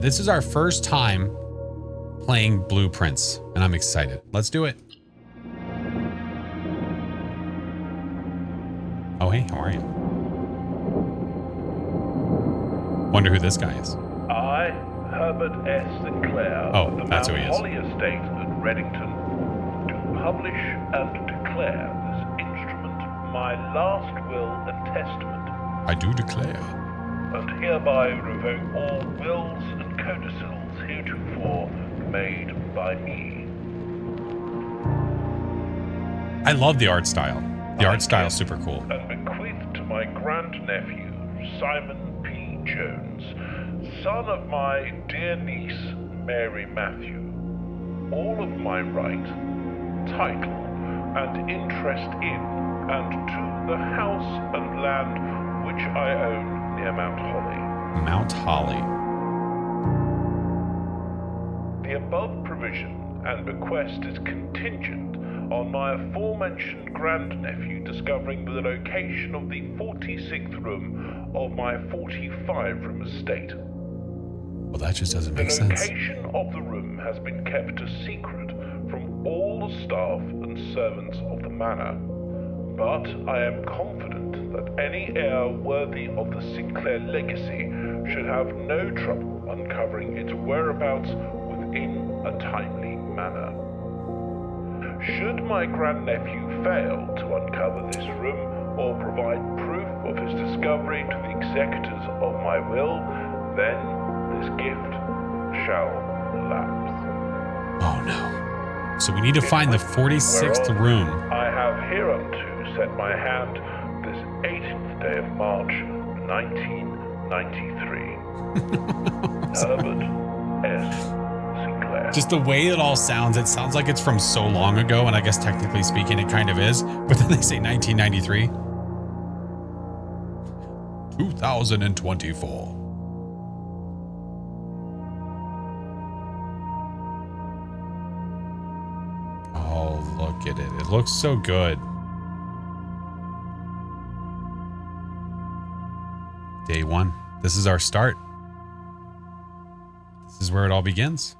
This is our first time playing Blueprints, and I'm excited. Let's do it. Oh, hey, how are you? Wonder who this guy is. I, Herbert S. Sinclair, oh, of the that's Mount who he is. Holly Estate at Reddington, do publish and declare this instrument my last will and testament. I do declare. And hereby revoke all wills and codicils heretofore made by me. I love the art style. The art style is super cool. And bequeath to my grandnephew, Simon P. Jones, son of my dear niece, Mary Matthew, all of my right, title, and interest in, and to the house and land which I own near Mount Holly. Mount Holly. The above provision and bequest is contingent on my aforementioned grandnephew discovering the location of the 46th room of my 45-room estate. Well, that just doesn't make sense. The location of the room has been kept a secret from all the staff and servants of the manor, but I am confident that any heir worthy of the Sinclair legacy should have no trouble uncovering its whereabouts within a timely manner. Should my grandnephew fail to uncover this room or provide proof of his discovery to the executors of my will, then this gift shall lapse. Oh no. So we need to find the 46th room. I have hereunto set my hand this 18th day of March, 1993. Herbert S. Sinclair. Just the way it all sounds, it sounds like it's from so long ago, and I guess technically speaking it kind of is, but then they say 1993. 2024. Oh, look at it. It looks so good. Day one. This is our start. This is where it all begins.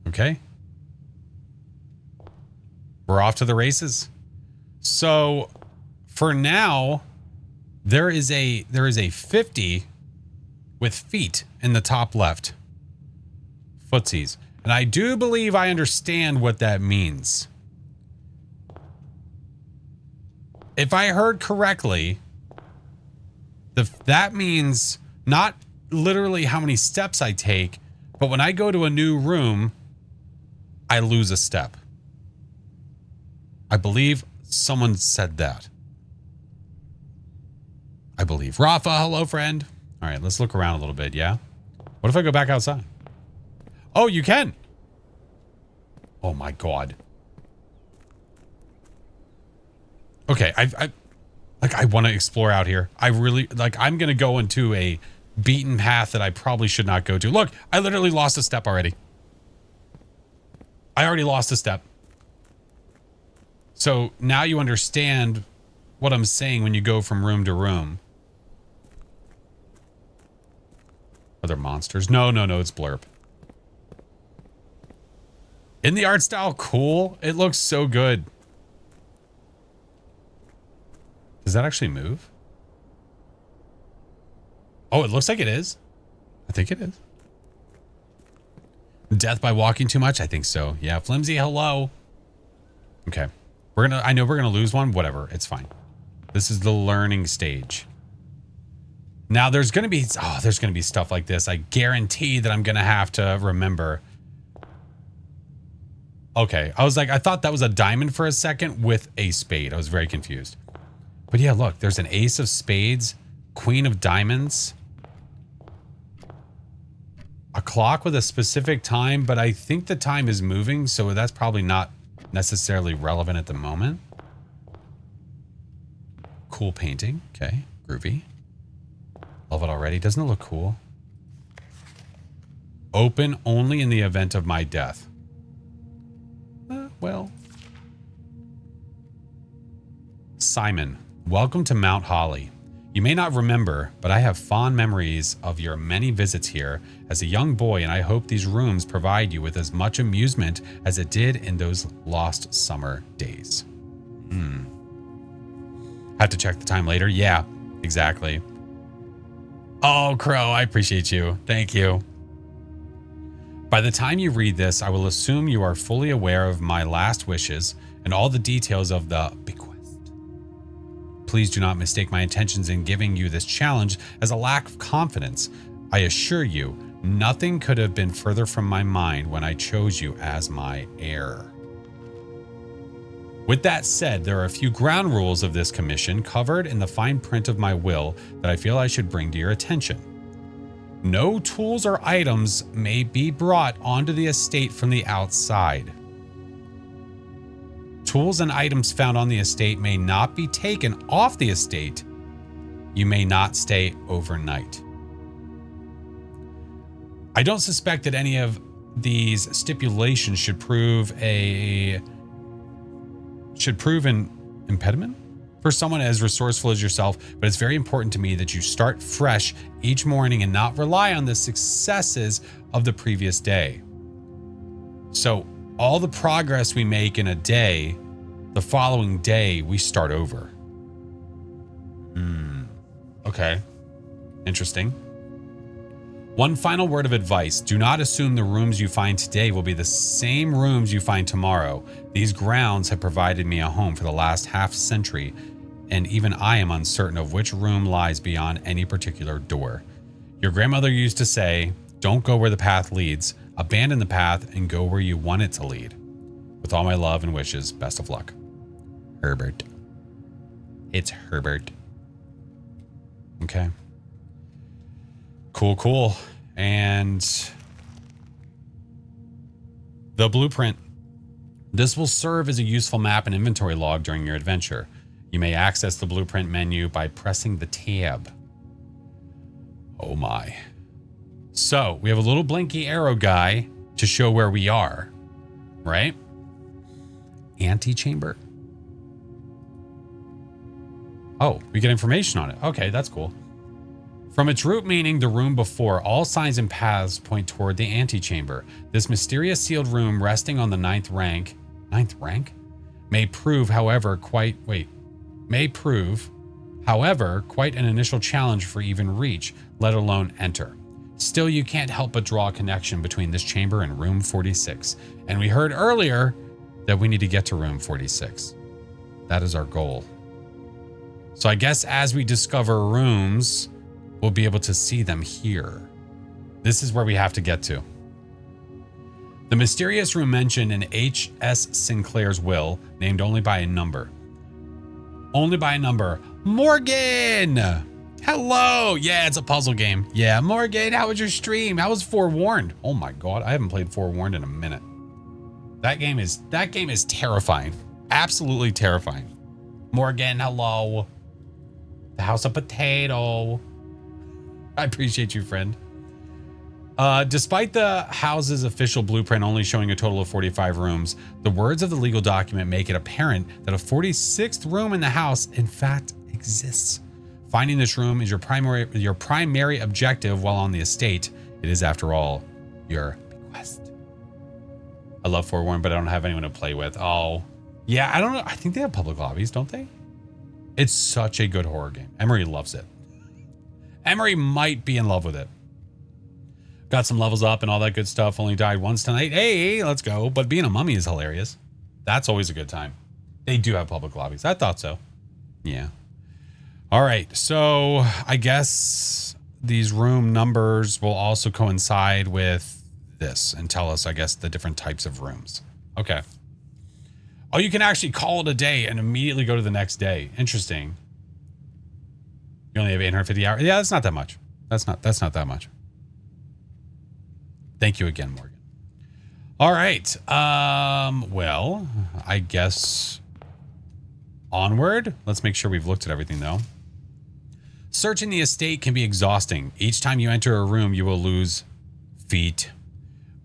Okay. We're off to the races. So for now, there is a 50 with feet in the top left. Footsies. And I do believe I understand what that means. If I heard correctly, that means not literally how many steps I take, but when I go to a new room, I lose a step. I believe someone said that. I believe. Rafa, hello, friend. All right, let's look around a little bit, yeah? What if I go back outside? Oh, you can. Oh, my God. Okay, I want to explore out here. I really, I'm going to go into a beaten path that I probably should not go to. Look, I literally lost a step already. I already lost a step. So now you understand what I'm saying when you go from room to room. Are there monsters? No, it's blurb. Isn't the art style cool? It looks so good. Does that actually move? Oh, it looks like it is. I think it is. Death by walking too much? I think so. Yeah, Flimsy, hello. Okay. I know we're gonna lose one. Whatever, it's fine. This is the learning stage. Now there's gonna be stuff like this. I guarantee that I'm gonna have to remember. Okay, I thought that was a diamond for a second with a spade. I was very confused. But yeah, look, there's an ace of spades, queen of diamonds, a clock with a specific time, but I think the time is moving, so that's probably not necessarily relevant at the moment. Cool painting. Okay, groovy. Love it already. Doesn't it look cool? Open only in the event of my death. Simon, welcome to Mount Holly. You may not remember, but I have fond memories of your many visits here as a young boy, and I hope these rooms provide you with as much amusement as it did in those lost summer days. Have to check the time later? Yeah, exactly. Oh, Crow, I appreciate you. Thank you. By the time you read this, I will assume you are fully aware of my last wishes and all the details of the bequest. Please do not mistake my intentions in giving you this challenge as a lack of confidence. I assure you, nothing could have been further from my mind when I chose you as my heir. With that said, there are a few ground rules of this commission covered in the fine print of my will that I feel I should bring to your attention. No tools or items may be brought onto the estate from the outside. Tools and items found on the estate may not be taken off the estate. You may not stay overnight. I don't suspect that any of these stipulations should prove an impediment for someone as resourceful as yourself, but it's very important to me that you start fresh each morning and not rely on the successes of the previous day. So all the progress we make in a day, the following day, we start over. Okay. Interesting. One final word of advice. Do not assume the rooms you find today will be the same rooms you find tomorrow. These grounds have provided me a home for the last half century, and even I am uncertain of which room lies beyond any particular door. Your grandmother used to say, don't go where the path leads. Abandon the path and go where you want it to lead. With all my love and wishes, best of luck. Herbert. It's Herbert. Okay. Cool. And the blueprint. This will serve as a useful map and inventory log during your adventure. You may access the blueprint menu by pressing the tab. Oh my. So we have a little blinky arrow guy to show where we are, right? Antechamber. Oh, we get information on it. Okay, that's cool. From its root meaning, the room before, all signs and paths point toward the antechamber. This mysterious sealed room resting on the ninth rank, may prove, however, quite an initial challenge for even reach, let alone enter. Still, you can't help but draw a connection between this chamber and room 46. And we heard earlier that we need to get to room 46. That is our goal. So I guess as we discover rooms, we'll be able to see them here. This is where we have to get to. The mysterious room mentioned in H.S. Sinclair's will, named only by a number. Morgan! Hello! Yeah, it's a puzzle game. Yeah, Morgan, how was your stream? How was Forewarned? Oh my god, I haven't played Forewarned in a minute. That game is terrifying. Absolutely terrifying. Morgan, hello. The House of Potato. I appreciate you, friend. Despite the house's official blueprint only showing a total of 45 rooms, the words of the legal document make it apparent that a 46th room in the house, in fact, exists. Finding this room is your primary objective while on the estate. It is, after all, your bequest. I love Forewarned, but I don't have anyone to play with. Oh, yeah, I don't know. I think they have public lobbies, don't they? It's such a good horror game. Emery loves it. Emery might be in love with it. Got some levels up and all that good stuff. Only died once tonight. Hey, let's go. But being a mummy is hilarious. That's always a good time. They do have public lobbies. I thought so. Yeah. All right. So I guess these room numbers will also coincide with this and tell us, I guess, the different types of rooms. Okay. Oh, you can actually call it a day and immediately go to the next day. Interesting. You only have 850 hours. Yeah, that's not that much. That's not that much. Thank you again, Morgan. All right. Well, I guess onward. Let's make sure we've looked at everything, though. Searching the estate can be exhausting. Each time you enter a room, you will lose feet.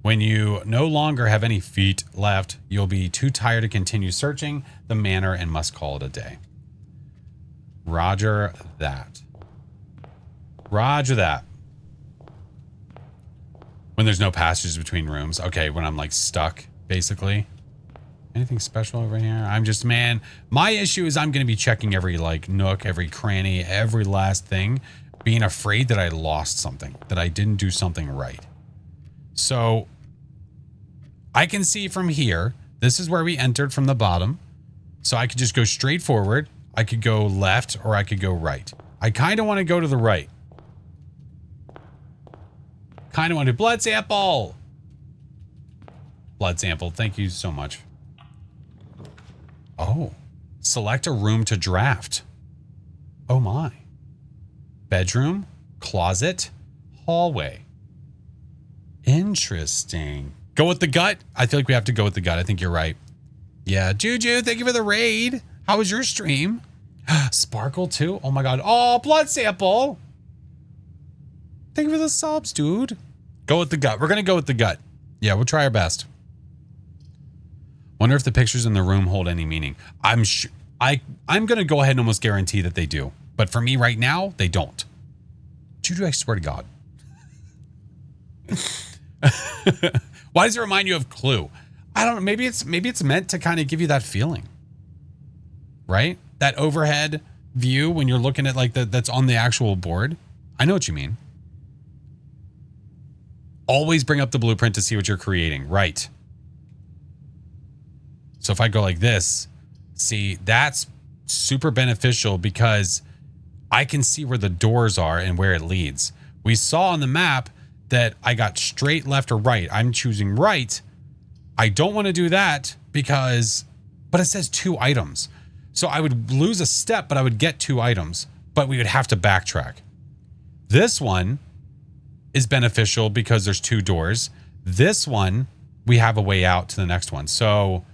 When you no longer have any feet left, you'll be too tired to continue searching the manor and must call it a day. Roger that. Roger that. When there's no passages between rooms. Okay, when I'm like stuck, basically. Anything special over here? I'm just, man, my issue is I'm going to be checking every like nook, every cranny, every last thing, being afraid that I lost something, that I didn't do something right. So I can see from here, this is where we entered from the bottom. So I could just go straight forward. I could go left or I could go right. I kind of want to go to the right. Kind of want to blood sample. Blood sample. Thank you so much. Oh, select a room to draft. Oh my. Bedroom, closet, hallway. Interesting. Go with the gut? I feel like we have to go with the gut. I think you're right. Yeah, Juju, thank you for the raid. How was your stream? Sparkle too? Oh my god. Oh, blood sample. Thank you for the subs, dude. Go with the gut. We're going to go with the gut. Yeah, we'll try our best. Wonder if the pictures in the room hold any meaning. I'm going to go ahead and almost guarantee that they do. But for me right now, they don't. Juju, I swear to God. Why does it remind you of Clue? I don't know. Maybe it's meant to kind of give you that feeling. Right? That overhead view when you're looking at like that's on the actual board. I know what you mean. Always bring up the blueprint to see what you're creating. Right. So if I go like this, see, that's super beneficial because I can see where the doors are and where it leads. We saw on the map that I got straight left or right. I'm choosing right. I don't want to do that because, but it says 2 items. So I would lose a step, but I would get 2 items, but we would have to backtrack. This one is beneficial because there's 2 doors. This one, we have a way out to the next one. So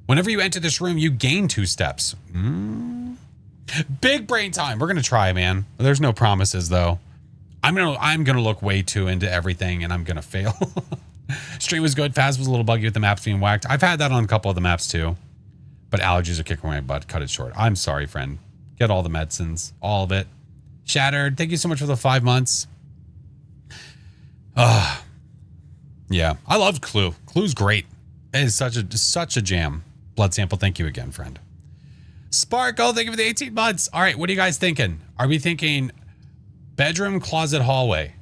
whenever you enter this room, you gain 2 steps. Big brain time. We're going to try, man. There's no promises though. I'm going to look way too into everything and I'm going to fail. Stream was good. Faz was a little buggy with the maps being whacked. I've had that on a couple of the maps too, but allergies are kicking my butt. Cut it short. I'm sorry, friend. Get all the medicines, all of it. Shattered. Thank you so much for the 5 months. Yeah, I loved Clue. Clue's great. It is such a jam. Blood sample. Thank you again, friend. Sparkle. Thank you for the 18 months. All right. What are you guys thinking? Are we thinking bedroom, closet, hallway?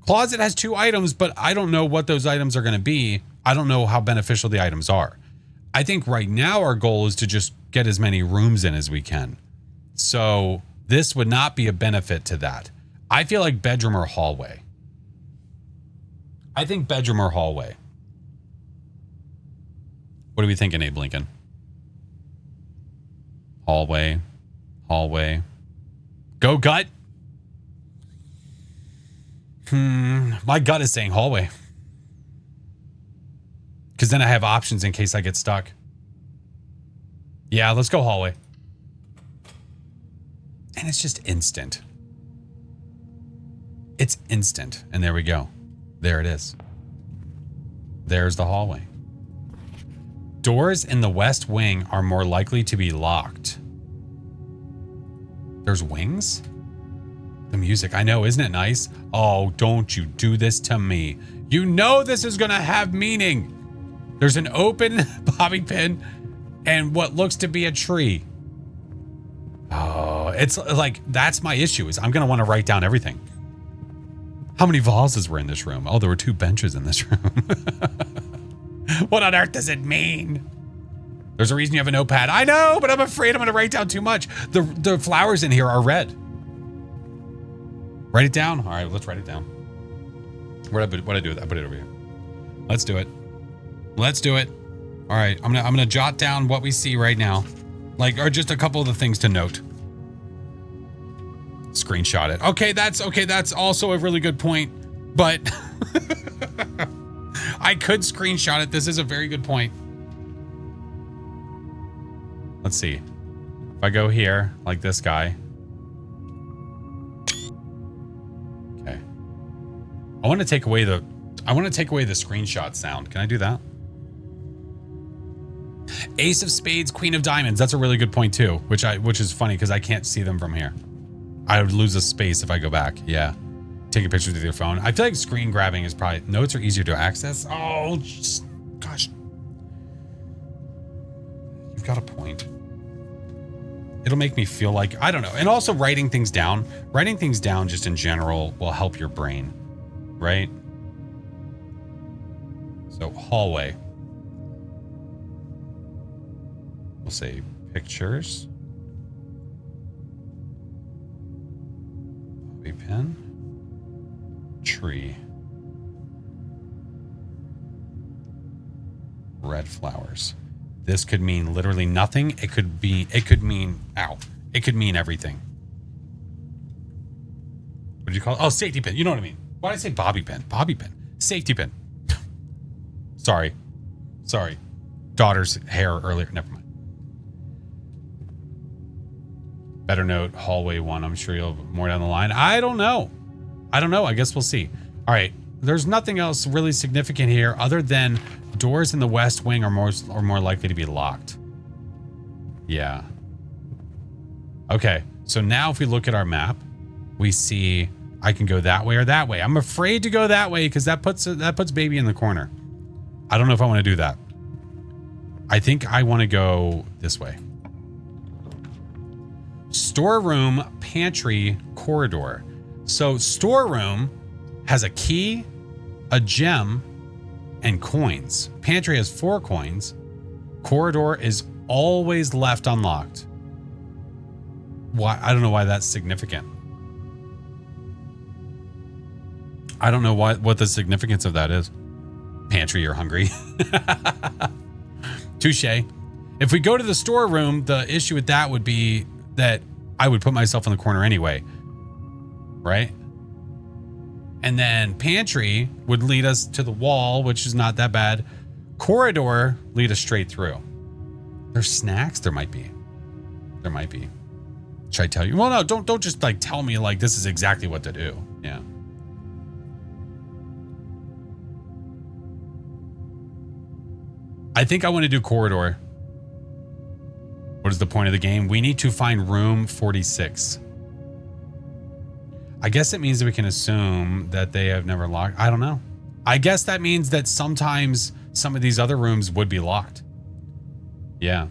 Closet has 2 items, but I don't know what those items are going to be. I don't know how beneficial the items are. I think right now our goal is to just get as many rooms in as we can. So this would not be a benefit to that. I feel like bedroom or hallway. I think bedroom or hallway. What are we thinking, Abe Lincoln? Hallway. Hallway. Go gut. My gut is saying hallway. Because then I have options in case I get stuck. Yeah, let's go hallway. And it's just instant. It's instant. And there we go. There it is. There's the hallway. Doors in the west wing are more likely to be locked. There's wings? The music, I know, isn't it nice? Oh, don't you do this to me. You know this is gonna have meaning. There's an open bobby pin and what looks to be a tree. Oh, it's like, that's my issue is I'm gonna want to write down everything. How many vases were in this room? Oh, there were 2 benches in this room. What on earth does it mean? There's a reason you have a notepad. I know, but I'm afraid I'm going to write down too much. The flowers in here are red. Write it down. All right, let's write it down. What'd I do with that? I put it over here. Let's do it. Let's do it. All right, I'm gonna jot down what we see right now, or just a couple of the things to note. Screenshot it. Okay, that's also a really good point, but I could screenshot it. This is a very good point. Let's see. If I go here, like this guy. Okay. I want to take away the screenshot sound. Can I do that? Ace of spades, queen of diamonds. That's a really good point too, which is funny because I can't see them from here. I would lose a space if I go back. Yeah. Taking pictures with your phone. I feel like screen grabbing is probably, notes are easier to access. Oh, gosh. You've got a point. It'll make me feel like, I don't know. And also writing things down just in general will help your brain, right? So hallway. We'll say pictures. Bobby pin. Tree. Red flowers. This could mean literally nothing. It could mean, ow. It could mean everything. What did you call it? Oh, safety pin. You know what I mean. Why did I say bobby pin? Bobby pin. Safety pin. Sorry. Daughter's hair earlier. Never mind. Better note, hallway 1. I'm sure you'll have more down the line. I don't know. I guess we'll see. All right. There's nothing else really significant here other than doors in the west wing are more likely to be locked. Yeah. Okay. So now if we look at our map, we see I can go that way or that way. I'm afraid to go that way because that puts baby in the corner. I don't know if I want to do that. I think I want to go this way. Storeroom, pantry, corridor. So storeroom has a key, a gem, and coins. Pantry has 4 coins. Corridor is always left unlocked. Why? I don't know why that's significant. I don't know what the significance of that is. Pantry, you're hungry. Touche. If we go to the storeroom, the issue with that would be that I would put myself in the corner anyway. Right? And then pantry would lead us to the wall, which is not that bad. Corridor lead us straight through. There's snacks? There might be. Should I tell you? Well, no, don't just like tell me like this is exactly what to do. Yeah. I think I want to do corridor. What is the point of the game? We need to find room 46. I guess it means that we can assume that they have never locked. I don't know. I guess that means that sometimes some of these other rooms would be locked. Yeah.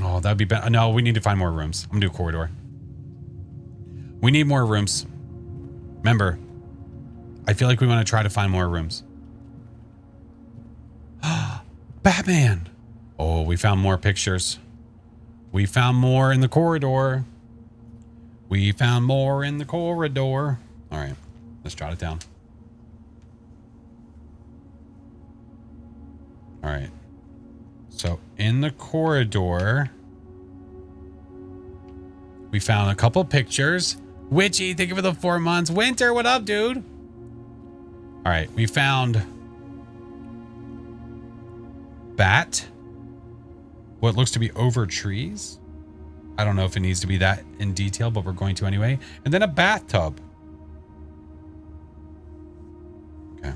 Oh, that'd be better. No, we need to find more rooms. I'm gonna do corridor. We need more rooms. Remember, I feel like we want to try to find more rooms. Batman. Oh, we found more pictures. We found more in the corridor. All right, let's jot it down. All right. So in the corridor, we found a couple pictures. Witchy, thank you for the 4 months. Winter, what up, dude? All right, we found bat. What looks to be over trees. I don't know if it needs to be that in detail, but we're going to anyway. And then a bathtub. Okay.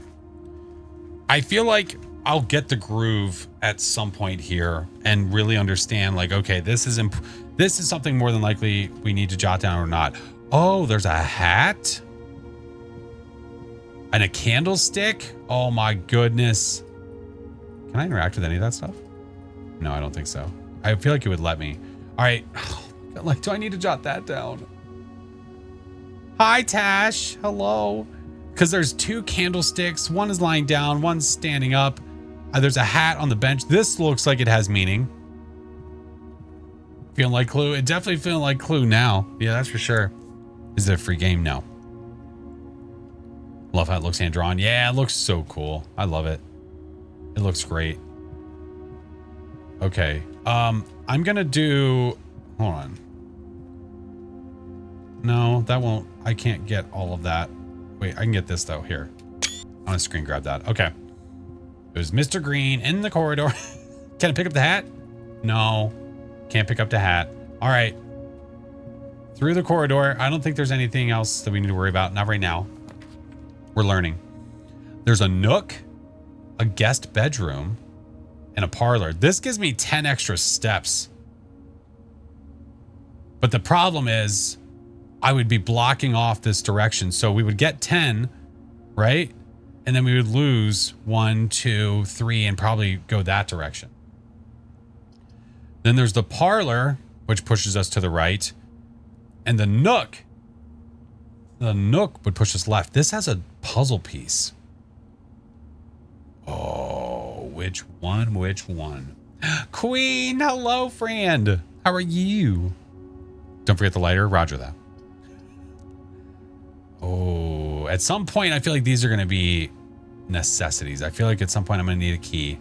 I feel like I'll get the groove at some point here and really understand like, okay, this is something more than likely we need to jot down or not. Oh, there's a hat and a candlestick. Oh my goodness. Can I interact with any of that stuff? No, I don't think so. I feel like it would let me. All right. Like, do I need to jot that down? Hi, Tash. Hello. Because there's 2 candlesticks. One is lying down. One's standing up. There's a hat on the bench. This looks like it has meaning. Feeling like Clue. It definitely feeling like Clue now. Yeah, that's for sure. Is it a free game? No. Love how it looks hand-drawn. Yeah, it looks so cool. I love it. It looks great. Okay. I'm gonna do, hold on. No, that won't, I can't get all of that. Wait, I can get this though. Here. I'm gonna screen grab that. Okay. There's Mr. Green in the corridor. Can I pick up the hat? No. Can't pick up the hat. All right. Through the corridor. I don't think there's anything else that we need to worry about. Not right now. We're learning. There's a nook, a guest bedroom, and a parlor. This gives me 10 extra steps. But the problem is I would be blocking off this direction. So we would get 10, right? And then we would lose 1, 2, 3, and probably go that direction. Then there's the parlor, which pushes us to the right. And the Nook. The Nook would push us left. This has a puzzle piece. Oh, which one? Which one? Queen, hello, friend. How are you? Don't forget the lighter. Roger that. Oh, at some point, I feel like these are going to be necessities. I feel like at some point I'm going to need a key.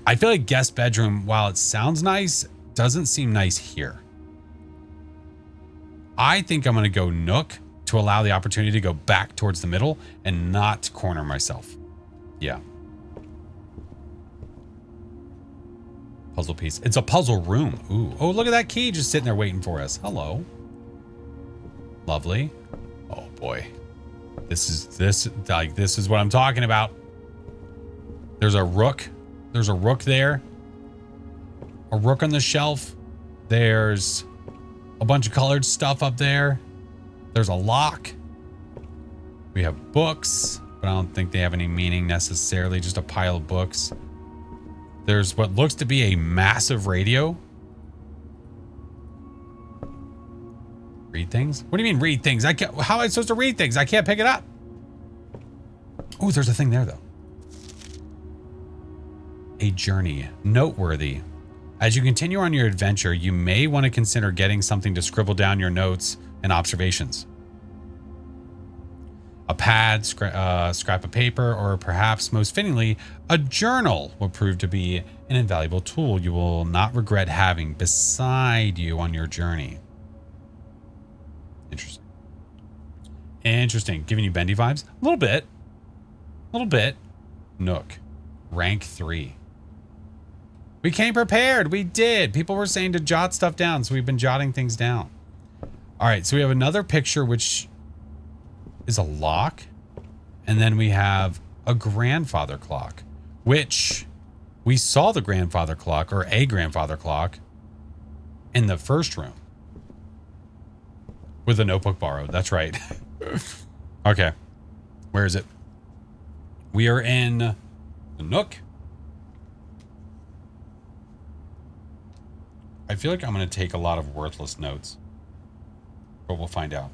I feel like guest bedroom, while it sounds nice, doesn't seem nice here. I think I'm going to go Nook to allow the opportunity to go back towards the middle and not corner myself. Yeah. Puzzle piece. It's a puzzle room. Ooh. Oh, look at that key just sitting there waiting for us. Hello. Lovely. Oh boy. This is what I'm talking about. There's a rook. There's a rook there. A rook on the shelf. There's a bunch of colored stuff up there. There's a lock. We have books, but I don't think they have any meaning necessarily. Just a pile of books. There's what looks to be a massive radio. Read things? What do you mean read things? I can't. How am I supposed to read things? I can't pick it up. Oh, there's a thing there though. A journey. Noteworthy. As you continue on your adventure, you may want to consider getting something to scribble down your notes and observations. A pad, scrap of paper, or perhaps most fittingly, a journal will prove to be an invaluable tool you will not regret having beside you on your journey. Interesting. Interesting. Giving you bendy vibes? A little bit. A little bit. Nook. Rank 3. We came prepared. We did. People were saying to jot stuff down, so we've been jotting things down. All right, so we have another picture, which is a lock. And then we have a grandfather clock, which we saw the grandfather clock, or a grandfather clock, in the first room. With a notebook borrowed. That's right. Okay. Where is it? We are in the Nook. I feel like I'm going to take a lot of worthless notes. But we'll find out.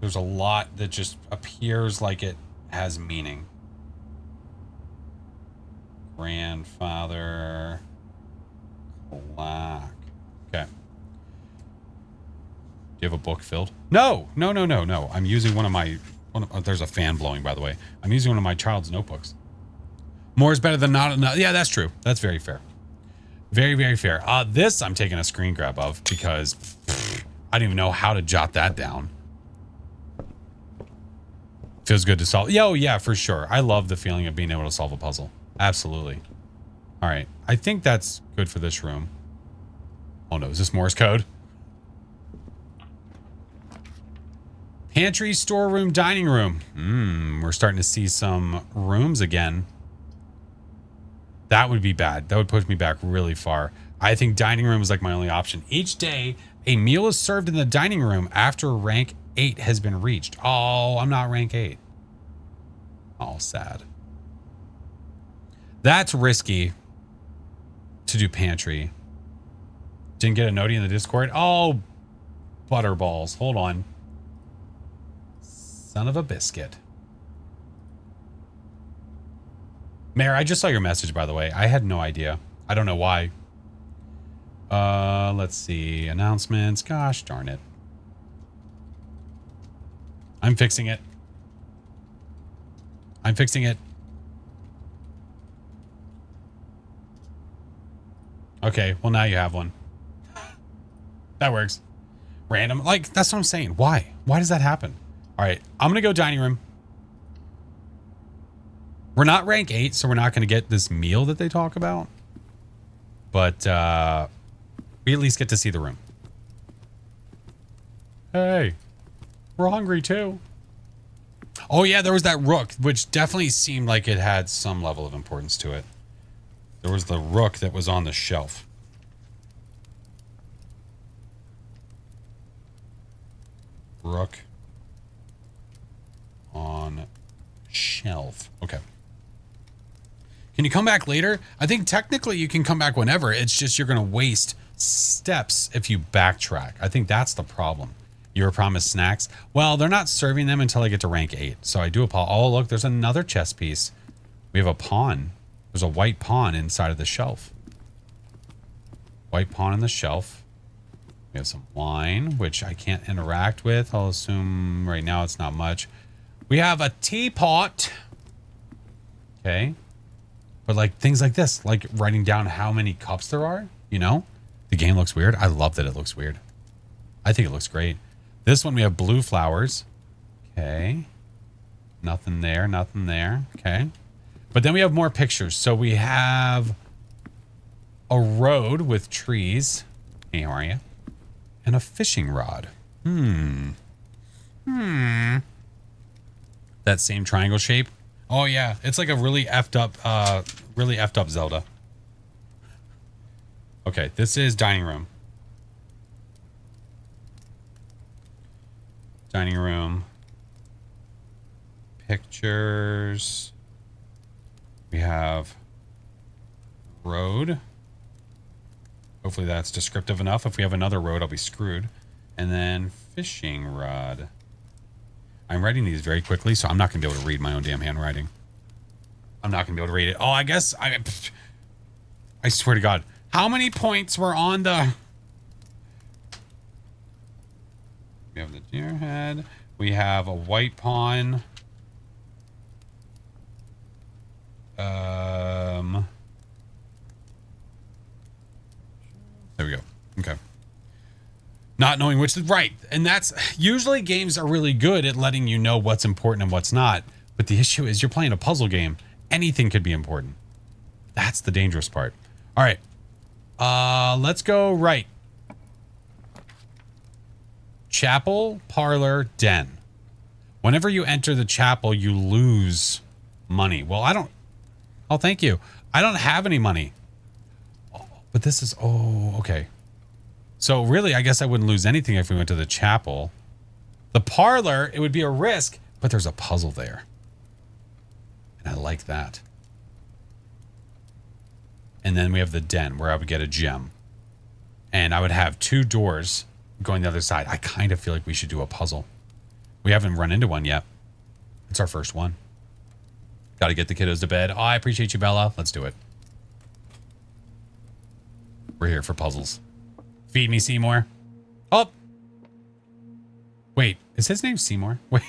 There's a lot that just appears like it has meaning. Grandfather clock. Okay. Do you have a book filled? No. I'm using one of my... there's a fan blowing, by the way. I'm using one of my child's notebooks. More is better than not enough. Yeah, that's true. That's very fair. Very, very fair. This I'm taking a screen grab of because I don't even know how to jot that down. Feels good to solve. Yeah, oh, yeah, for sure. I love the feeling of being able to solve a puzzle. Absolutely. All right. I think that's good for this room. Oh, no. Is this Morse code? Pantry, storeroom, dining room. We're starting to see some rooms again. That would be bad. That would push me back really far. I think dining room is like my only option. Each day, a meal is served in the dining room after rank 8 has been reached. Oh, I'm not rank 8. Oh, sad. That's risky to do pantry. Didn't get a notie in the Discord. Oh, butterballs. Hold on. Son of a biscuit. Mayor, I just saw your message, by the way. I had no idea. I don't know why. Let's see. Announcements. Gosh darn it. I'm fixing it. I'm fixing it. Okay, well now you have one. That works. Random. Like, that's what I'm saying. Why? Why does that happen? All right, I'm going to go dining room. We're not rank 8, so we're not going to get this meal that they talk about. But we at least get to see the room. Hey, we're hungry too. Oh yeah, there was that rook, which definitely seemed like it had some level of importance to it. There was the rook that was on the shelf. Rook on shelf. Okay. Can you come back later? I think technically you can come back whenever. It's just you're going to waste steps if you backtrack. I think that's the problem. You were promised snacks. Well, they're not serving them until I get to rank 8. So I do apologize. Oh, look, there's another chess piece. We have a pawn. There's a white pawn inside of the shelf. White pawn in the shelf. We have some wine, which I can't interact with. I'll assume right now it's not much. We have a teapot. Okay. But like things like this, like writing down how many cups there are, you know? The game looks weird. I love that it looks weird. I think it looks great. This one we have blue flowers. Okay. Nothing there, nothing there. Okay. But then we have more pictures. So we have a road with trees. Hey, how are you? And a fishing rod. That same triangle shape. Oh yeah, it's like a really effed up Zelda. Okay, this is dining room. Dining room. Pictures. We have road. Hopefully that's descriptive enough. If we have another road, I'll be screwed. And then fishing rod. I'm writing these very quickly, so I'm not going to be able to read my own damn handwriting. I'm not going to be able to read it. Oh, I guess I swear to God. How many points were on the... We have the deer head. We have a white pawn. There we go. Okay. Not knowing which is right. And that's usually games are really good at letting you know what's important and what's not. But the issue is you're playing a puzzle game. Anything could be important. That's the dangerous part. All right. Let's go right. Chapel, parlor, den. Whenever you enter the chapel, you lose money. Well, I don't. Oh, thank you. I don't have any money. Oh, but this is. Oh, okay. So really, I guess I wouldn't lose anything if we went to the chapel. The parlor, it would be a risk, but there's a puzzle there. And I like that. And then we have the den where I would get a gem. And I would have 2 doors going the other side. I kind of feel like we should do a puzzle. We haven't run into one yet. It's our first one. Got to get the kiddos to bed. Oh, I appreciate you, Bella. Let's do it. We're here for puzzles. Feed me, Seymour. Oh. Wait, is his name Seymour? Wait,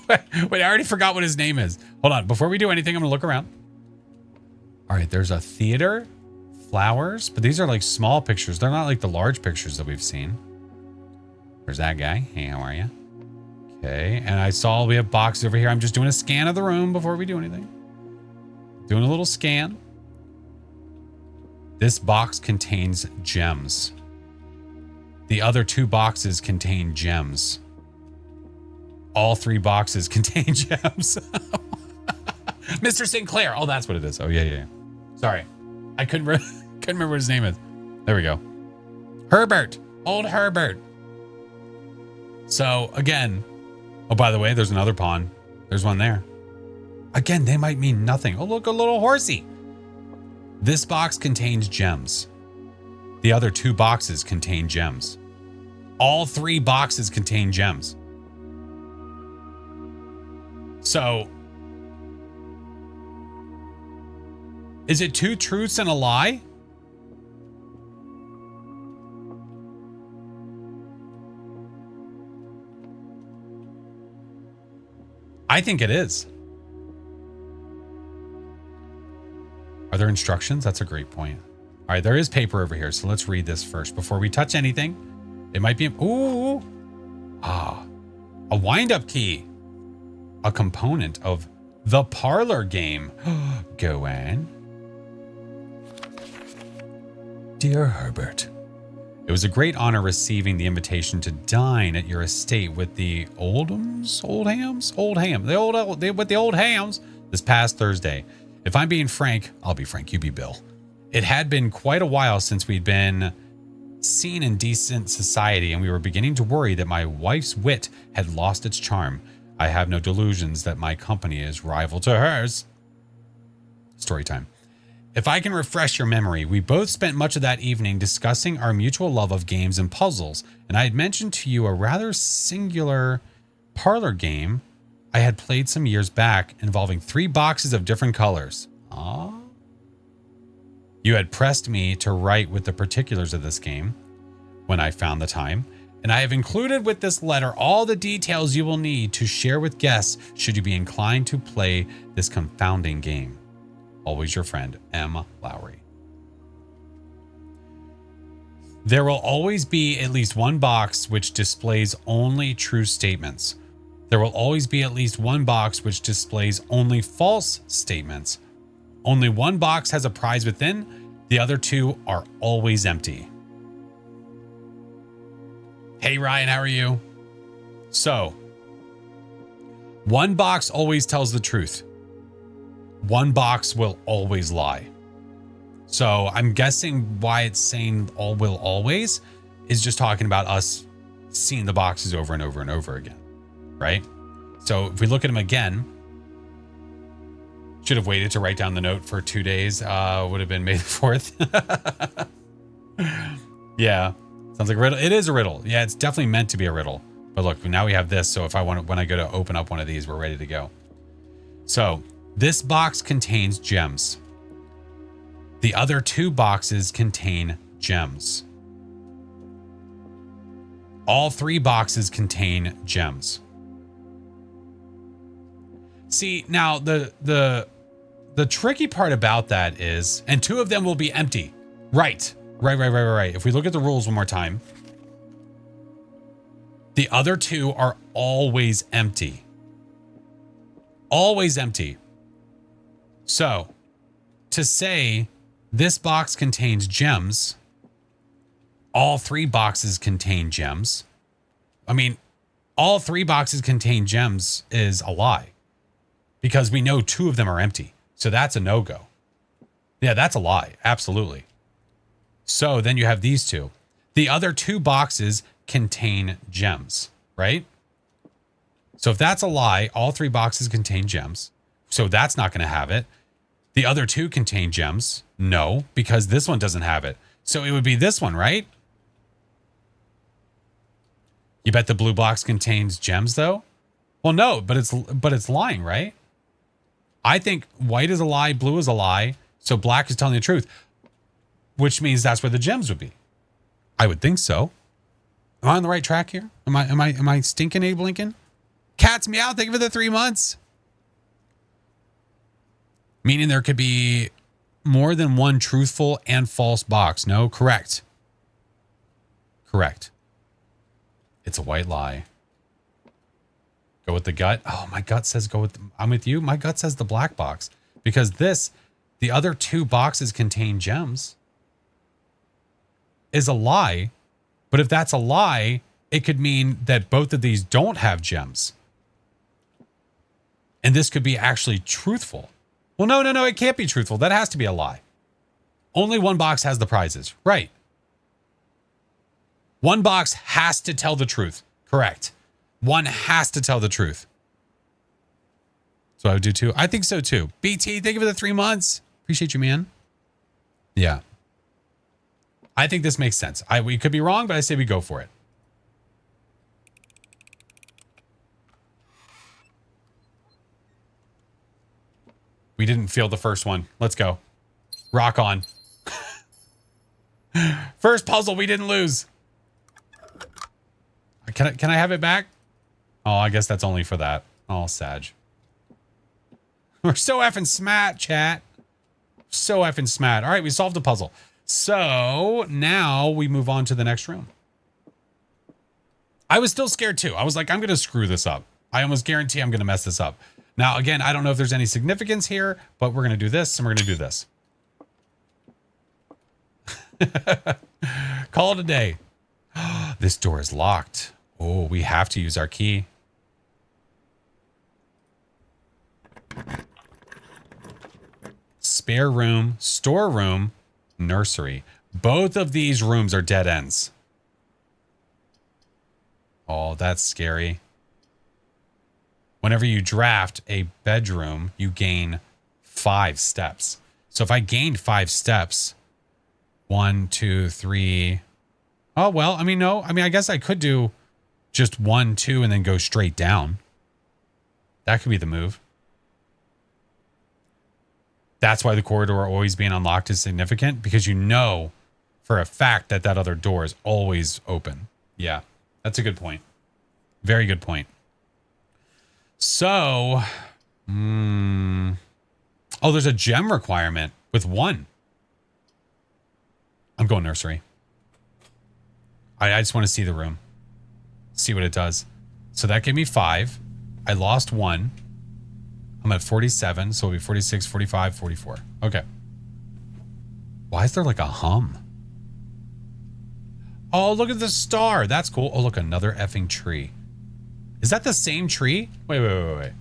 I already forgot what his name is. Hold on. Before we do anything, I'm going to look around. All right, there's a theater, flowers, but these are like small pictures. They're not like the large pictures that we've seen. There's that guy. Hey, how are you? Okay, and I saw we have boxes over here. I'm just doing a scan of the room before we do anything. Doing a little scan. This box contains gems. The other 2 boxes contain gems. All 3 boxes contain gems. Mr. Sinclair. Oh, that's what it is. Oh, yeah. Sorry. I couldn't remember what his name is. There we go. Herbert. Old Herbert. So, again. Oh, by the way, there's another pawn. There's one there. Again, they might mean nothing. Oh, look, a little horsey. This box contains gems. The other 2 boxes contain gems. All 3 boxes contain gems. So, is it 2 truths and a lie? I think it is. Are there instructions? That's a great point. All right, there is paper over here, so let's read this first before we touch anything. It might be... Ooh. Ah. A wind-up key. A component of the Parlor game. Go on. Dear Herbert, It was a great honor receiving the invitation to dine at your estate with the old hams this past Thursday. If I'm being frank, I'll be frank, you be Bill. It had been quite a while since we'd been seen in decent society, and we were beginning to worry that my wife's wit had lost its charm. I have no delusions that my company is rival to hers. Story time. If I can refresh your memory, we both spent much of that evening discussing our mutual love of games and puzzles, and I had mentioned to you a rather singular parlor game I had played some years back involving 3 boxes of different colors. Ah. You had pressed me to write with the particulars of this game when I found the time, and I have included with this letter all the details you will need to share with guests should you be inclined to play this confounding game. Always your friend, M. Lowry. There will always be at least one box which displays only true statements. There will always be at least one box which displays only false statements. Only one box has a prize within. The other 2 are always empty. Hey, Ryan, how are you? So, one box always tells the truth. One box will always lie. So I'm guessing why it's saying all will always is just talking about us seeing the boxes over and over and over again, right? So if we look at them again, should have waited to write down the note for 2 days. Would have been May the 4th. Yeah, sounds like a riddle. It is a riddle. Yeah, it's definitely meant to be a riddle. But look, now we have this. So if I want, when I go to open up one of these, we're ready to go. So this box contains gems. The other 2 boxes contain gems. All 3 boxes contain gems. See, now the tricky part about that is, and 2 of them will be empty. Right. If we look at the rules one more time, the other 2 are always empty. Always empty. So, to say this box contains gems, all 3 boxes contain gems. I mean, all 3 boxes contain gems is a lie because we know 2 of them are empty. So that's a no-go. Yeah, that's a lie. Absolutely. So then you have these 2. The other 2 boxes contain gems, right? So if that's a lie, all 3 boxes contain gems. So that's not going to have it. The other 2 contain gems. No, because this one doesn't have it. So it would be this one, right? You bet the blue box contains gems though? Well, no, but it's lying, right? I think white is a lie, blue is a lie, so black is telling the truth, which means that's where the gems would be. I would think so. Am I on the right track here? Am I stinking Abe Lincoln? Cat's meow, thank you for the 3 months. Meaning there could be more than one truthful and false box. No, correct. Correct. It's a white lie. Go with the gut. Oh, my gut says go with, I'm with you. My gut says the black box because the other 2 boxes contain gems is a lie. But if that's a lie, it could mean that both of these don't have gems. And this could be actually truthful. Well, no, it can't be truthful. That has to be a lie. Only one box has the prizes. Right. One box has to tell the truth. Correct. One has to tell the truth. So I would do 2. I think so too. BT, thank you for the 3 months. Appreciate you, man. Yeah. I think this makes sense. We could be wrong, but I say we go for it. We didn't feel the first one. Let's go. Rock on. First puzzle, we didn't lose. Can I have it back? Oh, I guess that's only for that. Oh, Sag. We're so effing smat, chat. So effing smat. All right, we solved the puzzle. So now we move on to the next room. I was still scared too. I was like, I'm going to screw this up. I almost guarantee I'm going to mess this up. Now, again, I don't know if there's any significance here, but we're going to do this and we're going to do this. Call it a day. This door is locked. Oh, we have to use our key. Spare room, storeroom, nursery. Both of these rooms are dead ends. Oh, that's scary. Whenever you draft a bedroom, you gain 5 steps. So if I gained 5 steps, 1, 2, 3. Oh, well, I mean, no. I mean, I guess I could do just 1, 2, and then go straight down. That could be the move. That's why the corridor always being unlocked is significant, because you know for a fact that that other door is always open. Yeah, that's a good point. Very good point. So, oh, there's a gem requirement with 1. I'm going nursery. I just want to see the room. See what it does. So that gave me 5. I lost 1. I'm at 47, so it'll be 46, 45, 44. Okay. Why is there like a hum? Oh, look at the star. That's cool. Oh, look, another effing tree. Is that the same tree? Wait.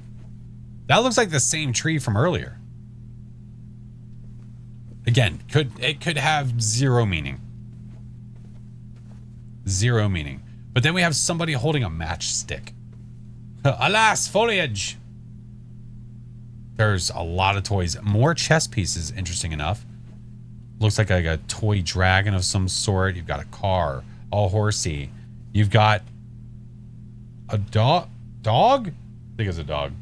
That looks like the same tree from earlier. Again, it could have 0 meaning. 0 meaning. But then we have somebody holding a matchstick. Alas, foliage. There's a lot of toys. More chess pieces, interesting enough. Looks like a toy dragon of some sort. You've got a car, all horsey. You've got a dog? I think it's a dog.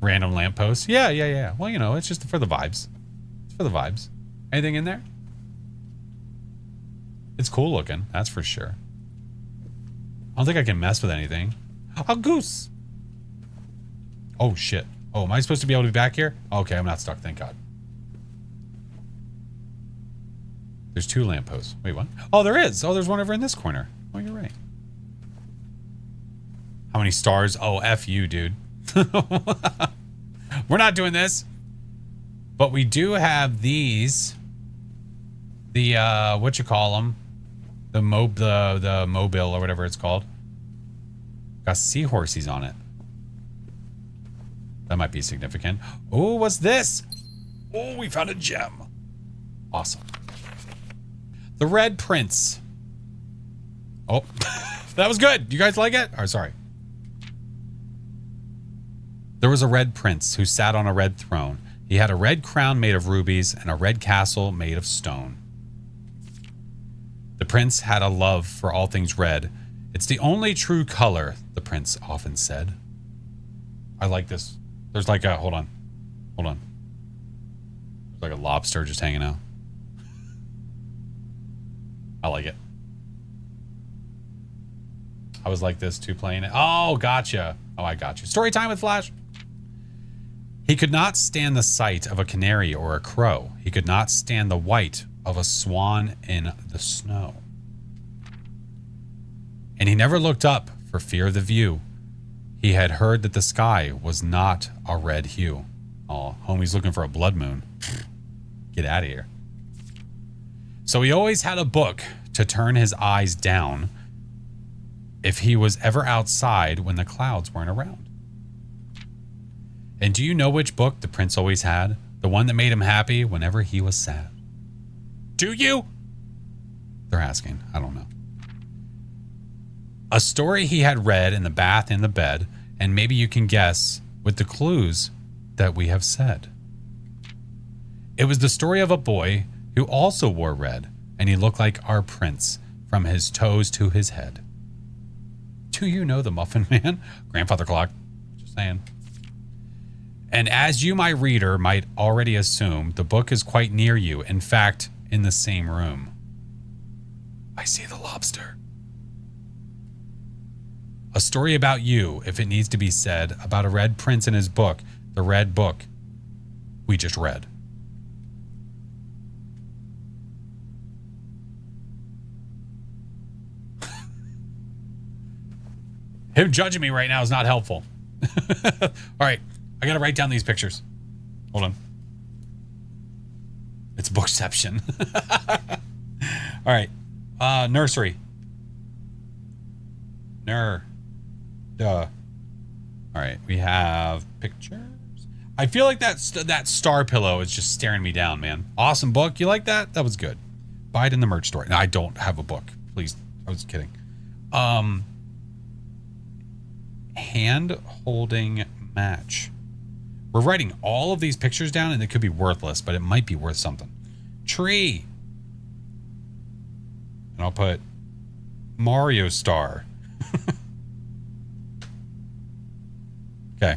Random lamppost. Yeah. Well, you know, it's just for the vibes. It's for the vibes. Anything in there? It's cool looking, that's for sure. I don't think I can mess with anything. A goose. Oh, shit. Oh, am I supposed to be able to be back here? Okay, I'm not stuck, thank God. There's 2 lampposts. Wait, what? Oh, there is. Oh, there's one over in this corner. Oh, you're right. How many stars? Oh, F you, dude. We're not doing this. But we do have these. The, what you call them? The mobile or whatever it's called. Got seahorses on it. That might be significant. Oh, what's this? Oh, we found a gem. Awesome. The Red Prince. Oh, that was good. You guys like it? Oh, sorry. There was a red prince who sat on a red throne. He had a red crown made of rubies and a red castle made of stone. The prince had a love for all things red. It's the only true color, the prince often said. I like this. There's like a, hold on. There's like a lobster just hanging out. I like it. I was like this too, playing it. Oh, gotcha. Oh, I got you. Story time with Flash. He could not stand the sight of a canary or a crow. He could not stand the white of a swan in the snow. And he never looked up for fear of the view. He had heard that the sky was not a red hue. Oh, homie's looking for a blood moon. Get out of here. So he always had a book to turn his eyes down if he was ever outside when the clouds weren't around. And do you know which book the prince always had? The one that made him happy whenever he was sad. Do you? They're asking. I don't know. A story he had read in the bath in the bed, and maybe you can guess with the clues that we have said. It was the story of a boy who also wore red, and he looked like our prince from his toes to his head. Do you know the Muffin Man? Grandfather Clock. Just saying. And as you, my reader, might already assume, the book is quite near you. In fact, in the same room. I see the lobster. A story about you, if it needs to be said, about a red prince and his book, the red book we just read. Him judging me right now is not helpful. All right, I gotta write down these pictures. Hold on. It's bookception. All right. Nursery. Duh. All right. We have pictures. I feel like that star pillow is just staring me down, man. Awesome book. You like that? That was good. Buy it in the merch store. No, I don't have a book. Please. I was kidding. Hand holding match. We're writing all of these pictures down and it could be worthless, but it might be worth something. Tree. And I'll put Mario Star. Okay.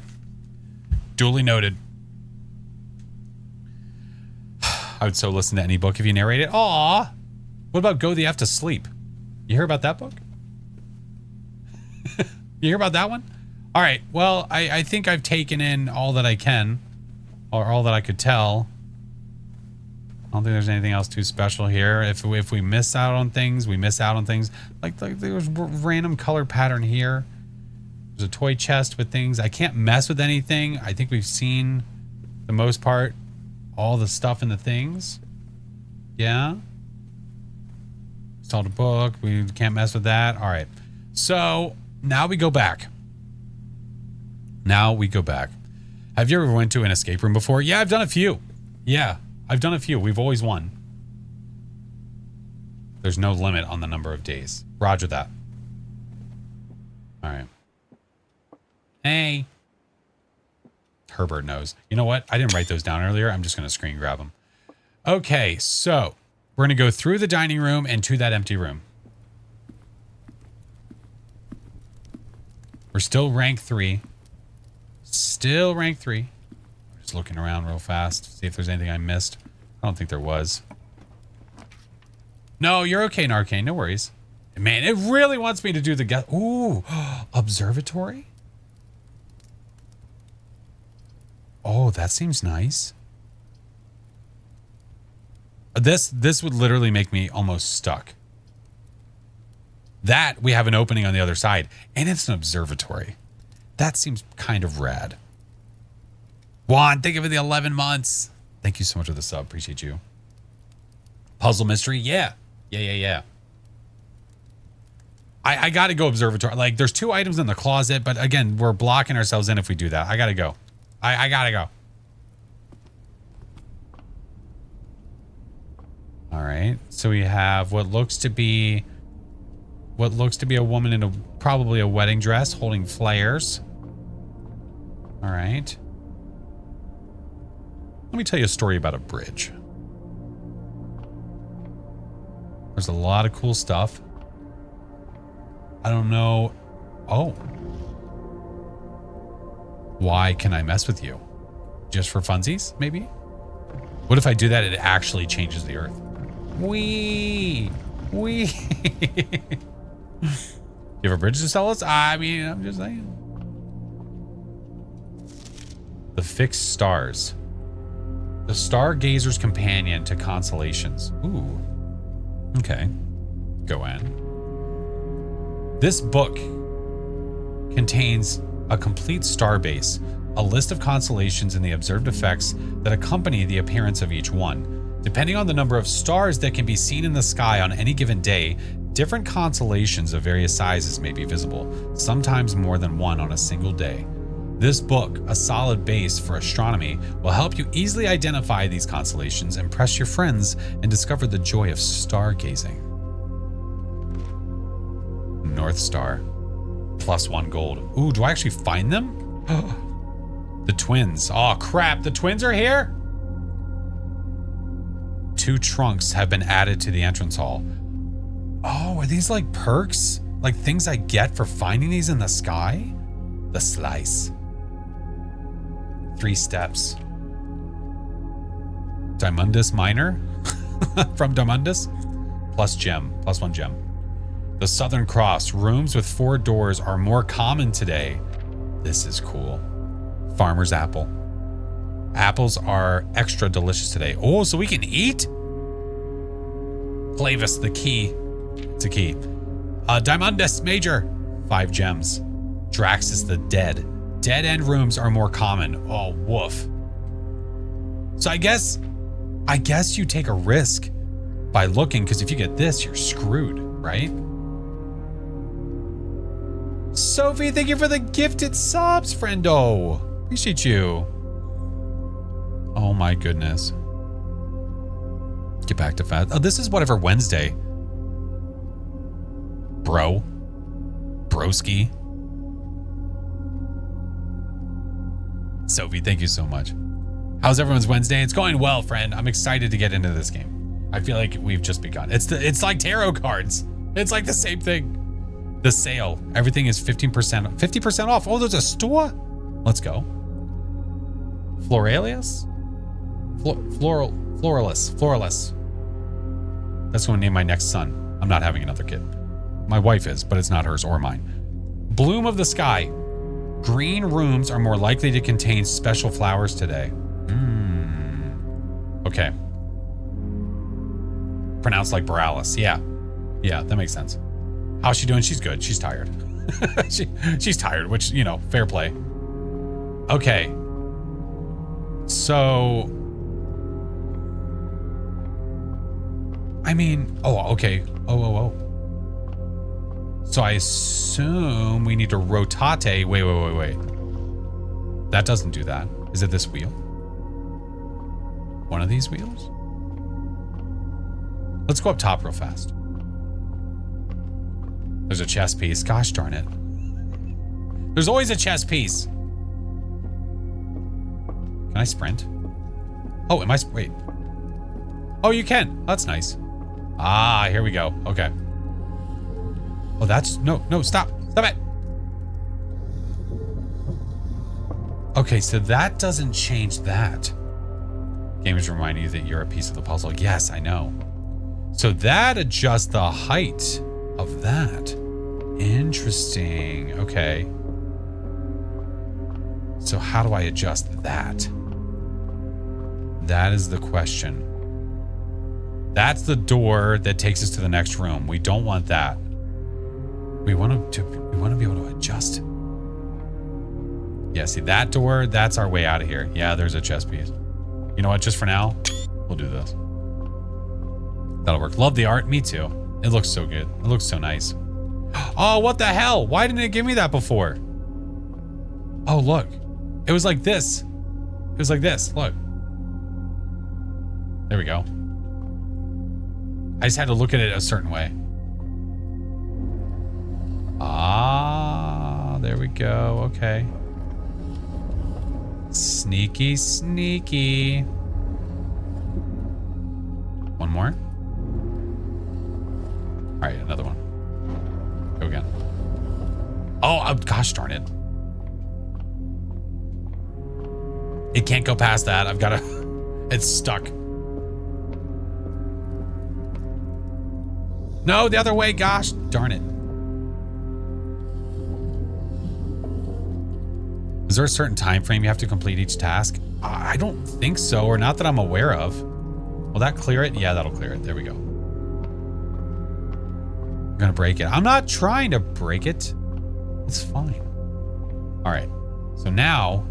Duly noted. I would so listen to any book if you narrate it. Aw. What about Go the F to Sleep? You hear about that book? You hear about that one? All right. Well, I think I've taken in all that I can, or all that I could tell. I don't think there's anything else too special here. If we miss out on things, we miss out on things. Like there's random color pattern here. There's a toy chest with things. I can't mess with anything. I think we've seen, the most part, all the stuff in the things. Yeah. Installed a book. We can't mess with that. All right. So now we go back. Have you ever went to an escape room before? Yeah, I've done a few. We've always won. There's no limit on the number of days. Roger that. All right. Hey. Herbert knows. You know what? I didn't write those down earlier. I'm just going to screen grab them. Okay, so we're going to go through the dining room and to that empty room. We're still rank 3. Just looking around real fast. See if there's anything I missed. I don't think there was. No, you're okay, Narcane. No worries. Man, it really wants me to do the guess. Ooh, Observatory? Oh, that seems nice. This would literally make me almost stuck. That, we have an opening on the other side. And it's an observatory. That seems kind of rad. Juan, thank you for the 11 months. Thank you so much for the sub. Appreciate you. Puzzle mystery? Yeah. I gotta go observatory. Like, there's 2 items in the closet, but again, we're blocking ourselves in if we do that. I gotta go. I gotta go. All right. So we have what looks to be a woman in probably a wedding dress holding flares. All right. Let me tell you a story about a bridge. There's a lot of cool stuff. I don't know. Oh. Why can I mess with you? Just for funsies, maybe? What if I do that, it actually changes the earth? Wee. You have a bridge to sell us? I mean, I'm just saying. The fixed stars. The Stargazer's companion to constellations. Ooh. Okay. Go in. This book contains a complete star base, a list of constellations and the observed effects that accompany the appearance of each one. Depending on the number of stars that can be seen in the sky on any given day, different constellations of various sizes may be visible, sometimes more than one on a single day. This book, a solid base for astronomy, will help you easily identify these constellations, impress your friends, and discover the joy of stargazing. North Star. +1 gold. Ooh, do I actually find them? The twins. Oh, crap. The twins are here? 2 trunks have been added to the entrance hall. Oh, are these like perks? Like things I get for finding these in the sky? The slice. 3 steps. Dundus Minor from Dundus. +1 gem. The Southern Cross. Rooms with 4 doors are more common today. This is cool. Farmer's apple. Apples are extra delicious today. Oh, so we can eat? Clavis, the key. It's a key. Dimundus Major. 5 gems. Draxus the Dead. Dead end rooms are more common. Oh, woof. So I guess you take a risk by looking, because if you get this, you're screwed, right? Sophie, thank you for the gifted subs, friendo. Appreciate you. Oh my goodness. Get back to fast. Oh, this is whatever Wednesday. Bro. Broski. Sophie, thank you so much. How's everyone's Wednesday? It's going well, friend. I'm excited to get into this game. I feel like we've just begun. It's like tarot cards. It's like the same thing. The sale. Everything is 50% off. Oh, there's a store? Let's go. Floralius? Floralis. That's going to name my next son. I'm not having another kid. My wife is, but it's not hers or mine. Bloom of the sky. Green rooms are more likely to contain special flowers today. Okay. Pronounced like Borealis. Yeah, that makes sense. How's she doing? She's good. She's tired. She's tired, which, you know, fair play. Okay. So, I mean, oh, okay. Oh. So I assume we need to rotate. Wait. That doesn't do that. Is it this wheel? One of these wheels? Let's go up top real fast. There's a chess piece. Gosh darn it. There's always a chess piece. Can I sprint? Oh, wait. Oh, you can. That's nice. Ah, here we go. Okay. Oh, that's, no, stop it. Okay, so that doesn't change that. Game is reminding you that you're a piece of the puzzle. Yes, I know. So that adjusts the height of that. Interesting. Okay. So how do I adjust that? That is the question. That's the door that takes us to the next room. We don't want that. We want to be able to adjust. Yeah, see that door, that's our way out of here. Yeah, there's a chess piece. You know what, just for now, we'll do this. That'll work. Love the art, me too. It looks so good. It looks so nice. Oh, what the hell? Why didn't it give me that before? Oh, look. It was like this. It was like this, look. There we go. I just had to look at it a certain way. Ah, there we go. Okay. Sneaky. One more. All right, another one. Go again. Oh, gosh darn it. It can't go past that. I've got to... It's stuck. No, the other way. Gosh darn it. Is there a certain time frame you have to complete each task? I don't think so, or not that I'm aware of. Will that clear it? Yeah, that'll clear it. There we go. I'm gonna break it. I'm not trying to break it. It's fine. All right. So now,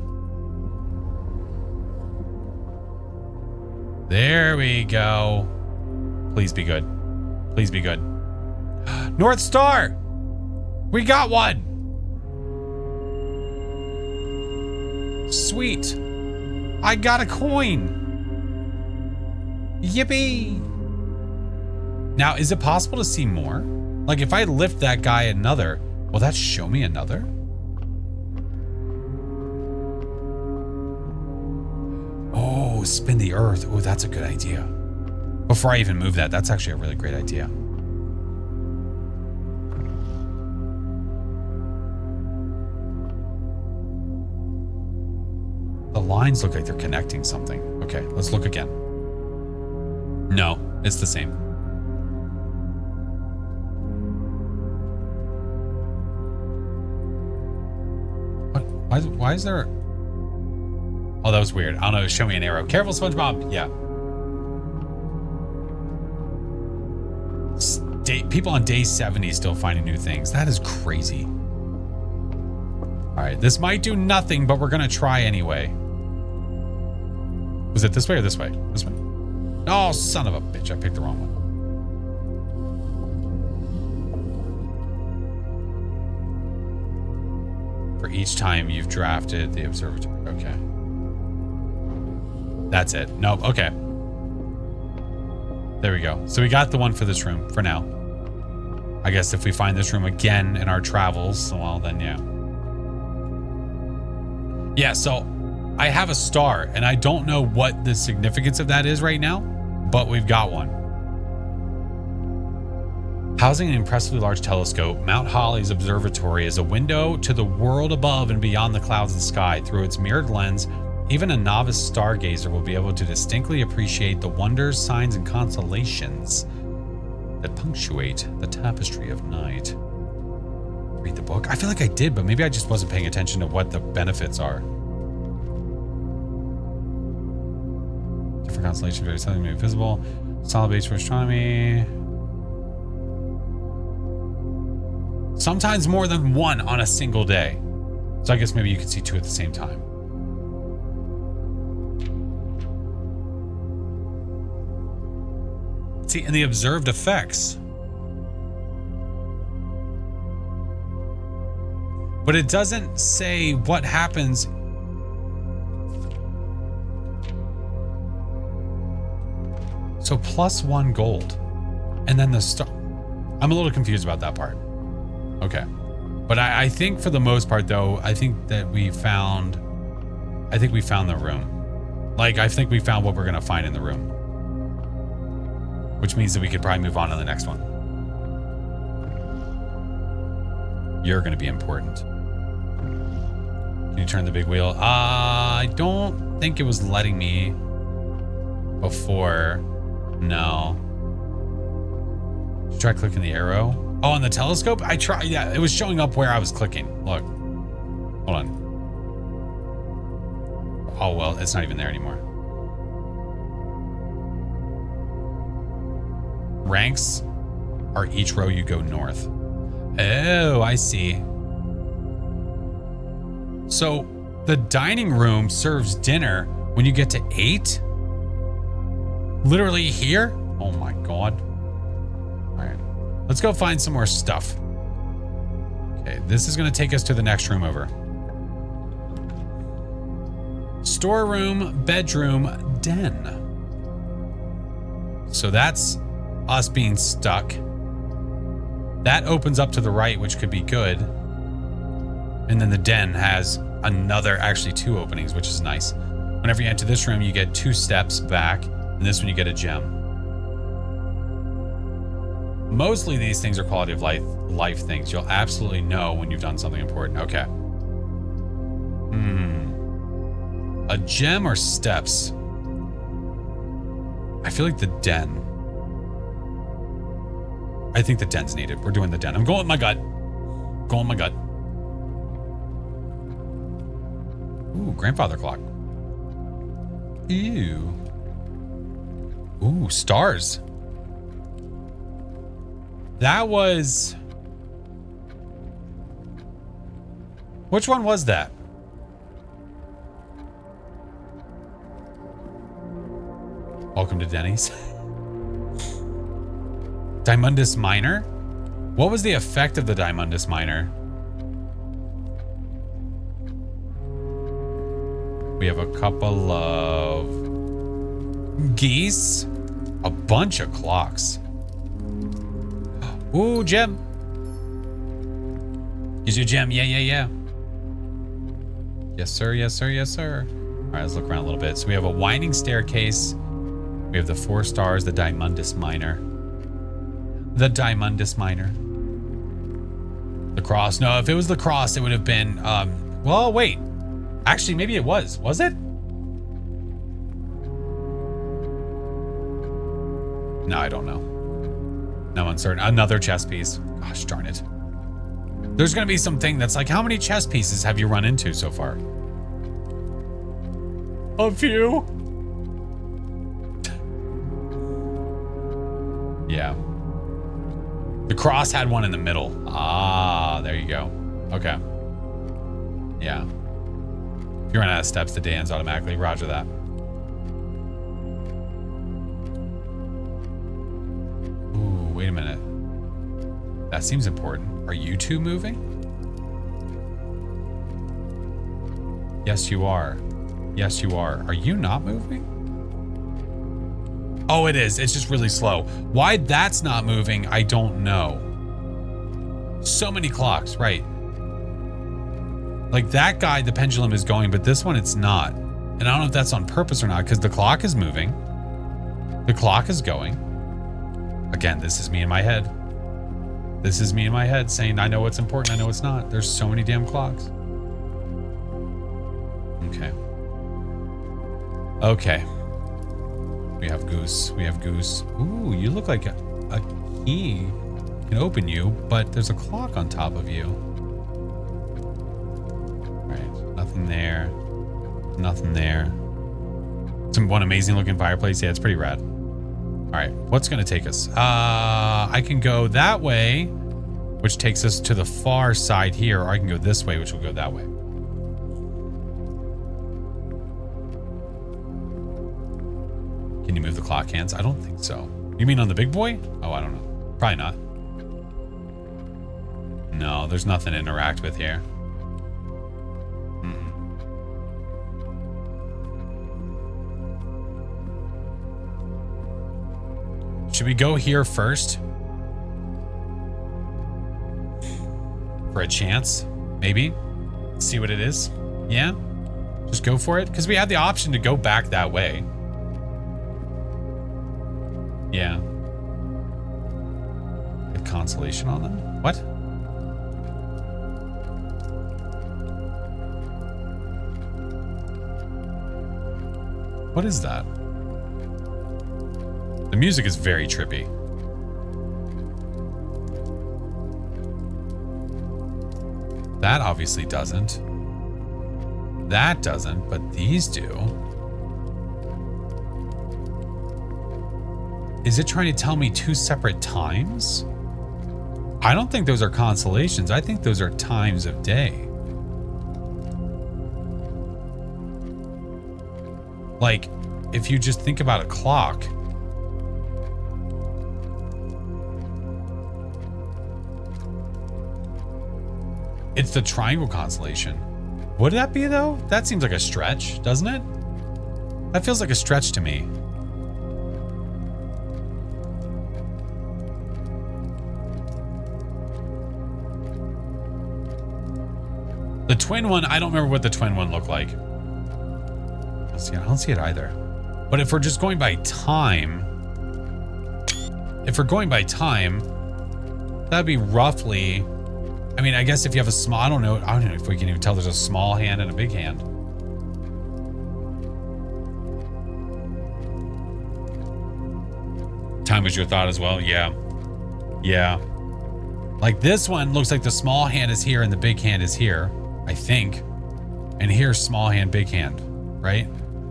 there we go. Please be good. Please be good. North Star! We got one! Sweet. I got a coin. Yippee. Now, is it possible to see more? Like if I lift that guy another, will that show me another? Oh, spin the earth. Oh, that's a good idea. Before I even move that, that's actually a really great idea. The lines look like they're connecting something. Okay, let's look again. No, it's the same. What? Why is there... Oh, that was weird. I don't know. Show me an arrow. Careful, SpongeBob. Yeah. People on day 70 still finding new things. That is crazy. All right, this might do nothing, but we're going to try anyway. Was it this way or this way? This way. Oh, son of a bitch. I picked the wrong one. each time you've drafted the observatory. Okay. That's it. Nope. Okay. There we go. So we got the one for this room for now. I guess if we find this room again in our travels, well, then yeah. Yeah, so I have a star, and I don't know what the significance of that is right now, but we've got one. Housing an impressively large telescope, Mount Holly's observatory is a window to the world above and beyond the clouds and sky. Through its mirrored lens, even a novice stargazer will be able to distinctly appreciate the wonders, signs, and consolations that punctuate the tapestry of night. Read the book? I feel like I did, but maybe I just wasn't paying attention to what the benefits are. Different constellations, very something may be visible. Solid base for astronomy. Sometimes more than one on a single day. So I guess maybe you could see two at the same time. See, and the observed effects. But it doesn't say what happens. So +1 gold. And then the star. I'm a little confused about that part. Okay. But I think for the most part, though, I think we found the room. Like, I think we found what we're going to find in the room. Which means that we could probably move on to the next one. You're going to be important. Can you turn the big wheel? I don't think it was letting me before. No. Did you try clicking the arrow? Oh, on the telescope? I tried. Yeah, it was showing up where I was clicking. Look. Hold on. Oh, well, it's not even there anymore. Ranks are each row you go north. Oh, I see. So the dining room serves dinner when you get to 8? Literally here? Oh my God. All right, let's go find some more stuff. Okay, this is going to take us to the next room over. Storeroom, bedroom, den. So that's us being stuck. That opens up to the right, which could be good. And then the den has another, actually 2 openings, which is nice. Whenever you enter this room, you get 2 steps back. And this one, you get a gem. Mostly these things are quality of life things. You'll absolutely know when you've done something important. Okay. A gem or steps? I feel like the den. I think the den's needed. We're doing the den. I'm going with my gut. Going with my gut. Ooh, grandfather clock. Ew. Ooh, stars. That was... Which one was that? Welcome to Denny's. Dundus Minor? What was the effect of the Dundus Minor? We have a couple of geese. A bunch of clocks. Ooh, gem. Use your gem. Yeah, yeah, yeah. Yes, sir. Yes, sir. Yes, sir. All right, let's look around a little bit. So we have a winding staircase. We have the 4 stars, the Dundus Minor. The Dundus Minor. The cross. No, if it was the cross, it would have been, well, wait. Actually, maybe it was. Was it? No, I don't know. No, uncertain. Another chess piece. Gosh darn it. There's going to be something that's like, how many chess pieces have you run into so far? A few. Yeah. The cross had one in the middle. Ah, there you go. Okay. Yeah. If you run out of steps, the day ends automatically. Roger that. Ooh, wait a minute. That seems important. Are you two moving? Yes, you are. Yes, you are. Are you not moving? Oh, it is. It's just really slow. Why that's not moving, I don't know. So many clocks, right. Like that guy, the pendulum is going, but this one it's not. And I don't know if that's on purpose or not, because the clock is moving. The clock is going. Again, this is me in my head. This is me in my head saying, I know what's important, I know what's not. There's so many damn clocks. Okay. Okay. We have Goose. We have Goose. Ooh, you look like a key can open you, but there's a clock on top of you. Right. Nothing there. Nothing there. One amazing looking fireplace. Yeah, it's pretty rad. All right. What's going to take us? I can go that way, which takes us to the far side here, or I can go this way, which will go that way. Can you move the clock hands? I don't think so. You mean on the big boy? Oh, I don't know. Probably not. No, there's nothing to interact with here. Should we go here first? For a chance? Maybe? See what it is? Yeah? Just go for it? Because we had the option to go back that way. Yeah. Get consolation on them? What? What is that? The music is very trippy. That obviously doesn't. That doesn't, but these do. Is it trying to tell me two separate times? I don't think those are constellations. I think those are times of day. Like, if you just think about a clock, it's the triangle constellation. Would that be though? That seems like a stretch, doesn't it? That feels like a stretch to me. The twin one, I don't remember what the twin one looked like. I don't see it either. But if we're just going by time, that'd be roughly, I mean, I guess if you have a small, I don't know if we can even tell there's a small hand and a big hand. Time was your thought as well? Yeah. Yeah. Like this one looks like the small hand is here and the big hand is here, I think. And here's small hand, big hand, right?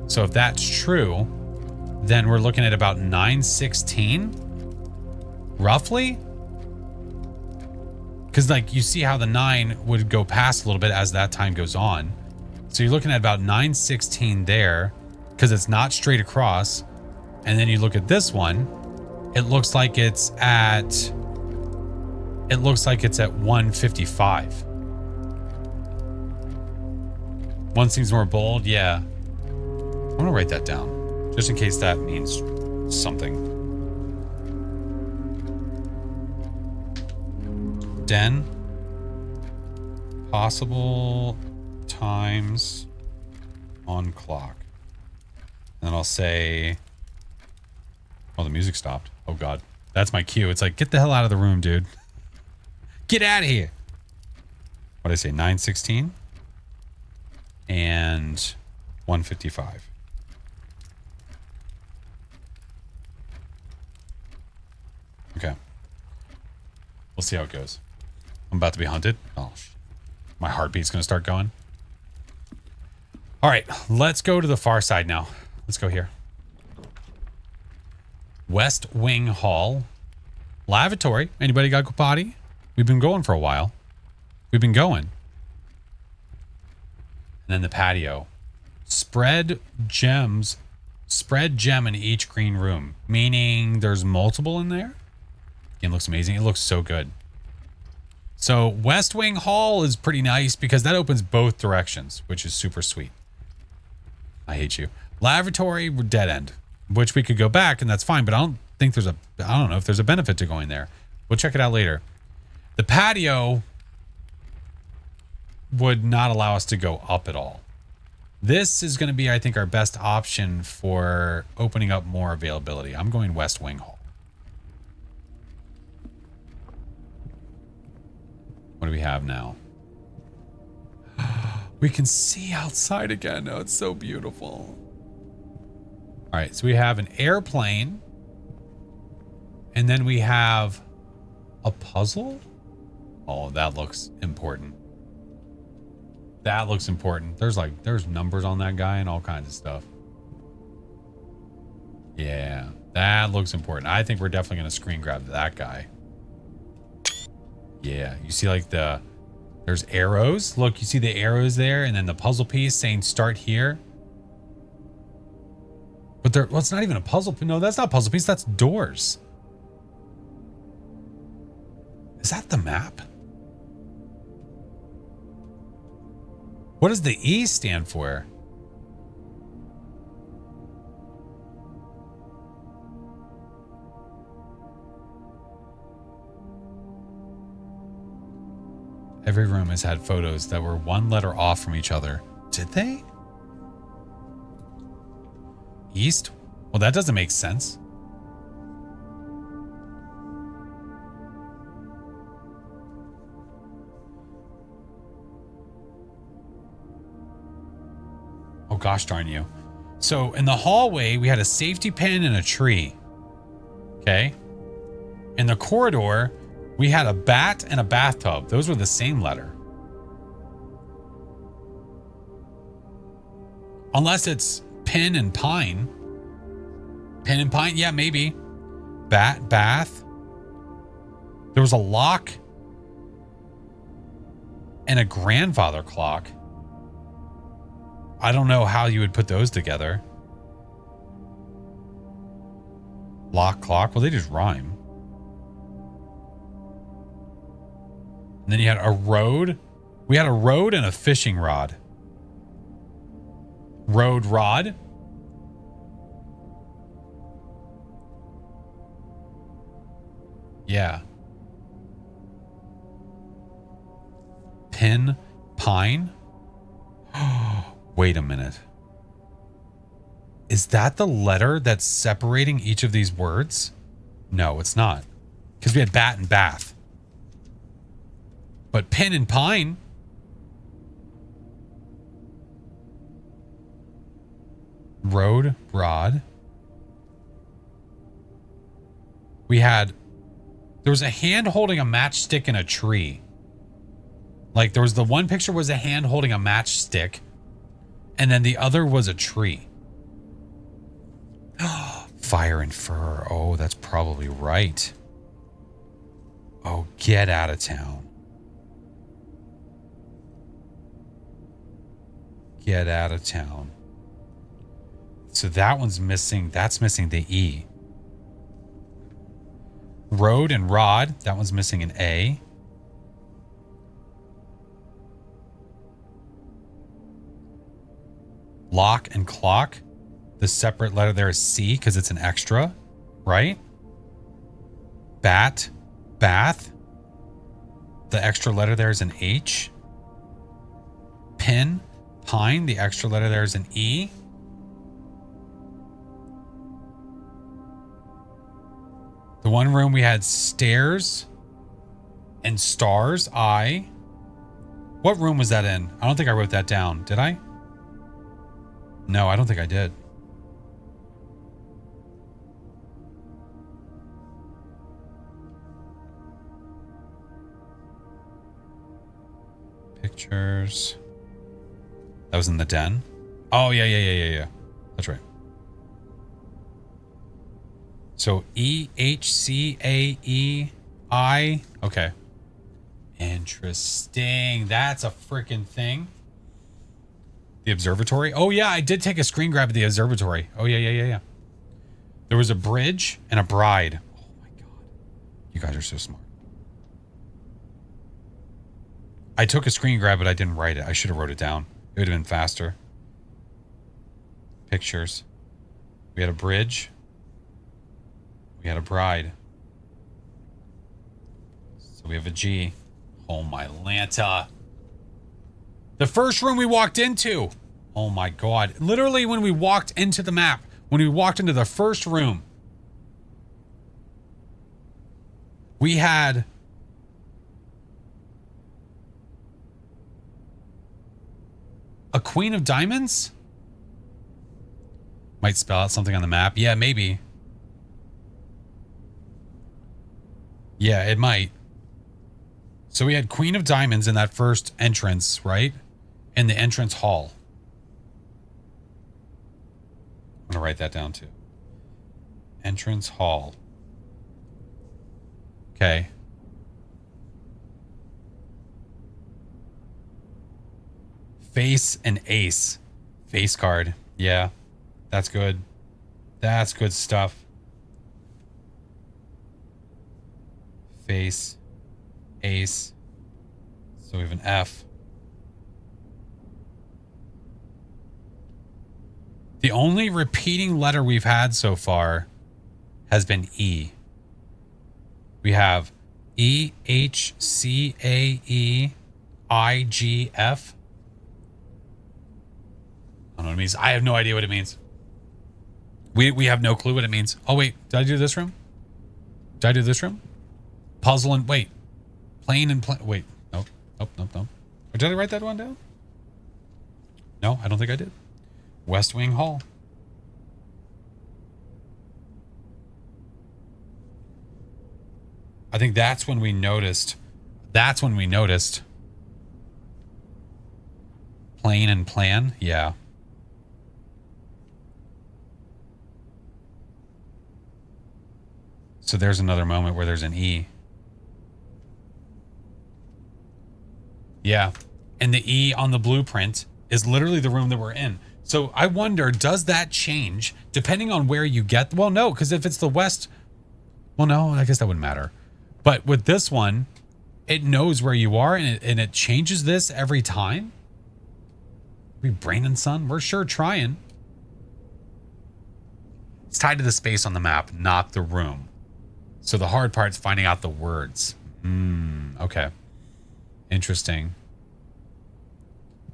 So if that's true, then we're looking at about 9:16, roughly. Because like you see how the 9 would go past a little bit as that time goes on. So you're looking at about 9:16 there, because it's not straight across. And then you look at this one, it looks like it's at 1:55. One seems more bold, yeah. I'm gonna write that down, just in case that means something. Den. Possible times on clock. And then I'll say, oh, the music stopped. Oh God, that's my cue. It's like, get the hell out of the room, dude. Get out of here. What did I say? 9:16 and 1:55. Okay. We'll see how it goes. I'm about to be hunted. Oh, my heartbeat's going to start going. All right, let's go to the far side now. Let's go here. West Wing Hall. Lavatory. Anybody got a potty? We've been going for a while. We've been going. And then the patio. Spread gem in each green room. Meaning there's multiple in there? Again, looks amazing. It looks so good. So West Wing Hall is pretty nice because that opens both directions, which is super sweet. I hate you. Lavatory, dead end, which we could go back and that's fine, but I don't know if there's a benefit to going there. We'll check it out later. The patio would not allow us to go up at all. This is going to be, I think, our best option for opening up more availability. I'm going West Wing Hall. What do we have now? We can see outside again. Oh, it's so beautiful. All right, so we have an airplane. And then we have a puzzle. Oh, that looks important. That looks important. There's numbers on that guy and all kinds of stuff. Yeah, that looks important. I think we're definitely going to screen grab that guy. Yeah, you see like there's arrows. Look, you see the arrows there and then the puzzle piece saying start here. But well, it's not even a puzzle. No, that's not a puzzle piece. That's doors. Is that the map? What does the E stand for? Every room has had photos that were one letter off from each other. Did they? East? Well, that doesn't make sense. Oh, gosh darn you. So in the hallway, we had a safety pin and a tree. Okay. In the corridor, we had a bat and a bathtub. Those were the same letter. Unless it's pin and pine. Pin and pine? Yeah, maybe. Bat, bath. There was a lock and a grandfather clock. I don't know how you would put those together. Lock, clock. Well, they just rhyme. And then you had a road. We had a road and a fishing rod. Road rod. Yeah. Pin, pine. Wait a minute. Is that the letter that's separating each of these words? No, it's not. Because we had bat and bath. But pin and pine. Road, rod. There was a hand holding a matchstick in a tree. Like there was the one picture was a hand holding a matchstick. And then the other was a tree. Fire and fur. Oh, that's probably right. Oh, get out of town. Get out of town. So that one's missing. That's missing the E. Road and rod. That one's missing an A. Lock and clock. The separate letter there is C because it's an extra, right? Bat, bath. The extra letter there is an H. Pin, pine. The extra letter there is an E. The one room we had stairs and stars, I. What room was that in? I don't think I wrote that down. Did I? No, I don't think I did. Pictures. That was in the den. Oh, yeah. That's right. So EHCAEI. Okay. Interesting. That's a freaking thing. The observatory. Oh, yeah. I did take a screen grab of the observatory. Oh, yeah. There was a bridge and a bride. Oh, my God. You guys are so smart. I took a screen grab, but I didn't write it. I should have wrote it down. It would have been faster. Pictures. We had a bridge. We had a bride. So we have a G. Oh my Lanta. The first room we walked into. Oh my God. Literally when we walked into the map, when we walked into the first room, we had a Queen of Diamonds? Might spell out something on the map. Yeah, maybe. Yeah, it might. So we had Queen of Diamonds in that first entrance, right? In the entrance hall. I'm going to write that down too. Entrance hall. Okay. Face and ace. Face card. Yeah. That's good. That's good stuff. Face. Ace. So we have an F. The only repeating letter we've had so far has been E. We have E, H, C, A, E, I, G, F. I don't know what it means. I have no idea what it means. We have no clue what it means. Oh, wait. Did I do this room? Did I do this room? Puzzle and... Wait. Plane and... Wait. Nope. Nope, nope, nope. Or did I write that one down? No, I don't think I did. West Wing Hall. I think that's when we noticed. That's when we noticed. Plane and plan. Yeah. So there's another moment where there's an E. Yeah. And the E on the blueprint is literally the room that we're in. So I wonder, does that change depending on where you get? Well, no, because if it's the west, well, no, I guess that wouldn't matter. But with this one, it knows where you are and it changes this every time. We brain and son, we're sure trying. It's tied to the space on the map, not the room. So the hard part's finding out the words. Okay. Interesting.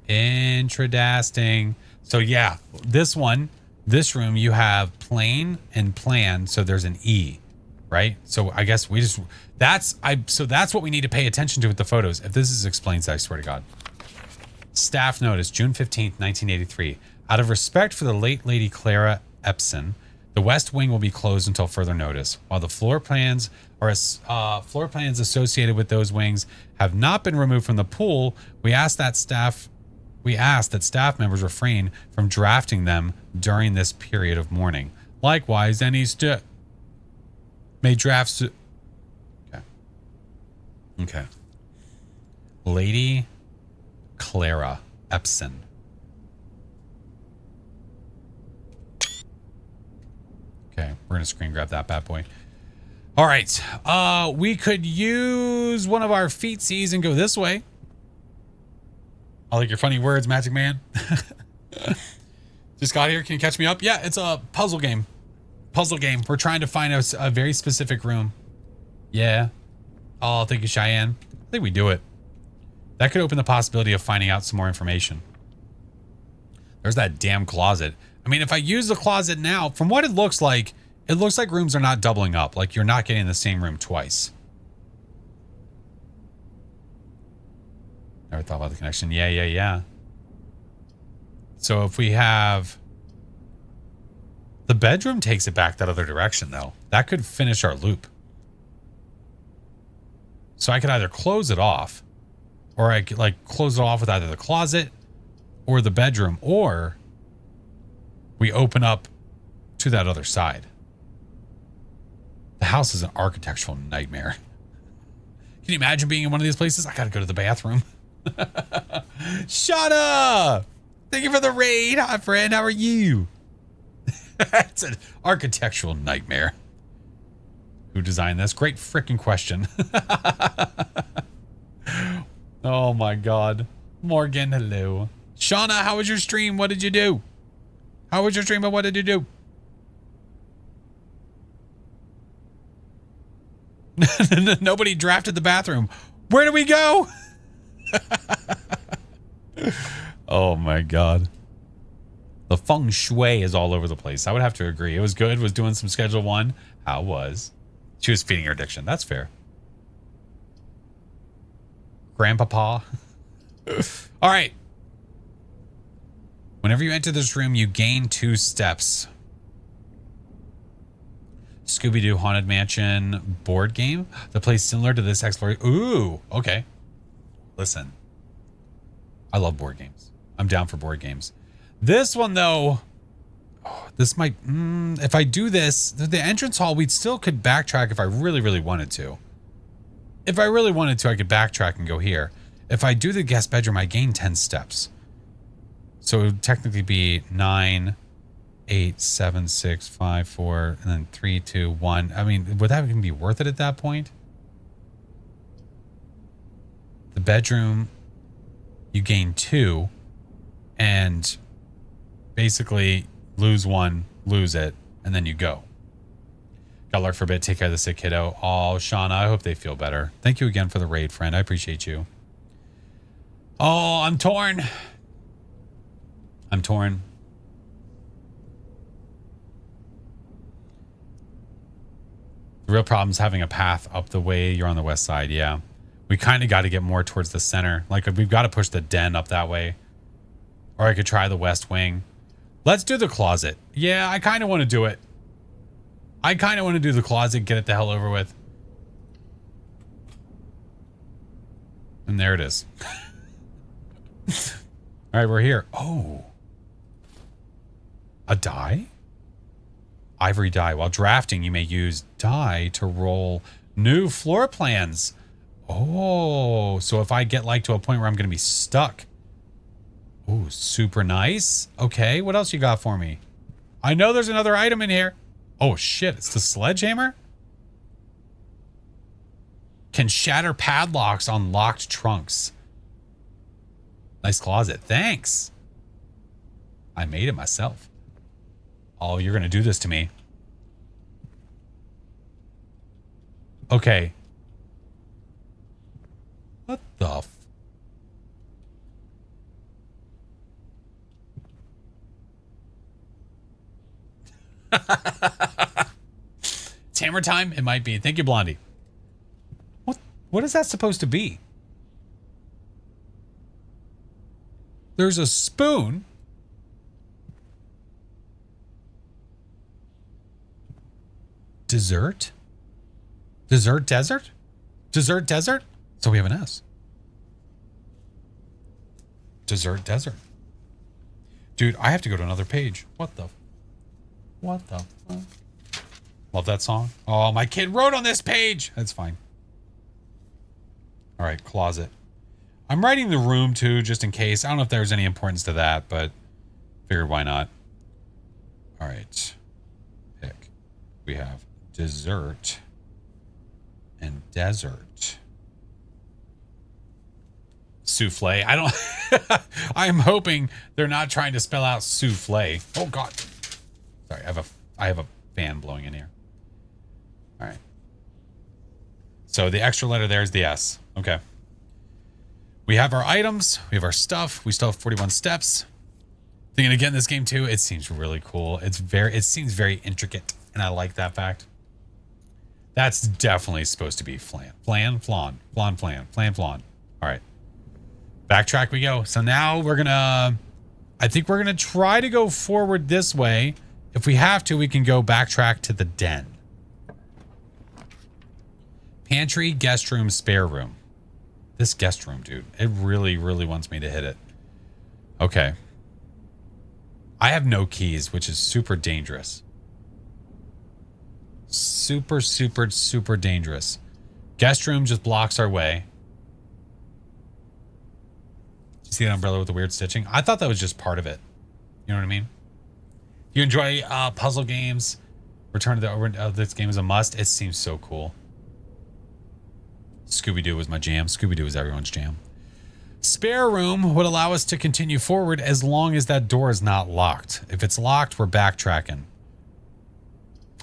Interesting. So yeah, this one, this room, you have plane and plan. So there's an E, right? So I guess we just, so that's what we need to pay attention to with the photos. If this is explains, I swear to God. Staff notice, June 15th, 1983. Out of respect for the late Lady Clara Epson, the West Wing will be closed until further notice. While the floor plans associated with those wings have not been removed from the pool, we ask that staff members refrain from drafting them during this period of mourning. Likewise, any may drafts. Okay. Lady Clara Epson. Okay, we're gonna screen grab that bad boy. All right, we could use one of our feetsies and go this way. I like your funny words, Magic Man. Just got here. Can you catch me up? Yeah, it's a puzzle game. Puzzle game. We're trying to find a very specific room. Yeah. Oh, thank you, Cheyenne. I think we do it. That could open the possibility of finding out some more information. There's that damn closet. I mean, if I use the closet now, from what it looks like rooms are not doubling up. Like you're not getting the same room twice. Never thought about the connection. Yeah. So if we have... The bedroom takes it back that other direction, though. That could finish our loop. So I could either close it off, or I could like close it off with either the closet or the bedroom, or we open up to that other side. The house is an architectural nightmare. Can you imagine being in one of these places? I gotta go to the bathroom. Shut up! Thank you for the raid. Hi, friend. How are you? It's an architectural nightmare. Who designed this? Great freaking question. Oh my God. Morgan, hello. Shauna, how was your stream? What did you do? How was your stream and what did you do? Nobody drafted the bathroom. Where do we go? Oh my God. The feng shui is all over the place. I would have to agree. It was good. Was doing some schedule 1. How was? She was feeding her addiction. That's fair. Grandpapa. All right. Whenever you enter this room, you gain 2 steps. Scooby-Doo Haunted Mansion board game. The place similar to this exploration. Ooh, okay. Listen. I love board games. I'm down for board games. This one, though, this might... if I do this, the entrance hall, we still could backtrack if I really, really wanted to. If I really wanted to, I could backtrack and go here. If I do the guest bedroom, I gain 10 steps. So it would technically be 9, 8, 7, 6, 5, 4, and then 3, 2, 1. I mean, would that even be worth it at that point? The bedroom, you gain 2, and basically lose 1, lose it, and then you go. Got Lark for a bit. Take care of the sick kiddo. Oh, Shauna, I hope they feel better. Thank you again for the raid, friend. I appreciate you. Oh, I'm torn. I'm torn. The real problem is having a path up the way you're on the west side. Yeah. We kind of got to get more towards the center. Like, we've got to push the den up that way. Or I could try the west wing. Let's do the closet. Yeah, I kind of want to do it. I kind of want to do the closet, get it the hell over with. And there it is. All right, we're here. Oh. A die? Ivory die. While drafting, you may use die to roll new floor plans. Oh, so if I get like to a point where I'm going to be stuck. Oh, super nice. Okay, what else you got for me? I know there's another item in here. Oh shit, it's the sledgehammer? Can shatter padlocks on locked trunks. Nice closet. Thanks. I made it myself. Oh, you're going to do this to me. Okay. What the f... It's hammer time? It might be. Thank you, Blondie. What is that supposed to be? There's a spoon. Dessert? Dessert desert? Dessert desert? So we have an S. Dessert desert. Dude, I have to go to another page. What the fuck? Love that song. Oh, my kid wrote on this page. That's fine. All right, closet. I'm writing the room too, just in case. I don't know if there's any importance to that, but figured why not. All right. Pick. We have dessert and desert. Souffle. I don't... I'm hoping they're not trying to spell out souffle. Oh, God. Sorry, I have a fan blowing in here. All right. So the extra letter there is the S. Okay. We have our items. We have our stuff. We still have 41 steps. Thinking again, this game too, it seems really cool. It seems very intricate, and I like that fact. That's definitely supposed to be flan. Flan, flan, flan, flan, flan, flan. All right. Backtrack we go. So now we're gonna... I think we're gonna try to go forward this way. If we have to, we can go backtrack to the den. Pantry, guest room, spare room. This guest room, dude. It really, really wants me to hit it. Okay. I have no keys, which is super dangerous. Super, super, super dangerous. Guest room just blocks our way. See that umbrella with the weird stitching? I thought that was just part of it. You know what I mean? You enjoy puzzle games? Return to this game is a must. It seems so cool. Scooby-Doo was my jam. Scooby-Doo is everyone's jam. Spare room would allow us to continue forward as long as that door is not locked. If it's locked, we're backtracking.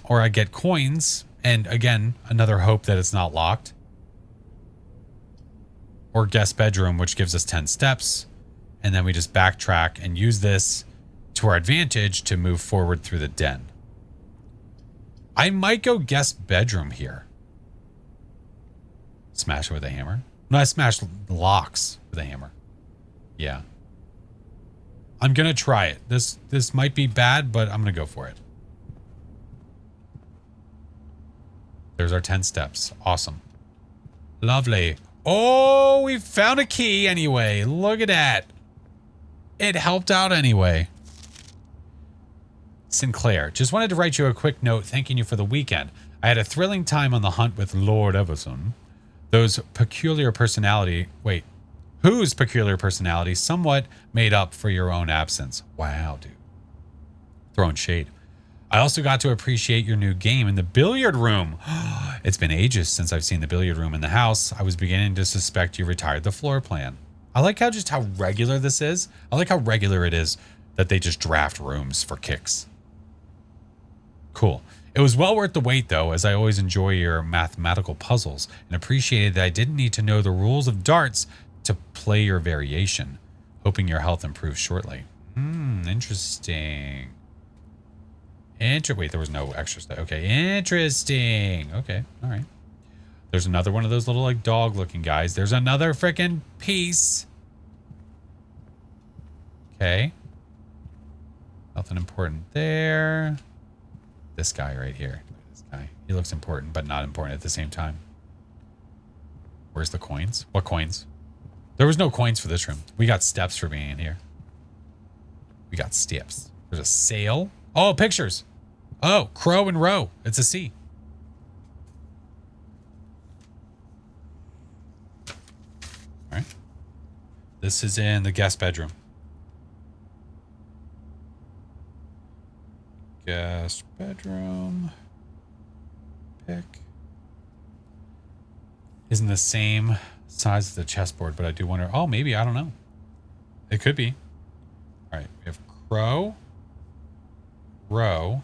Or I get coins, and again, another hope that it's not locked. Or guest bedroom, which gives us 10 steps. And then we just backtrack and use this to our advantage to move forward through the den. I might go guest bedroom here. Smash it with a hammer. No, I smash locks with a hammer. Yeah. I'm going to try it. This might be bad, but I'm going to go for it. There's our 10 steps. Awesome. Lovely. Oh, we found a key anyway. Look at that. It helped out anyway. Sinclair, just wanted to write you a quick note thanking you for the weekend. I had a thrilling time on the hunt with Lord Everson. Whose peculiar personality somewhat made up for your own absence. Wow, dude. Throwing shade. I also got to appreciate your new game in the billiard room. It's been ages since I've seen the billiard room in the house. I was beginning to suspect you retired the floor plan. I like how regular this is. I like how regular it is that they just draft rooms for kicks. Cool. It was well worth the wait, though, as I always enjoy your mathematical puzzles and appreciated that I didn't need to know the rules of darts to play your variation. Hoping your health improves shortly. Interesting. Wait, there was no extra stuff. Okay, interesting. Okay, all right. There's another one of those little, like, dog-looking guys. There's another freaking piece. Okay. Nothing important there. This guy right here. This guy. He looks important, but not important at the same time. Where's the coins? What coins? There was no coins for this room. We got steps for being in here. We got steps. There's a sail. Oh, pictures. Oh, crow and row. It's a C. All right. This is in the guest bedroom. Guest bedroom. Pick. Isn't the same size as the chessboard, but I do wonder. Oh, maybe. I don't know. It could be. All right. We have crow. Row.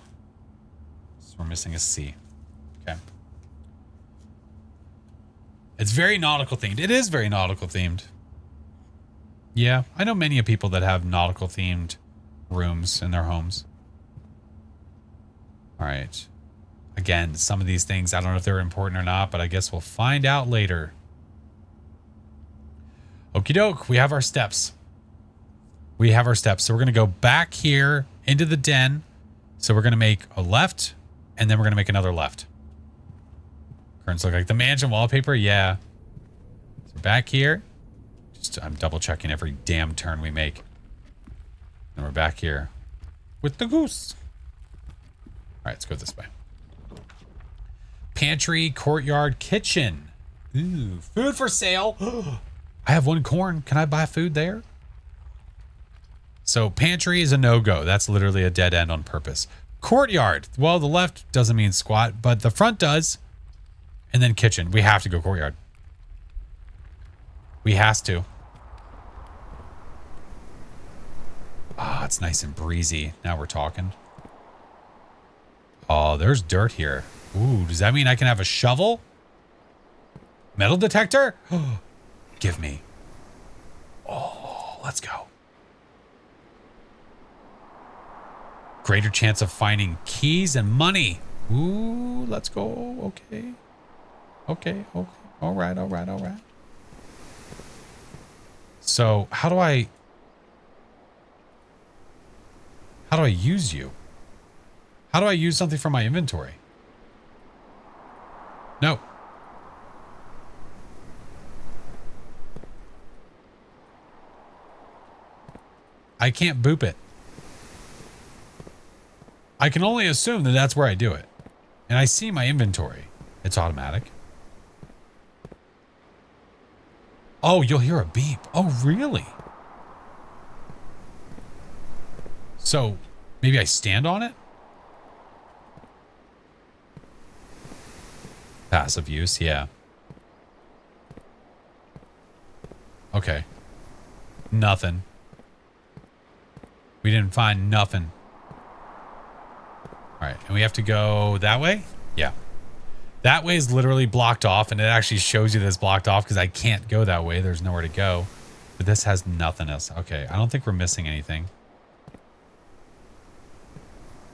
So we're missing a C. Okay. It's very nautical themed. It is very nautical themed. Yeah, I know many of people that have nautical themed rooms in their homes. All right. Again, some of these things, I don't know if they're important or not, but I guess we'll find out later. Okie doke. We have our steps. We have our steps. So we're going to go back here into the den. So we're going to make a left, and then we're going to make another left. Currents look like the mansion wallpaper. Yeah. So back here. I'm double checking every damn turn we make. And we're back here with the goose. All right, let's go this way. Pantry, courtyard, kitchen. Ooh, food for sale. I have 1 corn. Can I buy food there? So pantry is a no-go. That's literally a dead end on purpose. Courtyard. Well, the left doesn't mean squat, but the front does. And then kitchen. We have to go courtyard. We has to. Ah, it's nice and breezy. Now we're talking. Oh, there's dirt here. Ooh, does that mean I can have a shovel? Metal detector? Give me. Oh, let's go. Greater chance of finding keys and money. Ooh, let's go. Okay. Okay. All right. So, how do I use you? How do I use something from my inventory? No. I can't boop it. I can only assume that that's where I do it. And I see my inventory. It's automatic. Oh, you'll hear a beep. Oh, really? So, maybe I stand on it? Passive use, yeah. Okay. Nothing. We didn't find nothing. All right, and we have to go that way? Yeah. That way is literally blocked off, and it actually shows you that it's blocked off because I can't go that way. There's nowhere to go. But this has nothing else. Okay, I don't think we're missing anything.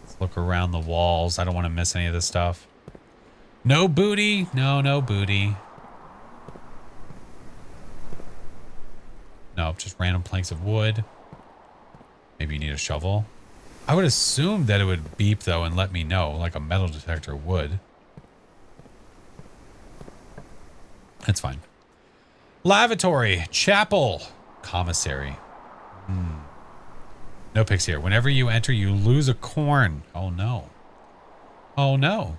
Let's look around the walls. I don't want to miss any of this stuff. No booty. No, no booty. Nope, just random planks of wood. Maybe you need a shovel. I would assume that it would beep, though, and let me know, like a metal detector would. That's fine. Lavatory, chapel, commissary. No pics here. Whenever you enter, you lose a corn. Oh, no. Oh, no.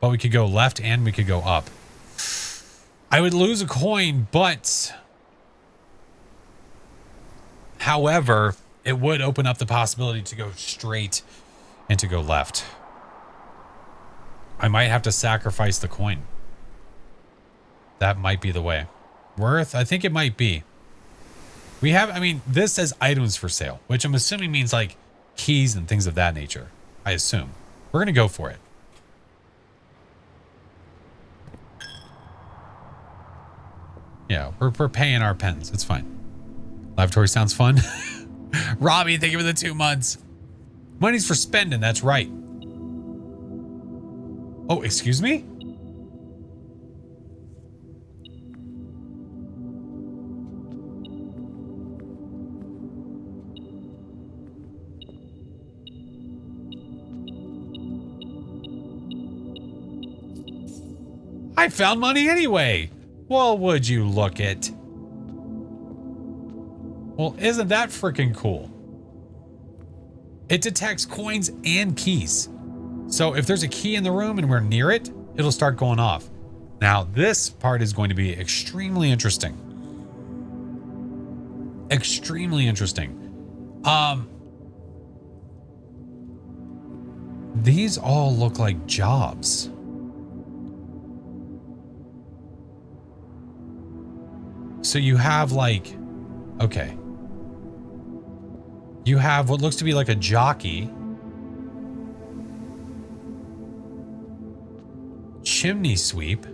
But we could go left and we could go up. I would lose a coin, but... However, it would open up the possibility to go straight and to go left. I might have to sacrifice the coin. That might be the way. Worth? I think it might be. We have, I mean, this says items for sale, which I'm assuming means like keys and things of that nature. I assume. We're going to go for it. Yeah, we're paying our pens. It's fine. Lavatory sounds fun. Robbie, thank you for the 2 months. Money's for spending. That's right. Oh, excuse me? I found money anyway. Well, would you look it? Well, isn't that freaking cool? It detects coins and keys. So if there's a key in the room and we're near it, it'll start going off. Now, this part is going to be extremely interesting. Extremely interesting. These all look like jobs. So you have like, okay. You have what looks to be like a jockey. Chimney sweep.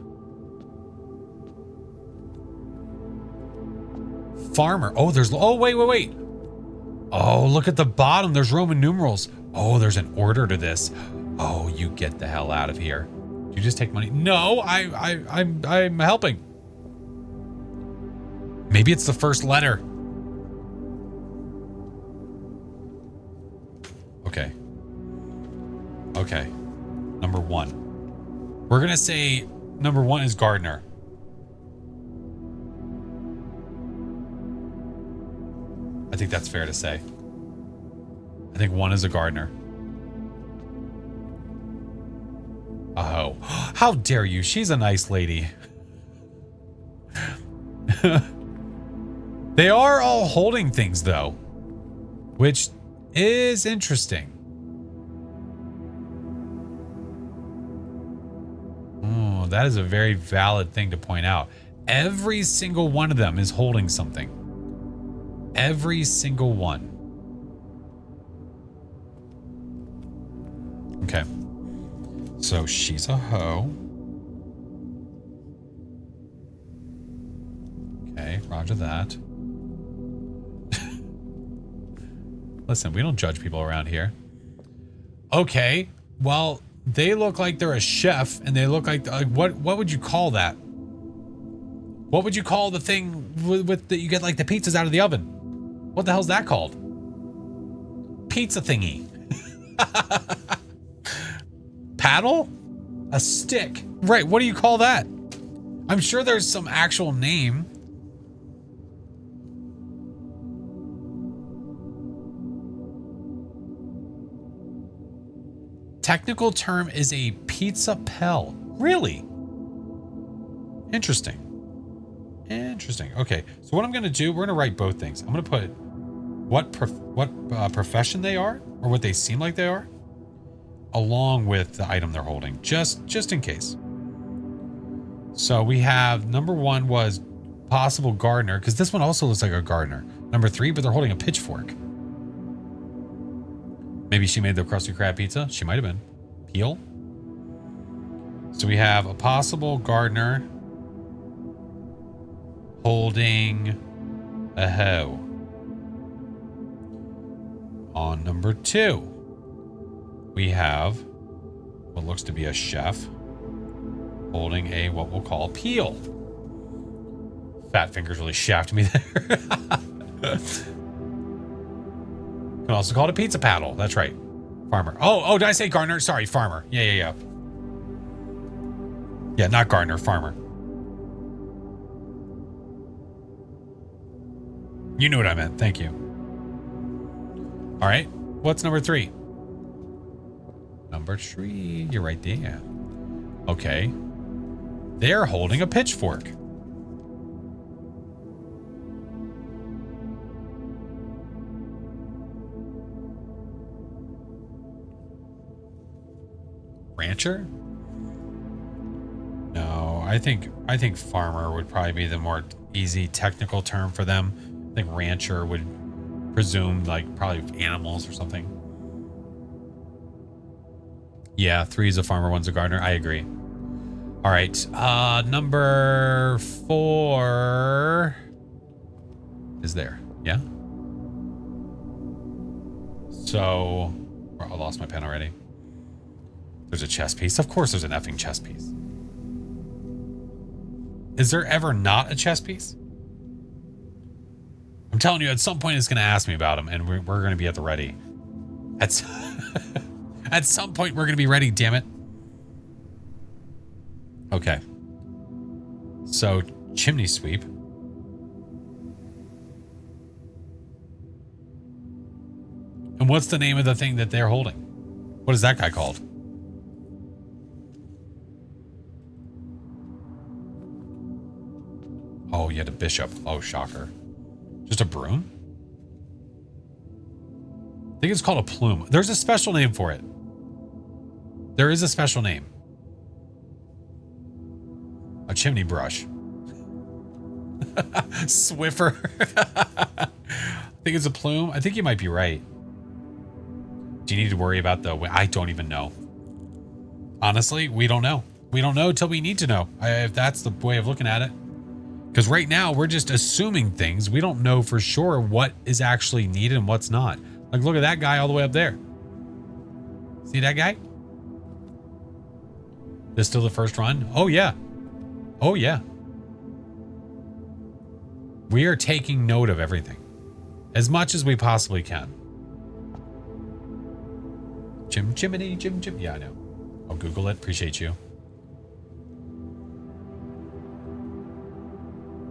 Farmer. Oh, there's, oh, wait. Oh, look at the bottom. There's Roman numerals. Oh, there's an order to this. Oh, you get the hell out of here. Did you just take money? No, I'm helping. Maybe it's the first letter. Okay. Okay. Number 1. We're going to say number 1 is gardener. I think that's fair to say. I think 1 is a gardener. Oh, how dare you? She's a nice lady. They are all holding things, though, which is interesting. Oh, that is a very valid thing to point out. Every single one of them is holding something. Every single one. Okay. So she's a hoe. Okay, roger that. Listen, we don't judge people around here. Okay, well, they look like they're a chef, and they look like what would you call that? What would you call the thing with that you get like the pizzas out of the oven? What the hell's that called? Pizza thingy. Paddle? A stick. Right, what do you call that? I'm sure there's some actual name. Technical term is a pizza pell. Really? Interesting. Interesting. Okay, so what I'm going to do, we're going to write both things. I'm going to put what profession they are, or what they seem like they are, along with the item they're holding, just in case. So we have number 1 was possible gardener, because this one also looks like a gardener. Number 3, but they're holding a pitchfork. Maybe she made the Krusty Krab pizza. She might have been. Peel. So we have a possible gardener holding a hoe. On number 2, we have what looks to be a chef holding a what we'll call peel. Fat fingers really shafted me there. Can also call it a pizza paddle. That's right. Farmer. Oh, did I say gardener? Sorry, farmer. Yeah. Yeah, not gardener, farmer. You knew what I meant. Thank you. All right. What's number 3? Number 3. You're right there. Okay. They're holding a pitchfork. Rancher? No, I think farmer would probably be the more easy technical term for them. I think rancher would presume like probably animals or something. Yeah, 3 is a farmer, 1's a gardener. I agree. All right, number 4 is there. Yeah. So, I lost my pen already. There's a chess piece. Of course there's an effing chess piece. Is there ever not a chess piece? I'm telling you, at some point it's going to ask me about them, and we're going to be at the ready. At some point we're going to be ready, damn it. Okay. So, chimney sweep. And what's the name of the thing that they're holding? What is that guy called? Oh, you had a bishop. Oh, shocker. Just a broom? I think it's called a plume. There's a special name for it. There is a special name. A chimney brush. Swiffer. I think it's a plume. I think you might be right. Do you need to worry about the... I don't even know. Honestly, we don't know. We don't know till we need to know. If that's the way of looking at it. Because right now, we're just assuming things. We don't know for sure what is actually needed and what's not. Like, look at that guy all the way up there. See that guy? This still the first run? Oh, yeah. Oh, yeah. We are taking note of everything. As much as we possibly can. Chimney. Yeah, I know. I'll Google it. Appreciate you.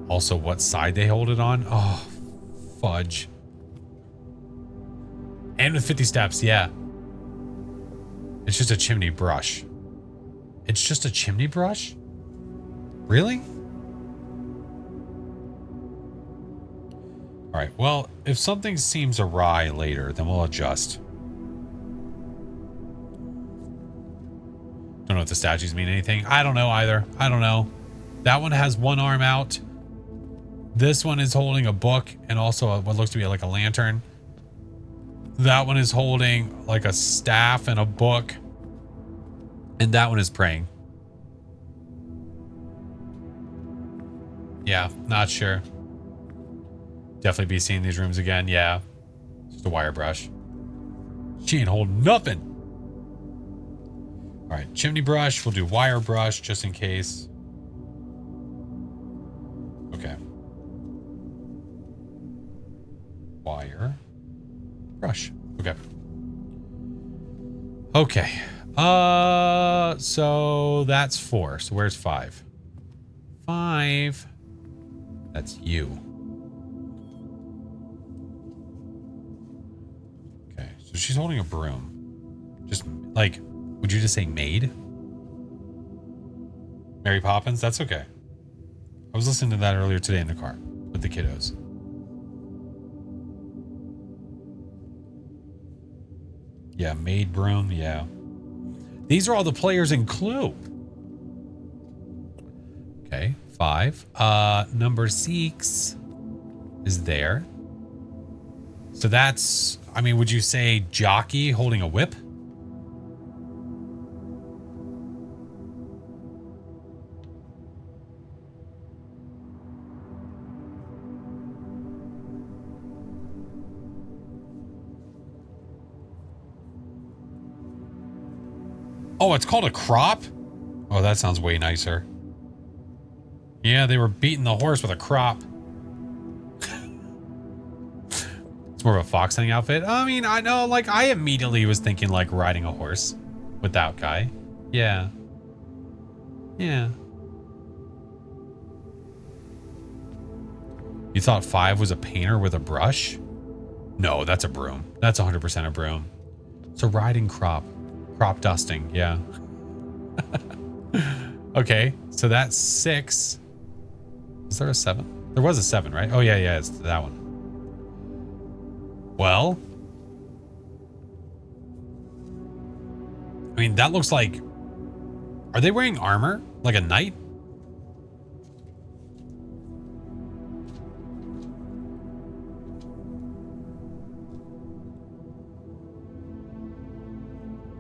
Also, what side they hold it on? Oh, fudge. And with 50 steps, yeah. It's just a chimney brush. It's just a chimney brush? Really? All right, well, if something seems awry later, then we'll adjust. Don't know if the statues mean anything. I don't know either. I don't know. That one has one arm out. This one is holding a book and also what looks to be like a lantern. That one is holding like a staff and a book. And that one is praying. Yeah, not sure. Definitely be seeing these rooms again. Yeah. Just a wire brush. She ain't holding nothing. All right, chimney brush. We'll do wire brush just in case. Okay. Wire brush. Okay. Okay. So that's 4. So where's 5? 5. That's you. Okay. So she's holding a broom. Just like, would you just say maid? Mary Poppins? That's okay. I was listening to that earlier today in the car with the kiddos. Yeah, maid broom. Yeah. These are all the players in Clue. Okay, 5. 5. Number 6 is there. So that's, I mean, would you say jockey holding a whip? Oh, it's called a crop? Oh, that sounds way nicer. Yeah, they were beating the horse with a crop. It's more of a fox hunting outfit. I mean, I know, like, I immediately was thinking, like, riding a horse with that guy. Yeah. Yeah. You thought 5 was a painter with a brush? No, that's a broom. That's 100% a broom. It's a riding crop. Crop dusting, yeah. Okay, so that's 6. Is there a 7? There was a 7, right? Oh, yeah, yeah, it's that one. Well, I mean, that looks like... Are they wearing armor? Like a knight?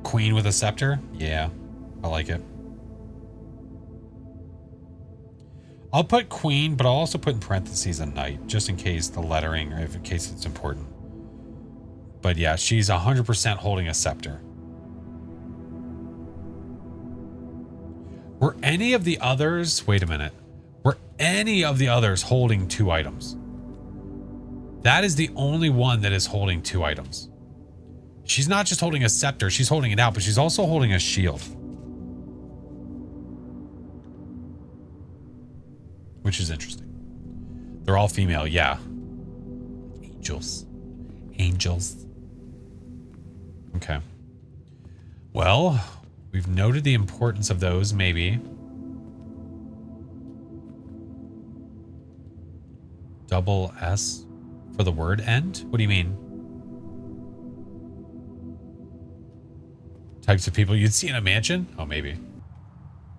Queen with a scepter? Yeah, I like it. I'll put queen, but I'll also put in parentheses a knight, just in case the lettering, or if in case it's important. But yeah, she's 100% holding a scepter. Were any of the others... Wait a minute. Were any of the others holding 2 items? That is the only one that is holding 2 items. She's not just holding a scepter, she's holding it out, but she's also holding a shield. Which is interesting. They're all female, yeah. Angels. Angels. Okay. Well, we've noted the importance of those, maybe. Double S for the word end? What do you mean? Types of people you'd see in a mansion? Oh, maybe.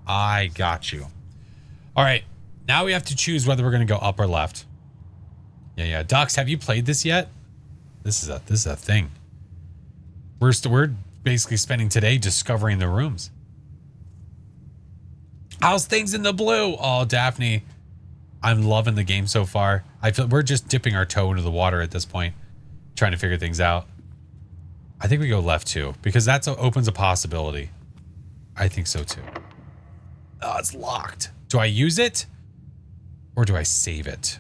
I got you. All right. Now we have to choose whether we're going to go up or left. Yeah, yeah. Dux, have you played this yet? This is a thing. We're basically spending today discovering the rooms. How's things in the blue? Oh, Daphne, I'm loving the game so far. I feel we're just dipping our toe into the water at this point, trying to figure things out. I think we go left too, because that opens a possibility. I think so too. Oh, it's locked. Do I use it? Or do I save it?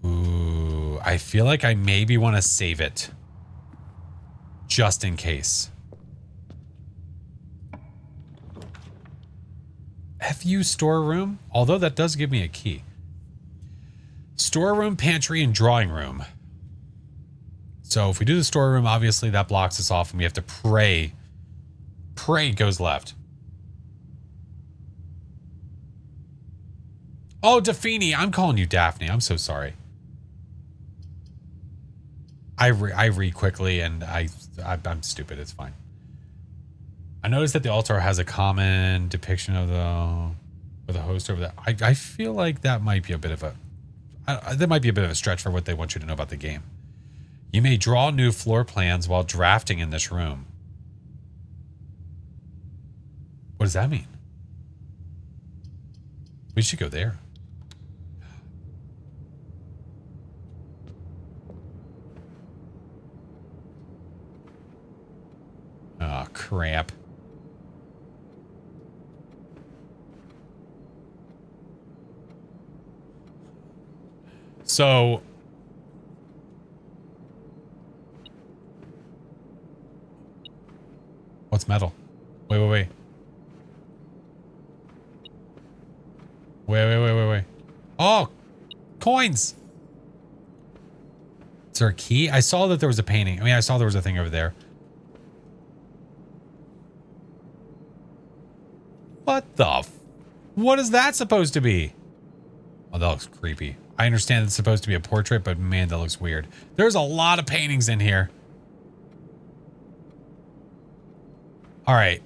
Ooh, I feel like I maybe want to save it. Just in case. FU storeroom? Although that does give me a key. Storeroom, pantry, and drawing room. So if we do the storeroom, obviously that blocks us off and we have to pray. Pray goes left. Oh, Daphne, I'm calling you Daphne. I'm so sorry. I read quickly and I'm stupid. It's fine. I noticed that the altar has a common depiction of the host over there. I feel like that might be a bit of a stretch for what they want you to know about the game. You may draw new floor plans while drafting in this room. What does that mean? We should go there. Oh, crap. So... What's metal? Wait. Wait. Oh! Coins! Is there a key? I saw that there was a painting. I mean, I saw there was a thing over there. What the what is that supposed to be? Oh, that looks creepy. I understand it's supposed to be a portrait, but man, that looks weird. There's a lot of paintings in here. All right.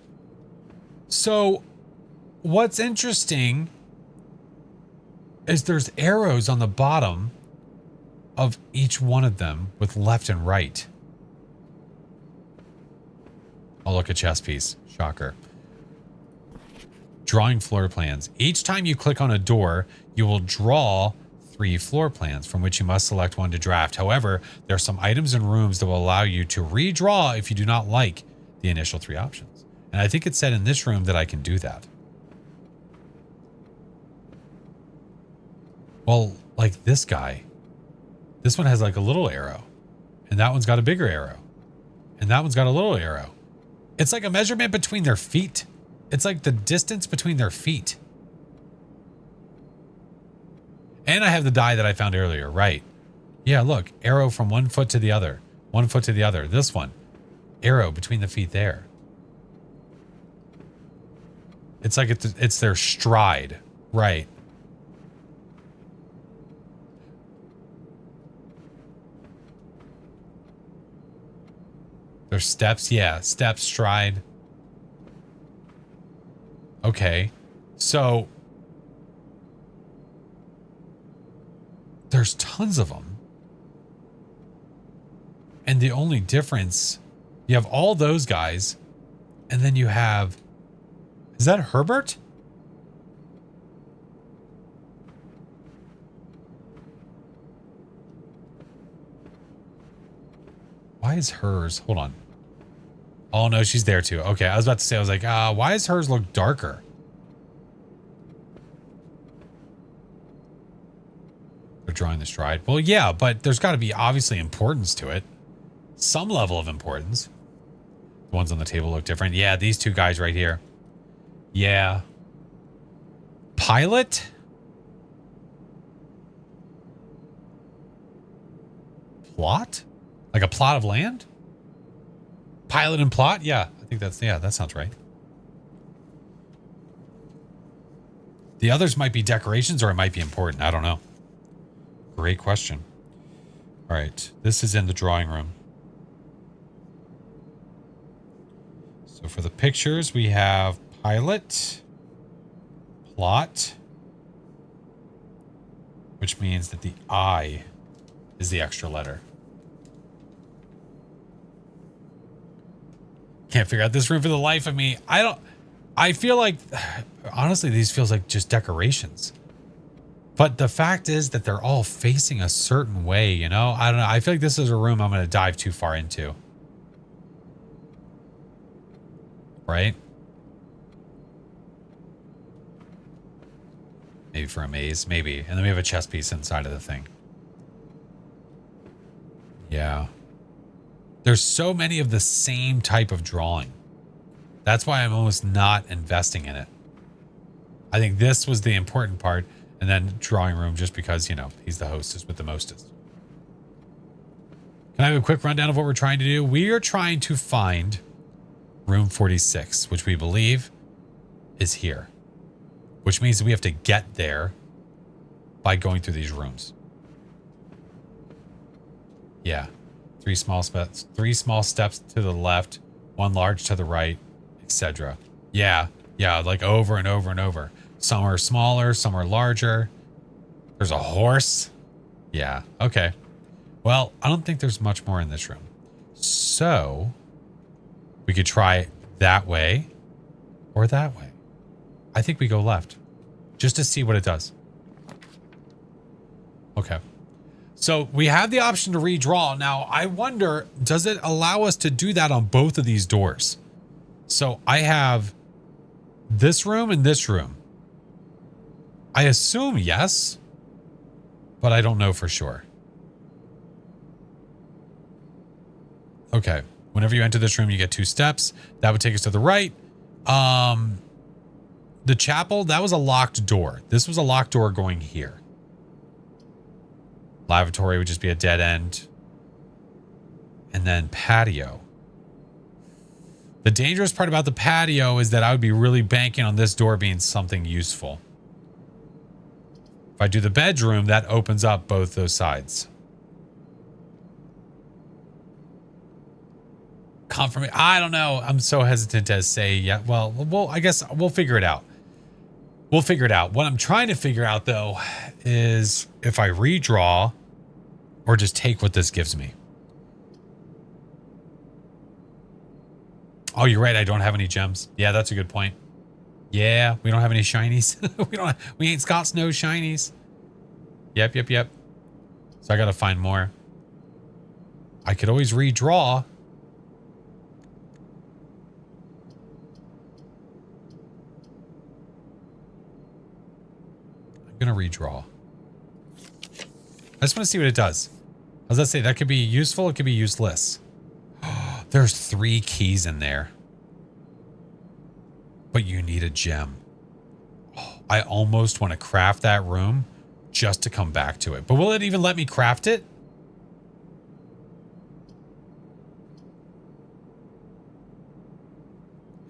So, what's interesting is there's arrows on the bottom of each one of them with left and right. Oh, look, a chess piece. Shocker. Drawing floor plans. Each time you click on a door, you will draw 3 floor plans from which you must select one to draft. However, there are some items and rooms that will allow you to redraw if you do not like the initial 3 options. And I think it said in this room that I can do that. Well, like this guy. This one has like a little arrow. And that one's got a bigger arrow. And that one's got a little arrow. It's like a measurement between their feet. It's like the distance between their feet. And I have the die that I found earlier, right? Yeah, look, arrow from one foot to the other. One foot to the other. This one, arrow between the feet there. It's like it's their stride, right? Their steps, yeah, steps, stride. Okay, so there's tons of them. And the only difference, you have all those guys, and then you have, is that Herbert? Why is hers? Hold on. Oh, no, she's there too. Okay, I was about to say, I was like, why does hers look darker? They're drawing the stride. Well, yeah, but there's got to be obviously importance to it. Some level of importance. The ones on the table look different. Yeah, these 2 guys right here. Yeah. Pilot? Plot? Like a plot of land? Pilot and plot? Yeah, I think that sounds right. The others might be decorations or it might be important. I don't know. Great question. All right, this is in the drawing room. So for the pictures, we have pilot, plot, which means that the I is the extra letter. Can't figure out this room for the life of me. I feel like, honestly, these feels like just decorations. But the fact is that they're all facing a certain way, you know? I don't know. I feel like this is a room I'm going to dive too far into. Right? Maybe for a maze. Maybe. And then we have a chess piece inside of the thing. Yeah. There's so many of the same type of drawing. That's why I'm almost not investing in it. I think this was the important part. And then drawing room just because, you know, he's the hostess with the mostest. Can I have a quick rundown of what we're trying to do? We are trying to find room 46, which we believe is here. Which means we have to get there by going through these rooms. Yeah. 3 small steps to the left, 1 large to the right, etc. Yeah. Yeah, like over and over and over. Some are smaller, some are larger. There's a horse. Yeah, okay. Well, I don't think there's much more in this room. So, we could try that way or that way. I think we go left just to see what it does. Okay. So, we have the option to redraw. Now, I wonder, does it allow us to do that on both of these doors? So, I have this room and this room. I assume yes, but I don't know for sure. Okay. Whenever you enter this room, you get 2 steps. That would take us to the right. The chapel, that was a locked door. This was a locked door going here. Lavatory would just be a dead end. And then patio. The dangerous part about the patio is that I would be really banking on this door being something useful. If I do the bedroom, that opens up both those sides. I don't know. I'm so hesitant to say, yeah. Well, I guess we'll figure it out. We'll figure it out. What I'm trying to figure out, though, is if I redraw or just take what this gives me. Oh, you're right. I don't have any gems. Yeah, that's a good point. Yeah, we don't have any shinies. We ain't got no shinies. Yep. So I got to find more. I could always redraw. I'm going to redraw. I just want to see what it does. As I say, that could be useful. It could be useless. There's 3 keys in there. But you need a gem. Oh, I almost want to craft that room just to come back to it. But will it even let me craft it?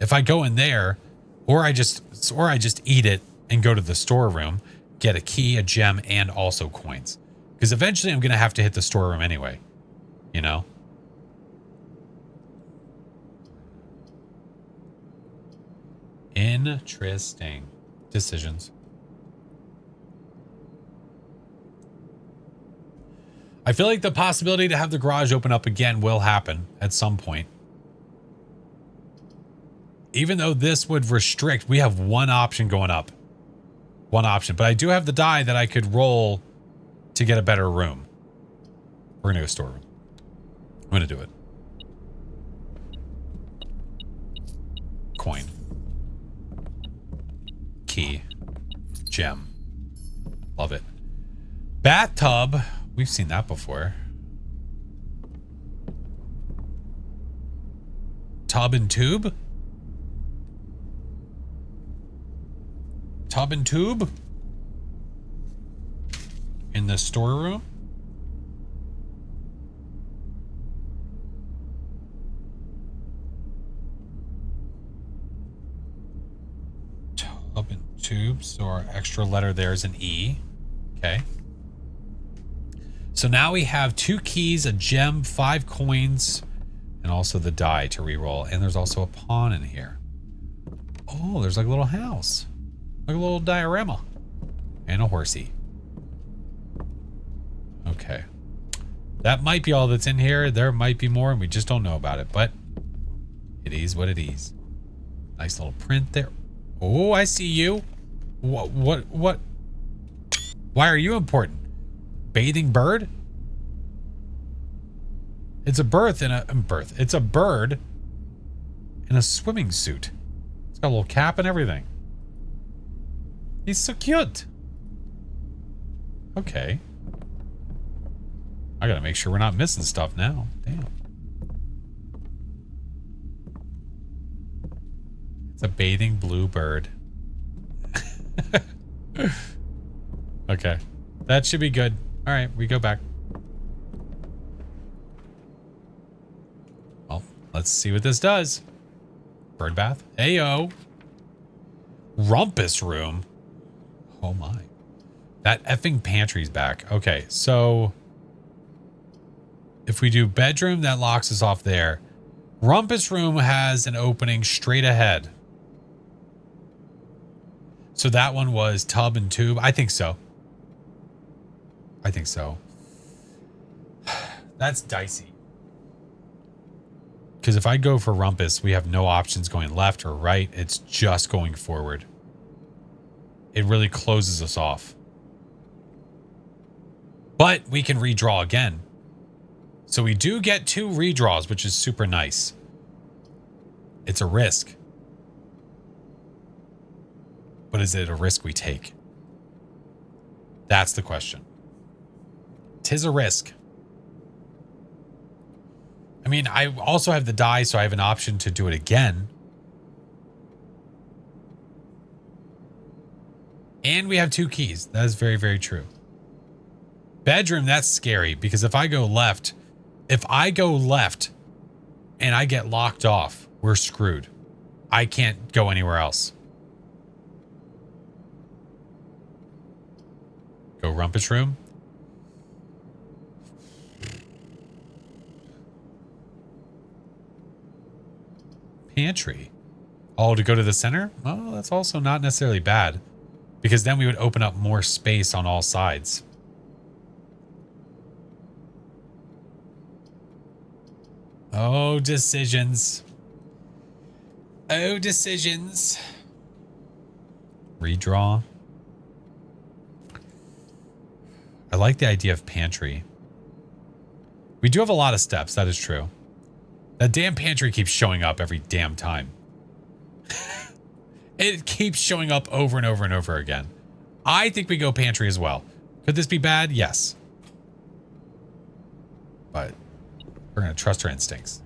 If I go in there, or I just eat it and go to the storeroom, get a key, a gem, and also coins. Because eventually I'm going to have to hit the storeroom anyway. You know? Interesting decisions. I feel like the possibility to have the garage open up again will happen at some point. Even though this would restrict, we have one option going up. One option. But I do have the die that I could roll to get a better room. We're going to go storeroom. I'm going to do it. Coin. Key. Gem. Love it. Bathtub. We've seen that before. Tub and tube? Tub and tube? In the storeroom? Tub and tube. So our extra letter there is an E. Okay. So now we have 2 keys, a gem, 5 coins, and also the die to reroll. And there's also a pawn in here. Oh, there's like a little house. Like a little diorama. And a horsey. Okay. That might be all that's in here. There might be more and we just don't know about it. But it is what it is. Nice little print there. Oh, I see you. What? Why are you important? Bathing bird? It's a It's a bird in a swimming suit. It's got a little cap and everything. He's so cute. Okay. I gotta make sure we're not missing stuff now. Damn. It's a bathing blue bird. Okay. That should be good. All right, we go back. Well, let's see what this does. Bird bath. Ayo. Rumpus room. Oh my. That effing pantry's back. Okay, so if we do bedroom, that locks us off there. Rumpus room has an opening straight ahead. So that one was tub and tube. I think so. I think so. That's dicey. Because if I go for Rumpus, we have no options going left or right. It's just going forward. It really closes us off. But we can redraw again. So we do get 2 redraws, which is super nice. It's a risk. But is it a risk we take? That's the question. 'Tis a risk. I mean, I also have the die, so I have an option to do it again. And we have 2 keys. That is very, very true. Bedroom, that's scary because if I go left and I get locked off, we're screwed. I can't go anywhere else. Go Rumpus room. Pantry. Oh, to go to the center? Oh, that's also not necessarily bad. Because then we would open up more space on all sides. Oh, decisions. Oh, decisions. Redraw. I like the idea of pantry. We do have a lot of steps. That is true. That damn pantry keeps showing up every damn time. It keeps showing up over and over and over again. I think we go pantry as well. Could this be bad? Yes. But we're going to trust our instincts.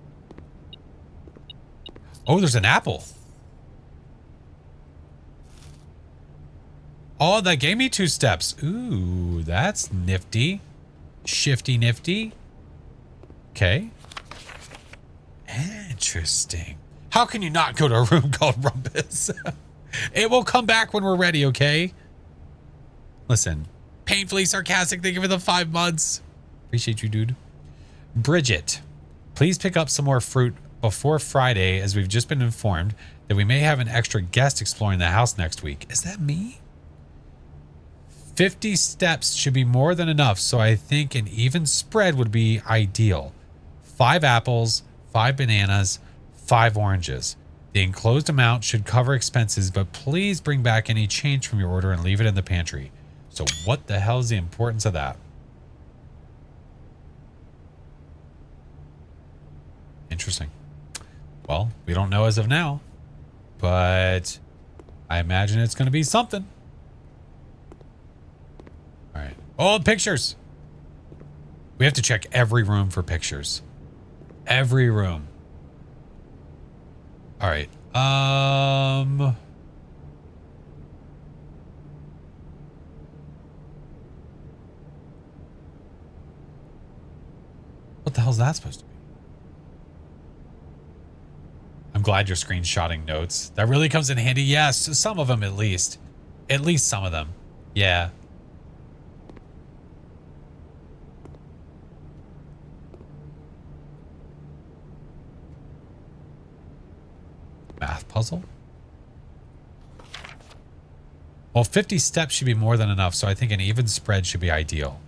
Oh, there's an apple. Oh, that gave me 2 steps. Ooh, that's nifty. Shifty nifty. Okay. Interesting. How can you not go to a room called Rumpus? It will come back when we're ready, okay? Listen. Painfully sarcastic. Thank you for the 5 months. Appreciate you, dude. Bridget. Please pick up some more fruit before Friday, as we've just been informed that we may have an extra guest exploring the house next week. Is that me? 50 steps should be more than enough, so I think an even spread would be ideal. 5 apples, 5 bananas, 5 oranges. The enclosed amount should cover expenses, but please bring back any change from your order and leave it in the pantry. So what the hell is the importance of that? Interesting. Well, we don't know as of now, but I imagine it's going to be something. All right. Oh, pictures. We have to check every room for pictures. Every room. All right. What the hell is that supposed to be? I'm glad you're screenshotting notes. That really comes in handy. Yes, some of them at least. At least some of them. Yeah. Math puzzle? Well, 50 steps should be more than enough, so I think an even spread should be ideal.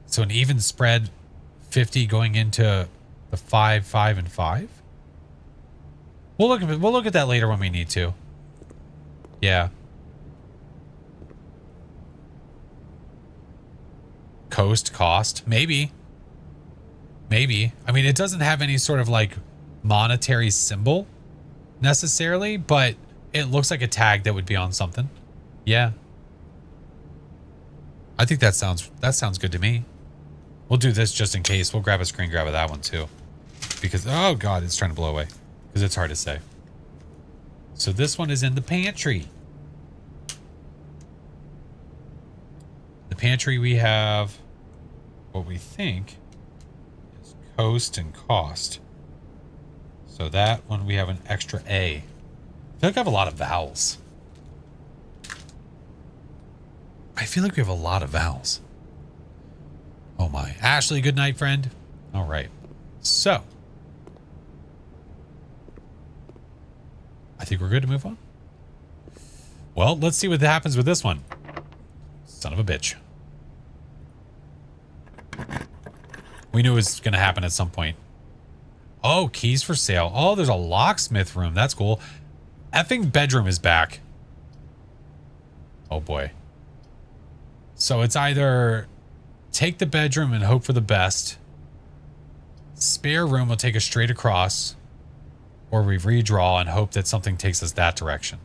So an even spread, 50 going into the 5, 5, and 5? We'll look at that later when we need to. Yeah. Cost? Maybe. Maybe. I mean, it doesn't have any sort of like monetary symbol necessarily, but it looks like a tag that would be on something. Yeah. I think that sounds good to me. We'll do this just in case. We'll grab a screen grab of that one too. Because, oh God, it's trying to blow away. Because it's hard to say. So this one is in the pantry. The pantry we have what we think is coast and cost. So that one we have an extra A. I feel like I have a lot of vowels. I feel like we have a lot of vowels. Oh my. Ashley, good night, friend. All right. So I think we're good to move on. Well, let's see what happens with this one. Son of a bitch. We knew it was going to happen at some point. Oh, keys for sale. Oh, there's a locksmith room. That's cool. Effing bedroom is back. Oh boy. So it's either take the bedroom and hope for the best. Spare room will take us straight across. Or we redraw and hope that something takes us that direction.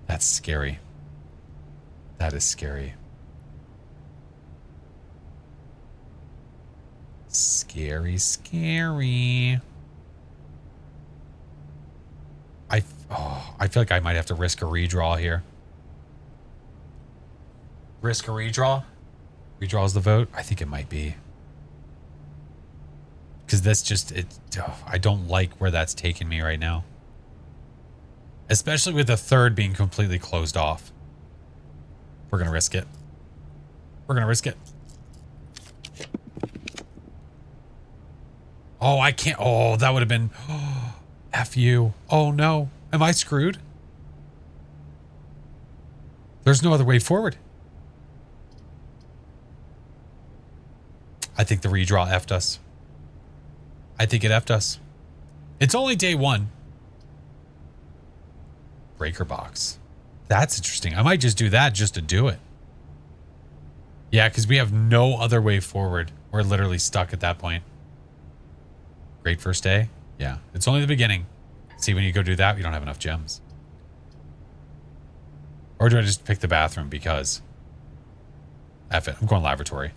That's scary. That is scary. Scary, scary. I feel like I might have to risk a redraw here. Risk a redraw? Redraws the vote? I think it might be. Because this just, I don't like where that's taking me right now. Especially with the third being completely closed off. We're going to risk it. We're going to risk it. Oh, I can't. Oh, that would have been. Oh, F you. Oh, no. Am I screwed? There's no other way forward. I think the redraw effed us. I think it effed us. It's only day 1. Breaker box. That's interesting. I might just do that just to do it. Yeah, because we have no other way forward. We're literally stuck at that point. Great first day. Yeah, it's only the beginning. See, when you go do that, you don't have enough gems. Or do I just pick the bathroom because... F it. I'm going lavatory.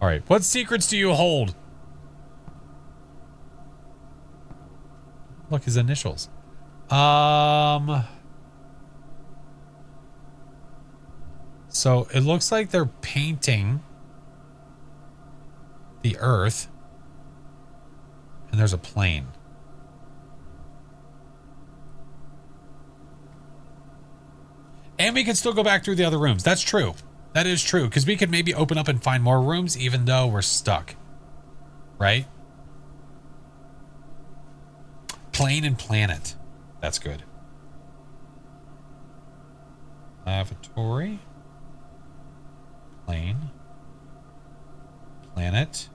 All right. What secrets do you hold? Look, his initials. So it looks like they're painting the earth. And there's a plane. And we can still go back through the other rooms. That's true. That is true. Because we could maybe open up and find more rooms even though we're stuck. Right? Plane and planet. That's good. Lavatory. Plane. Planet.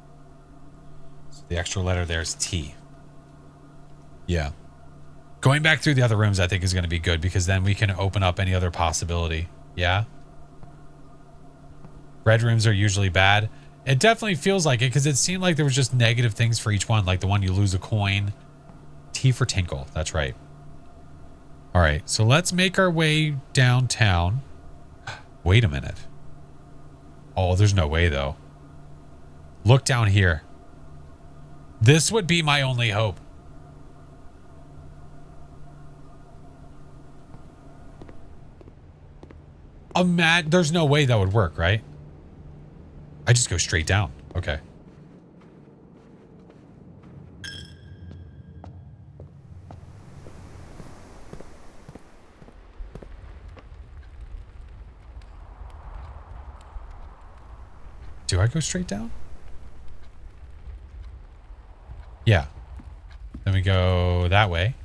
So the extra letter there is T. Yeah. Going back through the other rooms I think is going to be good because then we can open up any other possibility. Yeah? Red rooms are usually bad. It definitely feels like it because it seemed like there was just negative things for each one. Like the one you lose a coin. T for tinkle. That's right. All right. So let's make our way downtown. Wait a minute. Oh, there's no way though. Look down here. This would be my only hope. There's no way that would work, right? I just go straight down. Okay. Do I go straight down? Yeah. Then we go that way.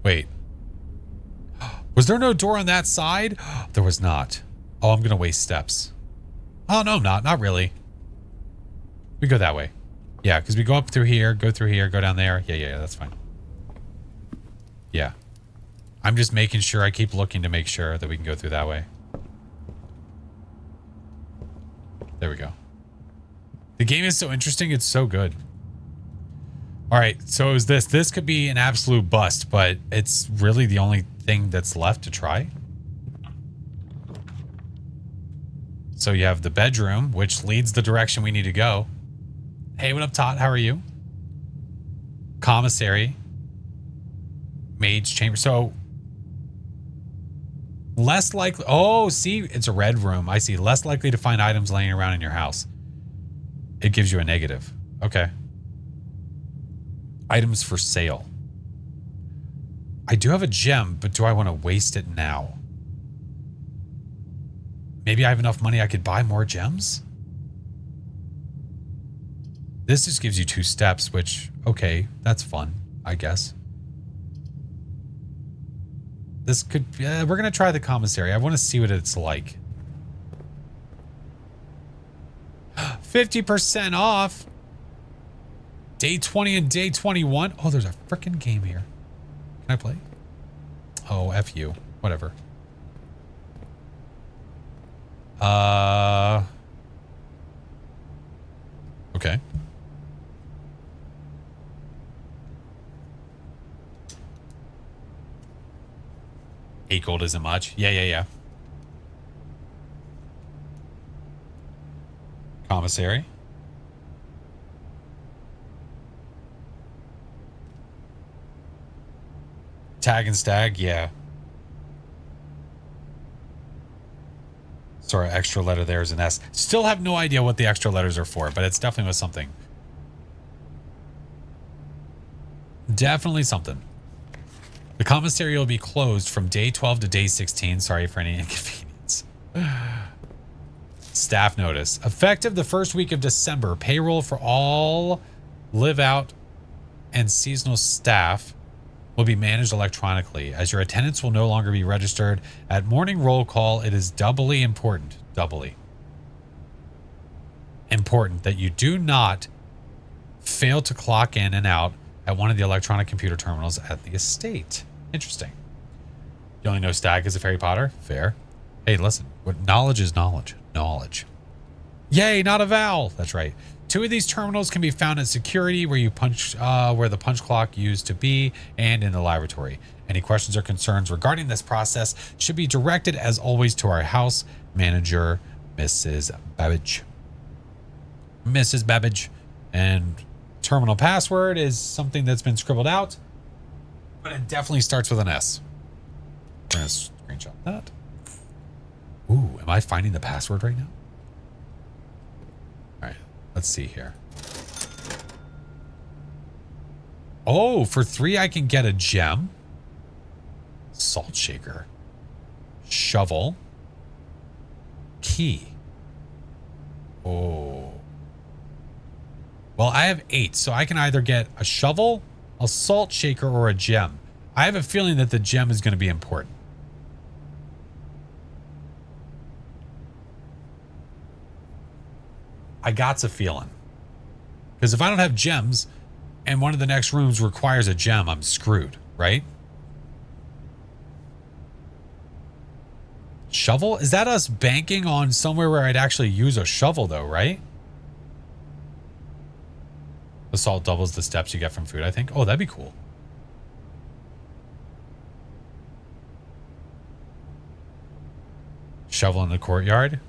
Wait. Was there no door on that side? There was not. Oh, I'm going to waste steps. Oh, no, I'm not. Not really. We go that way. Yeah, because we go up through here, go down there. Yeah, that's fine. Yeah. I'm just making sure I keep looking to make sure that we can go through that way. There we go. The game is so interesting. It's so good. All right, so is this. This could be an absolute bust, but it's really the only thing that's left to try. So you have the bedroom, which leads the direction we need to go. Hey, what up, Todd? How are you? Commissary. Mage chamber. So less likely. Oh, see, it's a red room. I see. Less likely to find items laying around in your house. It gives you a negative. Okay. Items for sale. I do have a gem, but do I want to waste it now? Maybe I have enough money I could buy more gems? This just gives you 2 steps, which, okay, that's fun, I guess. This could, we're going to try the commissary. I want to see what it's like. 50% off. Day 20 and day 21. Oh, there's a freaking game here. Can I play? Oh, F you. Whatever. Okay. $8 gold isn't much. Yeah. Commissary. Tag and stag, yeah. Sorry, extra letter there is an S. Still have no idea what the extra letters are for, but it's definitely was something. Definitely something. The commissary will be closed from day 12 to day 16. Sorry for any inconvenience. Staff notice. Effective the first week of December, payroll for all live out and seasonal staff will be managed electronically. As your attendance will no longer be registered at morning roll call, it is doubly important that you do not fail to clock in and out at one of the electronic computer terminals at the estate. Interesting. You only know Stag is a Harry Potter? Fair. Hey, listen. What knowledge is knowledge. Knowledge. Yay, not a vowel. That's right. 2 of these terminals can be found in security where you punch where the punch clock used to be, and in the lavatory. Any questions or concerns regarding this process should be directed as always to our house manager, Mrs. Babbage. Mrs. Babbage. And terminal password is something that's been scribbled out, but it definitely starts with an S. We're gonna screenshot that. Ooh, am I finding the password right now? All right, let's see here. Oh, for 3 I can get a gem. Salt shaker. Shovel. Key. Oh. Well, I have 8, so I can either get a shovel, a salt shaker, or a gem. I have a feeling that the gem is going to be important. I got a feeling. Because if I don't have gems and one of the next rooms requires a gem, I'm screwed, right? Shovel? Is that us banking on somewhere where I'd actually use a shovel though, right? The salt doubles the steps you get from food, I think. Oh, that'd be cool. Shovel in the courtyard?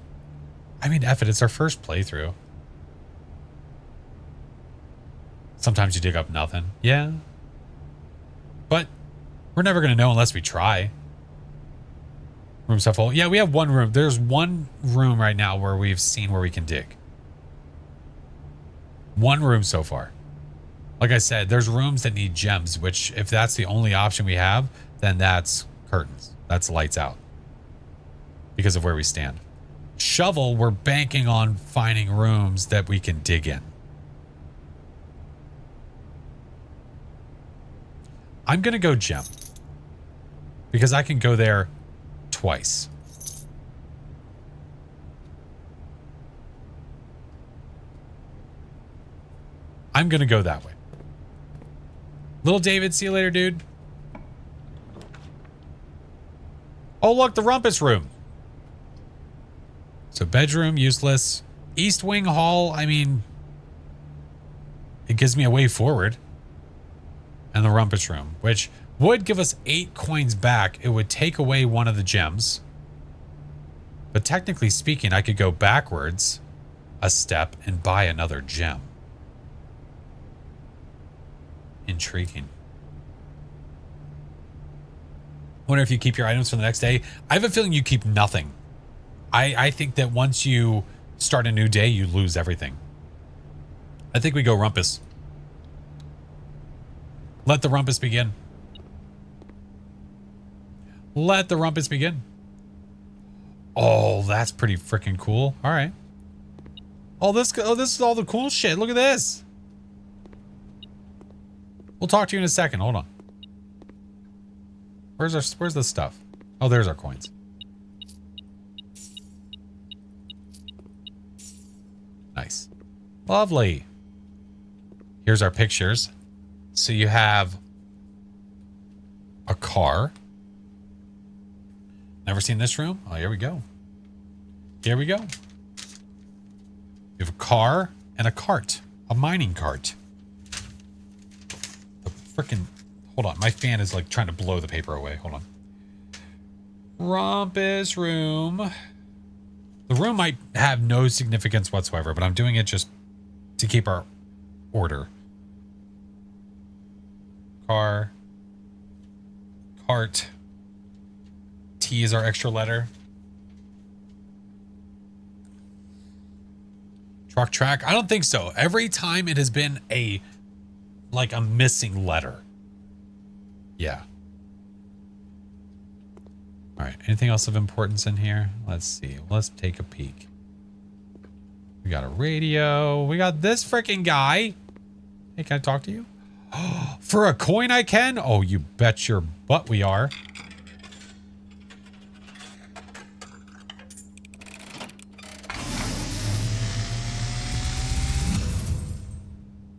I mean, F it, it's our first playthrough. Sometimes you dig up nothing. Yeah. But we're never going to know unless we try. Room stuff full. Yeah, we have one room. There's one room right now where we've seen where we can dig. One room so far. Like I said, there's rooms that need gems, which if that's the only option we have, then that's curtains. That's lights out. Because of where we stand. Shovel, we're banking on finding rooms that we can dig in. I'm going to go gem. Because I can go there twice. I'm going to go that way. Little David, see you later, dude. Oh, look, the rumpus room. So bedroom, useless. East wing hall, I mean, it gives me a way forward. And the rumpus room, which would give us 8 coins back. It would take away one of the gems. But technically speaking, I could go backwards a step and buy another gem. Intriguing. Wonder if you keep your items for the next day. I have a feeling you keep nothing. I think that once you start a new day, you lose everything. I think we go rumpus. Let the rumpus begin. Let the rumpus begin. Oh, that's pretty freaking cool. All right. Oh, this is all the cool shit. Look at this. We'll talk to you in a second. Hold on. Where's the stuff? Oh, there's our coins. Nice. Lovely. Here's our pictures. So you have a car. Never seen this room? Oh, here we go. Here we go. You have a car and a cart. A mining cart. The frickin'... Hold on. My fan is like trying to blow the paper away. Hold on. Rumpus room. The room might have no significance whatsoever, but I'm doing it just to keep our order. Car. Cart. T is our extra letter. Truck track. I don't think so. Every time it has been a missing letter. Yeah. All right. Anything else of importance in here? Let's see. Let's take a peek. We got a radio. We got this freaking guy. Hey, can I talk to you? For a coin I can? Oh, you bet your butt we are.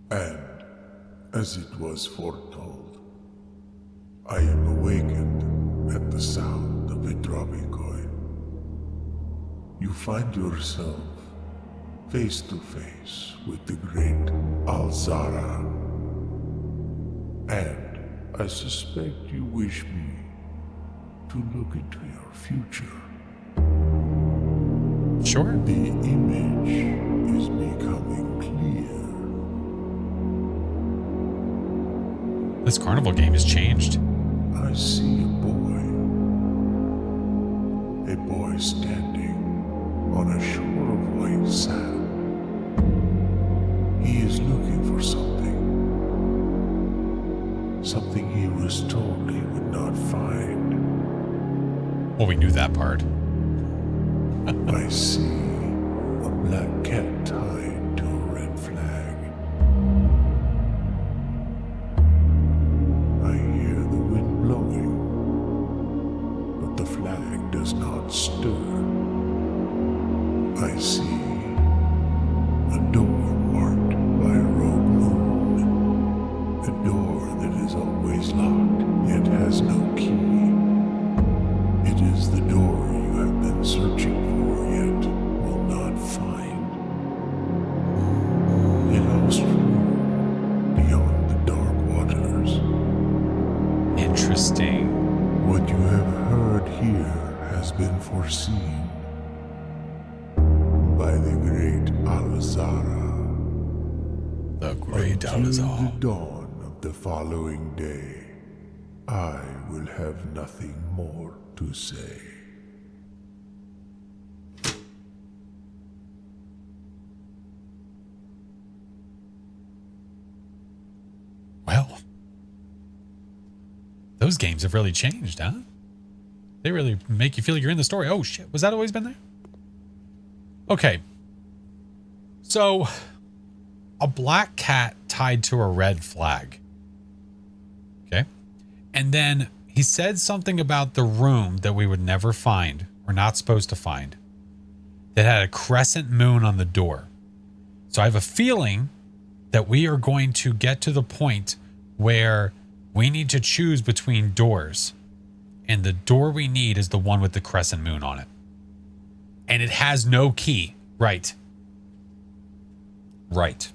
And, as it was foretold, I am awakened at the sound of a dropping coin. You find yourself face to face with the great Alzara. And I suspect you wish me to look into your future. Sure. The image is becoming clear. This carnival game has changed. I see a boy standing on a shore of white sand. He is looking for something he was told he would not find. Well, we knew that part. I see a black cat tied to a red flag. I hear the wind blowing, but the flag does not stir. I see a door marked by a rogue moon. A door that is always locked, yet has no key. It is the door you have been searching for, yet will not find. A lost room beyond the dark waters. Interesting. What you have heard here has been foreseen by the great Alazara. The great Until the Alazar. dawn of the following day, I will have nothing more to say. Well, those games have really changed, huh? They really make you feel you're in the story. Oh shit, was that always been there? Okay. So, a black cat tied to a red flag. Okay. And then he said something about the room that we would never find, we're not supposed to find, that had a crescent moon on the door. So I have a feeling that we are going to get to the point where we need to choose between doors. And the door we need is the one with the crescent moon on it. And it has no key. Right. Right.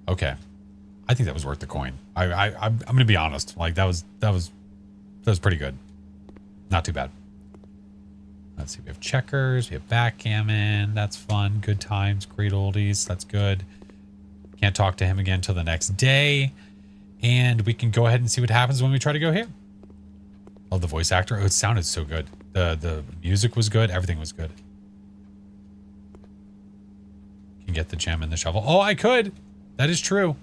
Okay. I think that was worth the coin. I'm going to be honest. Like that was pretty good. Not too bad. Let's see. We have checkers. We have backgammon. That's fun. Good times. Great oldies. That's good. Can't talk to him again till the next day. And we can go ahead and see what happens when we try to go here. Love the voice actor. Oh, it sounded so good. The music was good. Everything was good. Can get the gem and the shovel. Oh, I could. That is true.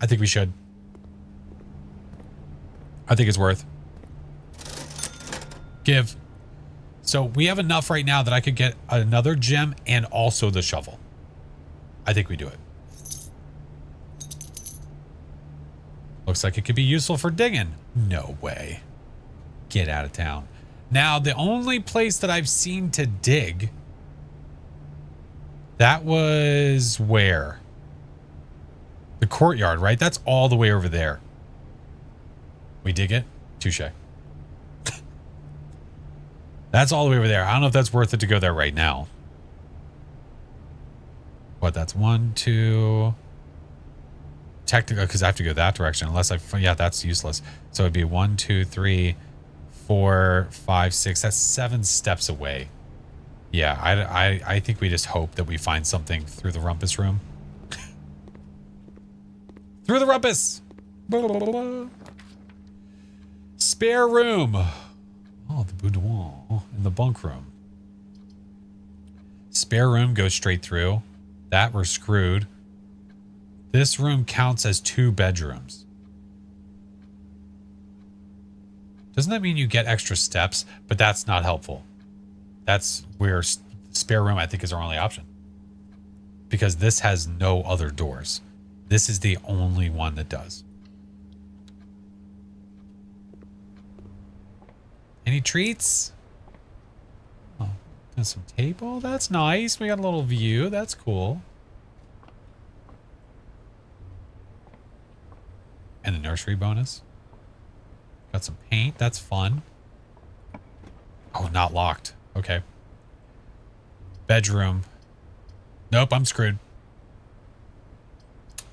I think we should. I think it's worth. Give. So we have enough right now that I could get another gem and also the shovel. I think we do it. Looks like it could be useful for digging. No way. Get out of town. Now, the only place that I've seen to dig, that was where? The courtyard, right? That's all the way over there. We dig it? Touche. That's all the way over there. I don't know if that's worth it to go there right now. What, that's 1, 2... Technically, because I have to go that direction. Unless yeah, that's useless. So it'd be 1, 2, 3, 4, 5, 6. That's 7 steps away. Yeah, I think we just hope that we find something through the rumpus room. Through the rumpus! Blah, blah, blah, blah. Spare room. Oh, the boudoir in the bunk room. Spare room goes straight through. That we're screwed. This room counts as 2 bedrooms. Doesn't that mean you get extra steps? But that's not helpful. That's where spare room, I think, is our only option. Because this has no other doors. This is the only one that does. Any treats? Oh, got some table. That's nice. We got a little view. That's cool. And the nursery bonus. Got some paint. That's fun. Oh, not locked. Okay. Bedroom. Nope, I'm screwed.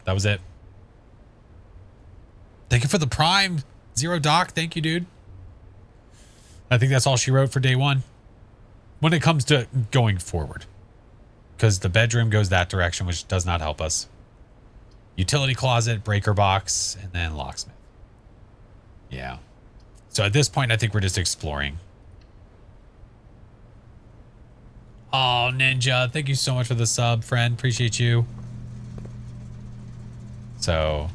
That was it. Thank you for the Prime. Zero Doc. Thank you, dude. I think that's all she wrote for day one. When it comes to going forward. Because the bedroom goes that direction, which does not help us. Utility closet, breaker box, and then locksmith. Yeah. So at this point, I think we're just exploring. Oh, Ninja. Thank you so much for the sub, friend. Appreciate you. So.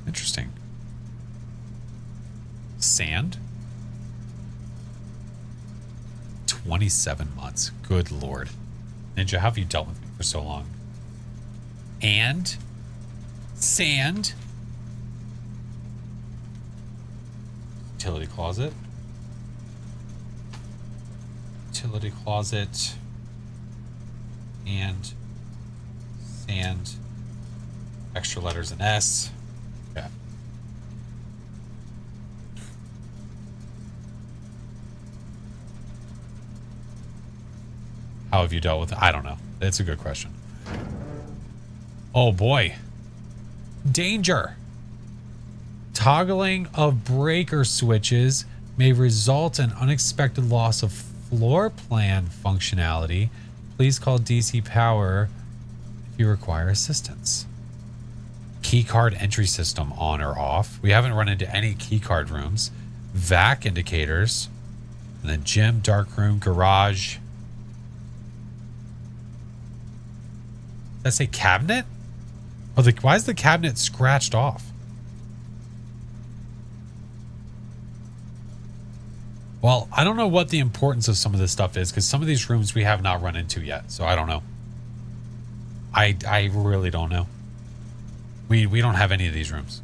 Interesting. Sand? 27 months. Good Lord. Ninja, how have you dealt with me for so long? And sand. Utility closet. Utility closet. And sand. Extra letters and S. Okay. How have you dealt with it? I don't know. That's a good question. Oh boy. Danger. Toggling of breaker switches may result in unexpected loss of floor plan functionality. Please call DC Power if you require assistance. Keycard entry system on or off. We haven't run into any keycard rooms. Vac indicators. And then gym, dark room, garage. Does that say cabinet? Oh, why is the cabinet scratched off? Well, I don't know what the importance of some of this stuff is because some of these rooms we have not run into yet. So I don't know. I really don't know. We don't have any of these rooms.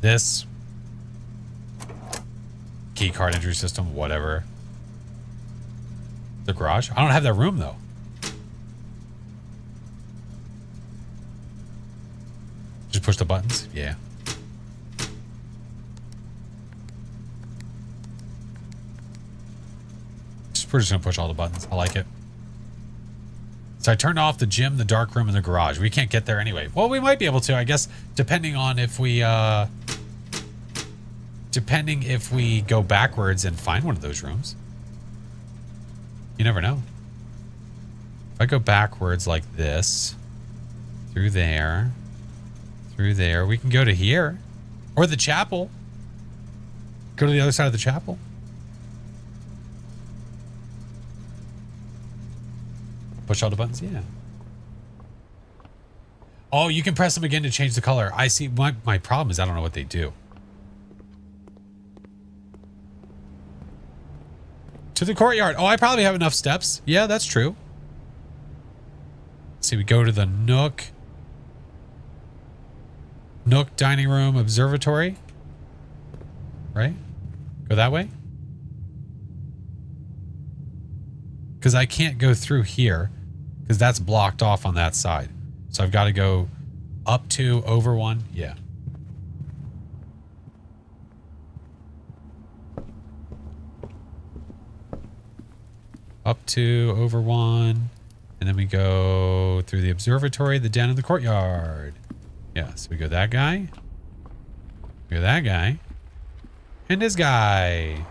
This. Key card entry system, whatever. The garage. I don't have that room though. Just push the buttons? Yeah. We're just going to push all the buttons. I like it. So I turned off the gym, the dark room, and the garage. We can't get there anyway. Well, we might be able to, I guess, depending on if we, depending if we go backwards and find one of those rooms. You never know. If I go backwards like this, through there, we can go to here. Or the chapel. Go to the other side of the chapel. Push all the buttons? Yeah. Oh, you can press them again to change the color. I see. My problem is I don't know what they do. To the courtyard. Oh, I probably have enough steps. Yeah, that's true. Let's see, we go to the Nook. Nook, dining room, observatory. Right? Go that way? Because I can't go through here because that's blocked off on that side. So I've got to go up to, over one. Yeah. Up to, over one. And then we go through the observatory, the den, and the courtyard. Yeah, so we go that guy. We go that guy. And this guy.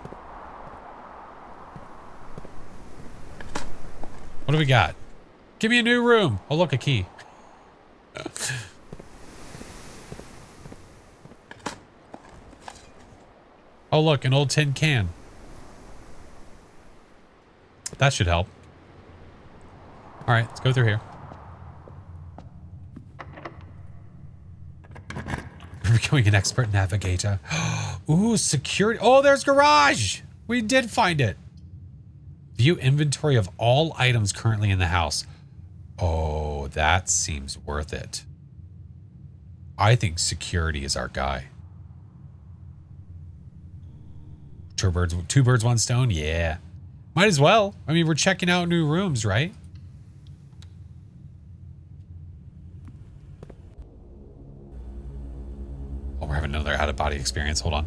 What do we got? Give me a new room. Oh, look, a key. Oh, look, an old tin can. That should help. All right, let's go through here. Becoming an expert navigator. Ooh, security. Oh, there's garage. We did find it. View inventory of all items currently in the house. Oh, that seems worth it. I think security is our guy. Two birds, one stone. Yeah. Might as well. I mean, we're checking out new rooms, right? Oh, we're having another out-of-body experience. Hold on.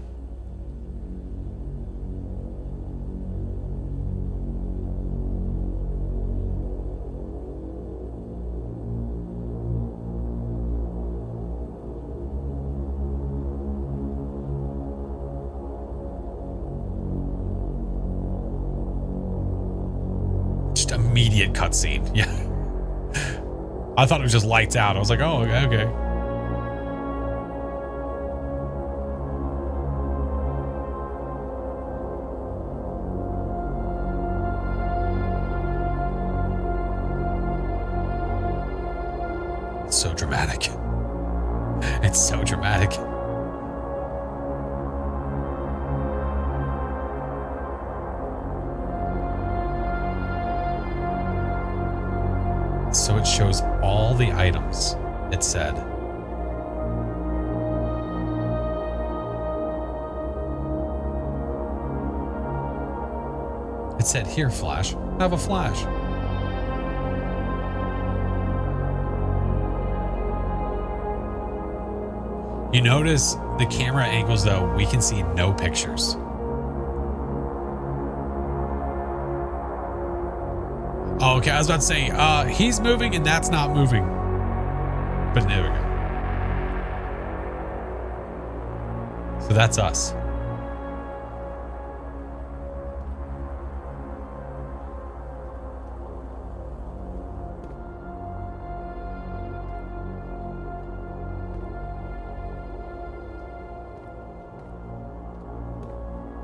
Just immediate cutscene. Yeah. I thought it was just lights out. I was like, oh, okay. So dramatic. It's so dramatic. So it shows all the items, it said. It said, here, Flash, have a flash. You notice the camera angles, though, we can see no pictures. Oh, okay, I was about to say, he's moving and that's not moving. But there we go. So that's us.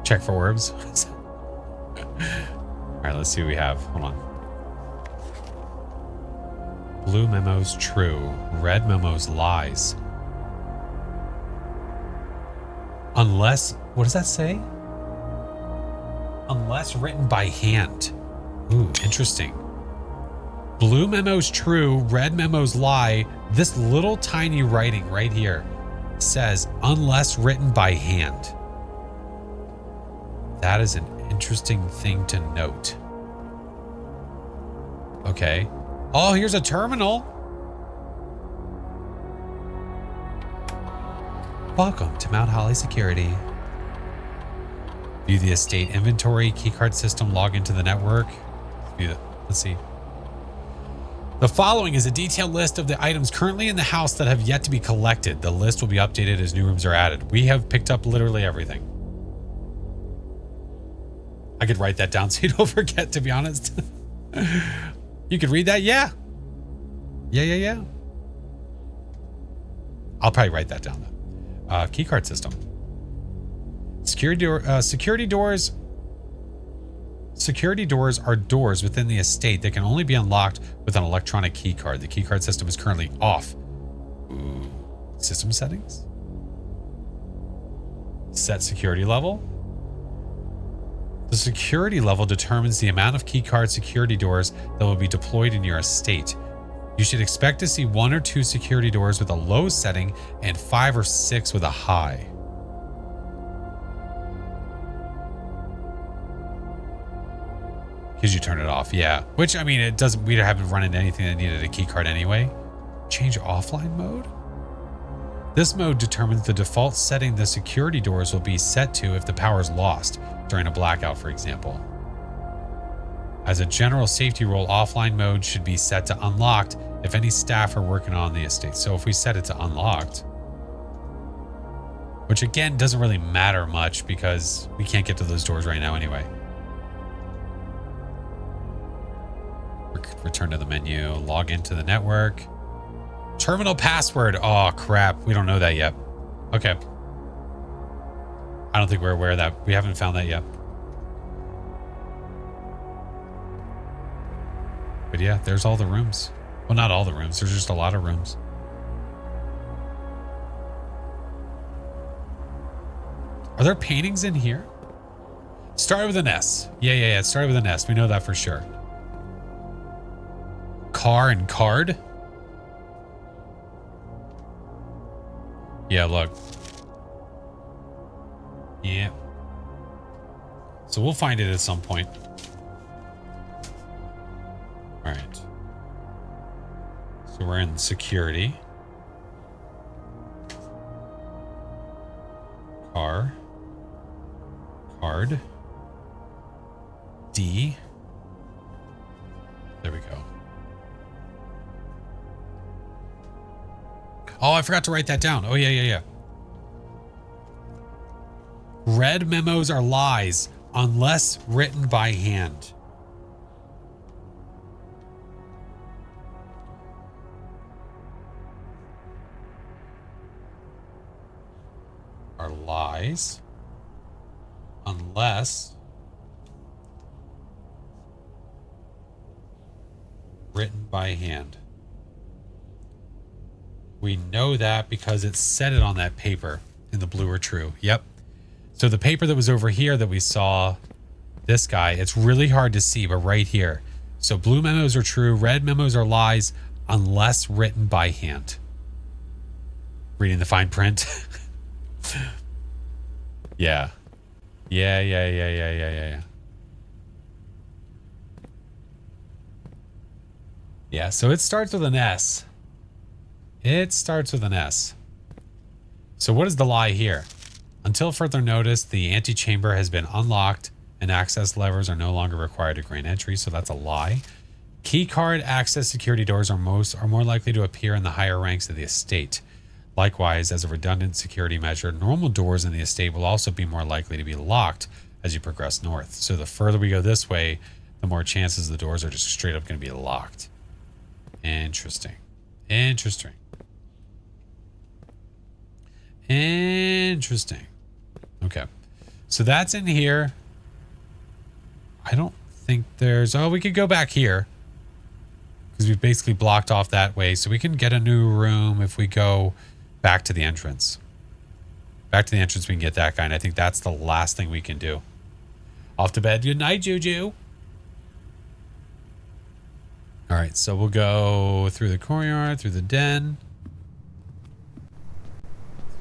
Check for orbs. All right, let's see what we have. Hold on. Blue memos true. Red memos lies. Unless, what does that say? Unless written by hand. Ooh, interesting. Blue memos true. Red memos lie. This little tiny writing right here says unless written by hand. That is an interesting thing to note. Okay. Oh, here's a terminal. Welcome to Mount Holly Security. View the estate inventory, keycard system, log into the network. Let's see. The following is a detailed list of the items currently in the house that have yet to be collected. The list will be updated as new rooms are added. We have picked up literally everything. I could write that down so you don't forget, to be honest. You could read that? Yeah. Yeah. I'll probably write that down, though. Keycard system. Security doors. Security doors are doors within the estate that can only be unlocked with an electronic keycard. The keycard system is currently off. Ooh. System settings. Set security level. The security level determines the amount of keycard security doors that will be deployed in your estate. You should expect to see 1 or 2 security doors with a low setting and 5 or 6 with a high. Because you turn it off, yeah. Which, I mean, it doesn't, we haven't run into anything that needed a keycard anyway. Change offline mode? This mode determines the default setting the security doors will be set to if the power is lost during a blackout, for example. As a general safety rule, offline mode should be set to unlocked if any staff are working on the estate. So if we set it to unlocked, which again doesn't really matter much because we can't get to those doors right now anyway. Return to the menu, log into the network. Terminal password. Oh, crap. We don't know that yet. Okay. I don't think we're aware of that. We haven't found that yet. But yeah, there's all the rooms. Well, not all the rooms. There's just a lot of rooms. Are there paintings in here? Started with an S. Yeah. It started with an S. We know that for sure. Car and card? Yeah, look. Yeah. So we'll find it at some point. All right. So we're in security. Car. Card. D. There we go. Oh, I forgot to write that down. Oh, yeah. Red memos are lies unless written by hand. Are lies unless written by hand. We know that because it said it on that paper in the blue or true. Yep. So the paper that was over here that we saw, this guy, it's really hard to see, but right here. So blue memos are true, red memos are lies unless written by hand. Reading the fine print. Yeah. Yeah, so it starts with an S. It starts with an S. So what is the lie here? Until further notice, the antechamber has been unlocked and access levers are no longer required to grant entry. So that's a lie. Keycard access security doors are more likely to appear in the higher ranks of the estate. Likewise, as a redundant security measure, normal doors in the estate will also be more likely to be locked as you progress north. So the further we go this way, the more chances the doors are just straight up going to be locked. Interesting. Okay. So that's in here. I don't think there's... Oh, we could go back here. Because we've basically blocked off that way. So we can get a new room if we go back to the entrance. Back to the entrance, we can get that guy. And I think that's the last thing we can do. Off to bed. Good night, Juju. All right, so we'll go through the courtyard, through the den.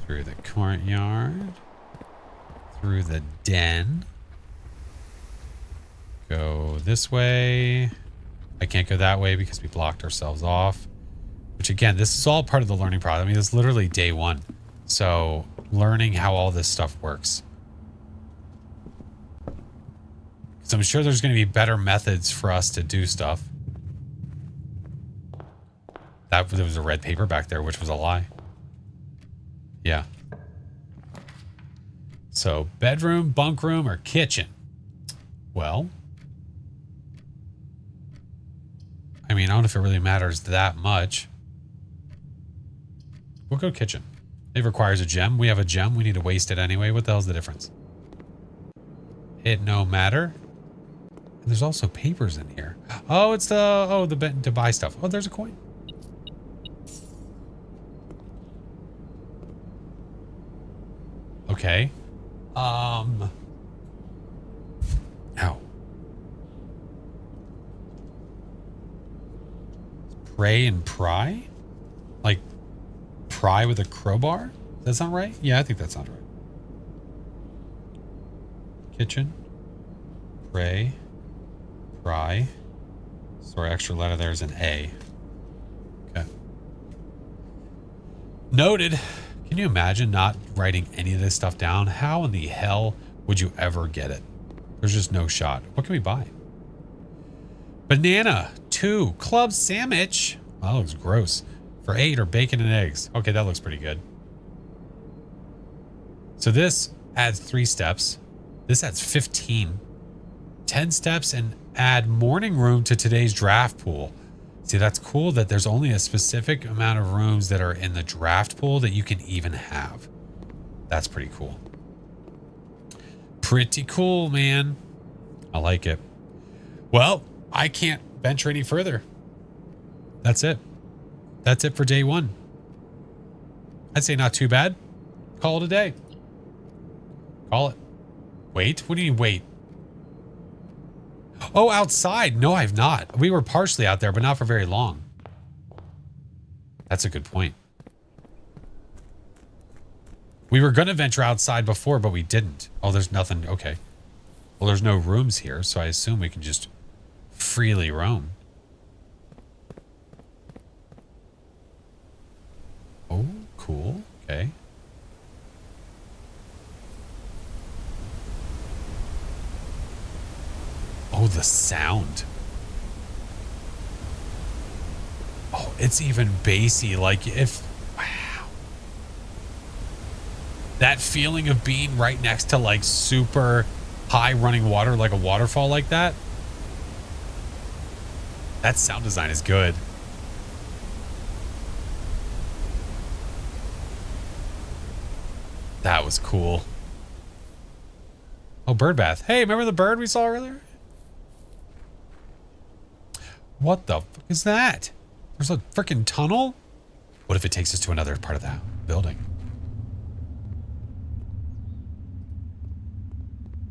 Through the courtyard. Through the den. Go this way. I can't go that way because we blocked ourselves off. Which again, this is all part of the learning process. I mean, it's literally day one. So learning how all this stuff works. So I'm sure there's going to be better methods for us to do stuff. There was a red paper back there, which was a lie. Yeah. So bedroom, bunk room, or kitchen? Well, I mean, I don't know if it really matters that much. We'll go kitchen. It requires a gem. We have a gem. We need to waste it anyway. What the hell's the difference? It no matter. And there's also papers in here. Oh, it's the button to buy stuff. Oh, there's a coin. Okay. Ow. Pray and pry? Like pry with a crowbar? Does that sound right? Yeah, I think that sounds right. Kitchen. Pray. Pry. Sorry, extra letter there is an A. Okay. Noted. Can you imagine not writing any of this stuff down? How in the hell would you ever get it? There's just no shot. What can we buy? Banana, 2. Club sandwich. Wow, that looks gross. For 8 or bacon and eggs. Okay, that looks pretty good. So this adds 3 steps. This adds 15. 10 steps and add morning room to today's draft pool. See, that's cool that there's only a specific amount of rooms that are in the draft pool that you can even have. That's pretty cool. Pretty cool, man. I like it. Well, I can't venture any further. That's it. That's it for day 1. I'd say not too bad. Call it a day. Call it. Wait? What do you mean wait? Oh, outside. No, I've not. We were partially out there, but not for very long. That's a good point. We were going to venture outside before, but we didn't. Oh, there's nothing. Okay. Well, there's no rooms here, so I assume we can just freely roam. Oh, cool. Okay. Oh, the sound. Oh, it's even bassy. Like if... Wow. That feeling of being right next to like super high running water, like a waterfall like that. That sound design is good. That was cool. Oh, bird bath. Hey, remember the bird we saw earlier? What the fuck is that? There's a freaking tunnel? What if it takes us to another part of the building?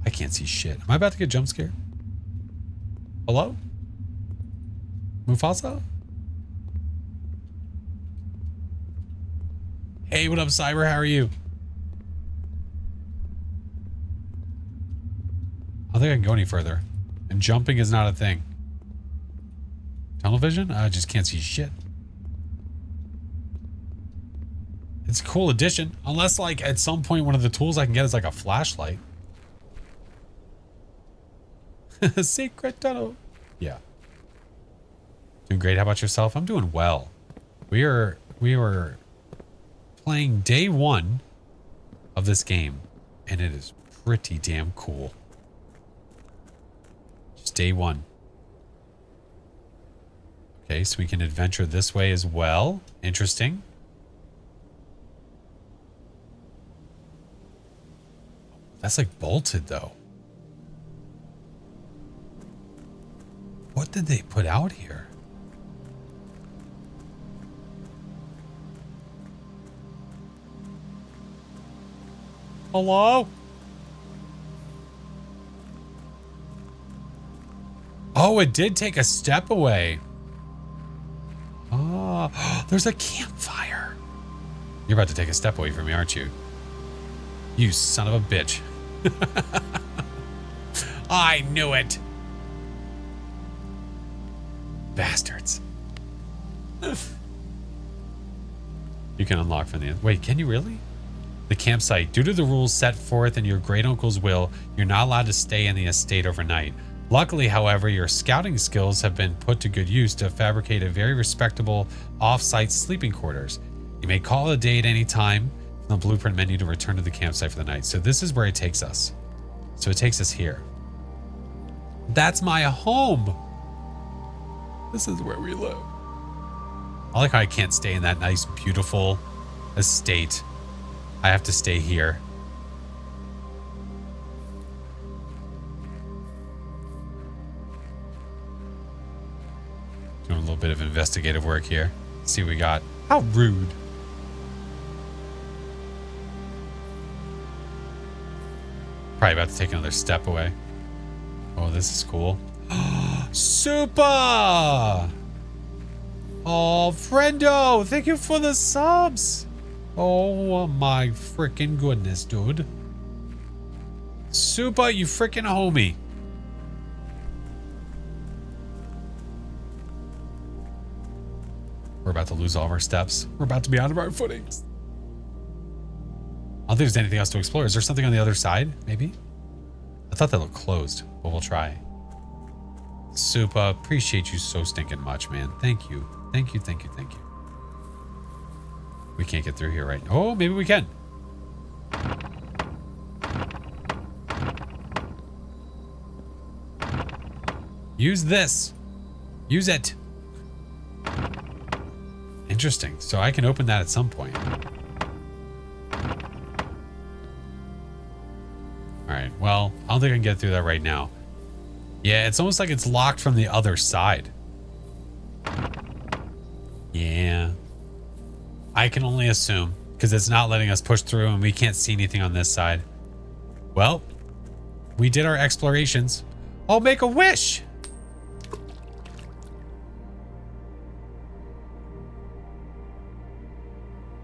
I can't see shit. Am I about to get jump scared? Hello? Mufasa? Hey, what up, Cyber? How are you? I don't think I can go any further. And jumping is not a thing. Tunnel vision? I just can't see shit. It's a cool addition. Unless, like, at some point, one of the tools I can get is, like, a flashlight. Secret tunnel. Yeah. Doing great. How about yourself? I'm doing well. We were playing day 1 of this game, and it is pretty damn cool. Just day 1. Okay, so we can adventure this way as well. Interesting. That's like bolted though. What did they put out here? Hello? Oh, it did take a step away. Oh, there's a campfire. You're about to take a step away from me, aren't you? You son of a bitch. I knew it. Bastards. You can unlock from the end. Wait, can you really? The campsite. Due to the rules set forth in your great uncle's will, you're not allowed to stay in the estate overnight. Luckily, however, your scouting skills have been put to good use to fabricate a very respectable off-site sleeping quarters. You may call it a day at any time from the blueprint menu to return to the campsite for the night. So this is where it takes us. So it takes us here. That's my home. This is where we live. I like how I can't stay in that nice, beautiful estate. I have to stay here. Doing a little bit of investigative work here. Let's see what we got. How rude. Probably about to take another step away. Oh, this is cool. Super! Oh, friendo! Thank you for the subs! Oh my freaking goodness, dude. Super, you freaking homie. We're about to lose all of our steps. We're about to be out of our footings. I don't think there's anything else to explore. Is there something on the other side? Maybe? I thought that looked closed, but we'll try. Super, appreciate you so stinking much, man. Thank you. Thank you, thank you, thank you. We can't get through here, right? Oh, maybe we can. Use this. Use it. Interesting. So I can open that at some point. All right. Well, I don't think I can get through that right now. Yeah, it's almost like it's locked from the other side. Yeah. I can only assume because it's not letting us push through and we can't see anything on this side. Well, we did our explorations. I'll make a wish.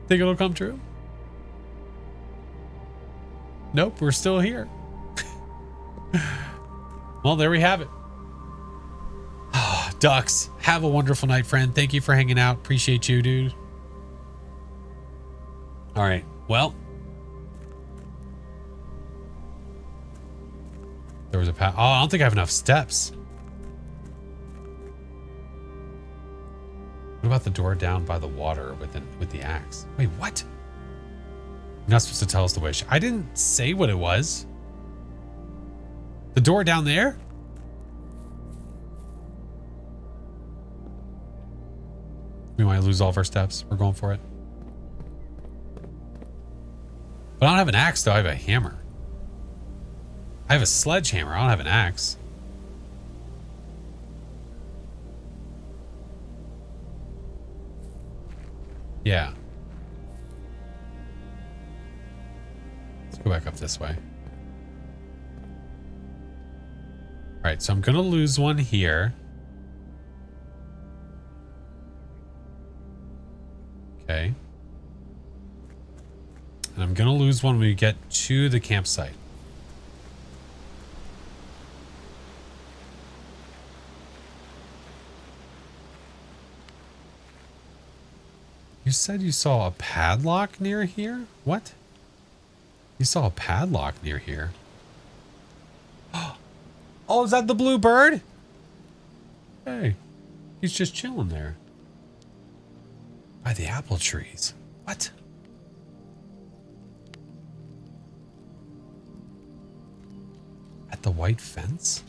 Think it'll come true? Nope, we're still here. Well, there we have it. Ducks, have a wonderful night, friend. Thank you for hanging out. Appreciate you, dude. All right, well. There was a path. Oh, I don't think I have enough steps. What about the door down by the water with the axe? Wait, what? You're not supposed to tell us the wish. I didn't say what it was. The door down there? We might lose all of our steps. We're going for it. But I don't have an axe, though. I have a hammer. I have a sledgehammer. I don't have an axe. Yeah. Let's go back up this way. All right, so I'm going to lose one here. Okay. And I'm going to lose one when we get to the campsite. You said you saw a padlock near here? What? You saw a padlock near here? Oh, is that the blue bird? Hey, he's just chilling there. By the apple trees. What? At the white fence?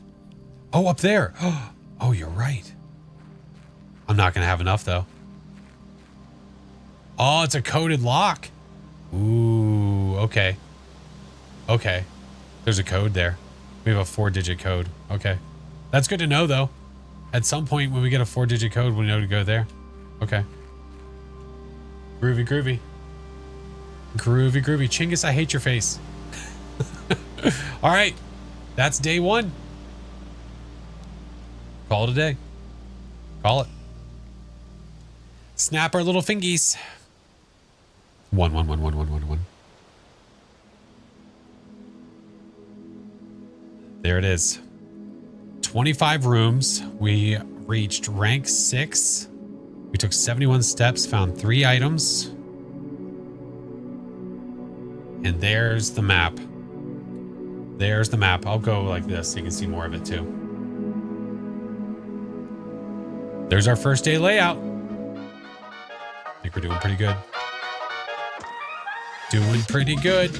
Oh, up there. Oh, you're right. I'm not going to have enough, though. Oh, it's a coded lock. Ooh, okay. Okay. There's a code there. We have a 4-digit code. Okay. That's good to know, though. At some point, when we get a 4-digit code, we know to go there. Okay. Groovy, groovy. Groovy, groovy. Chingus, I hate your face. All right. That's day 1. Call it a day. Call it. Snap our little fingies. 1, 1, 1, 1, 1, 1, 1. There it is. 25 rooms. We reached rank 6. We took 71 steps, found 3 items. And there's the map. There's the map. I'll go like this so you can see more of it too. There's our first day layout. I think we're doing pretty good. Doing pretty good.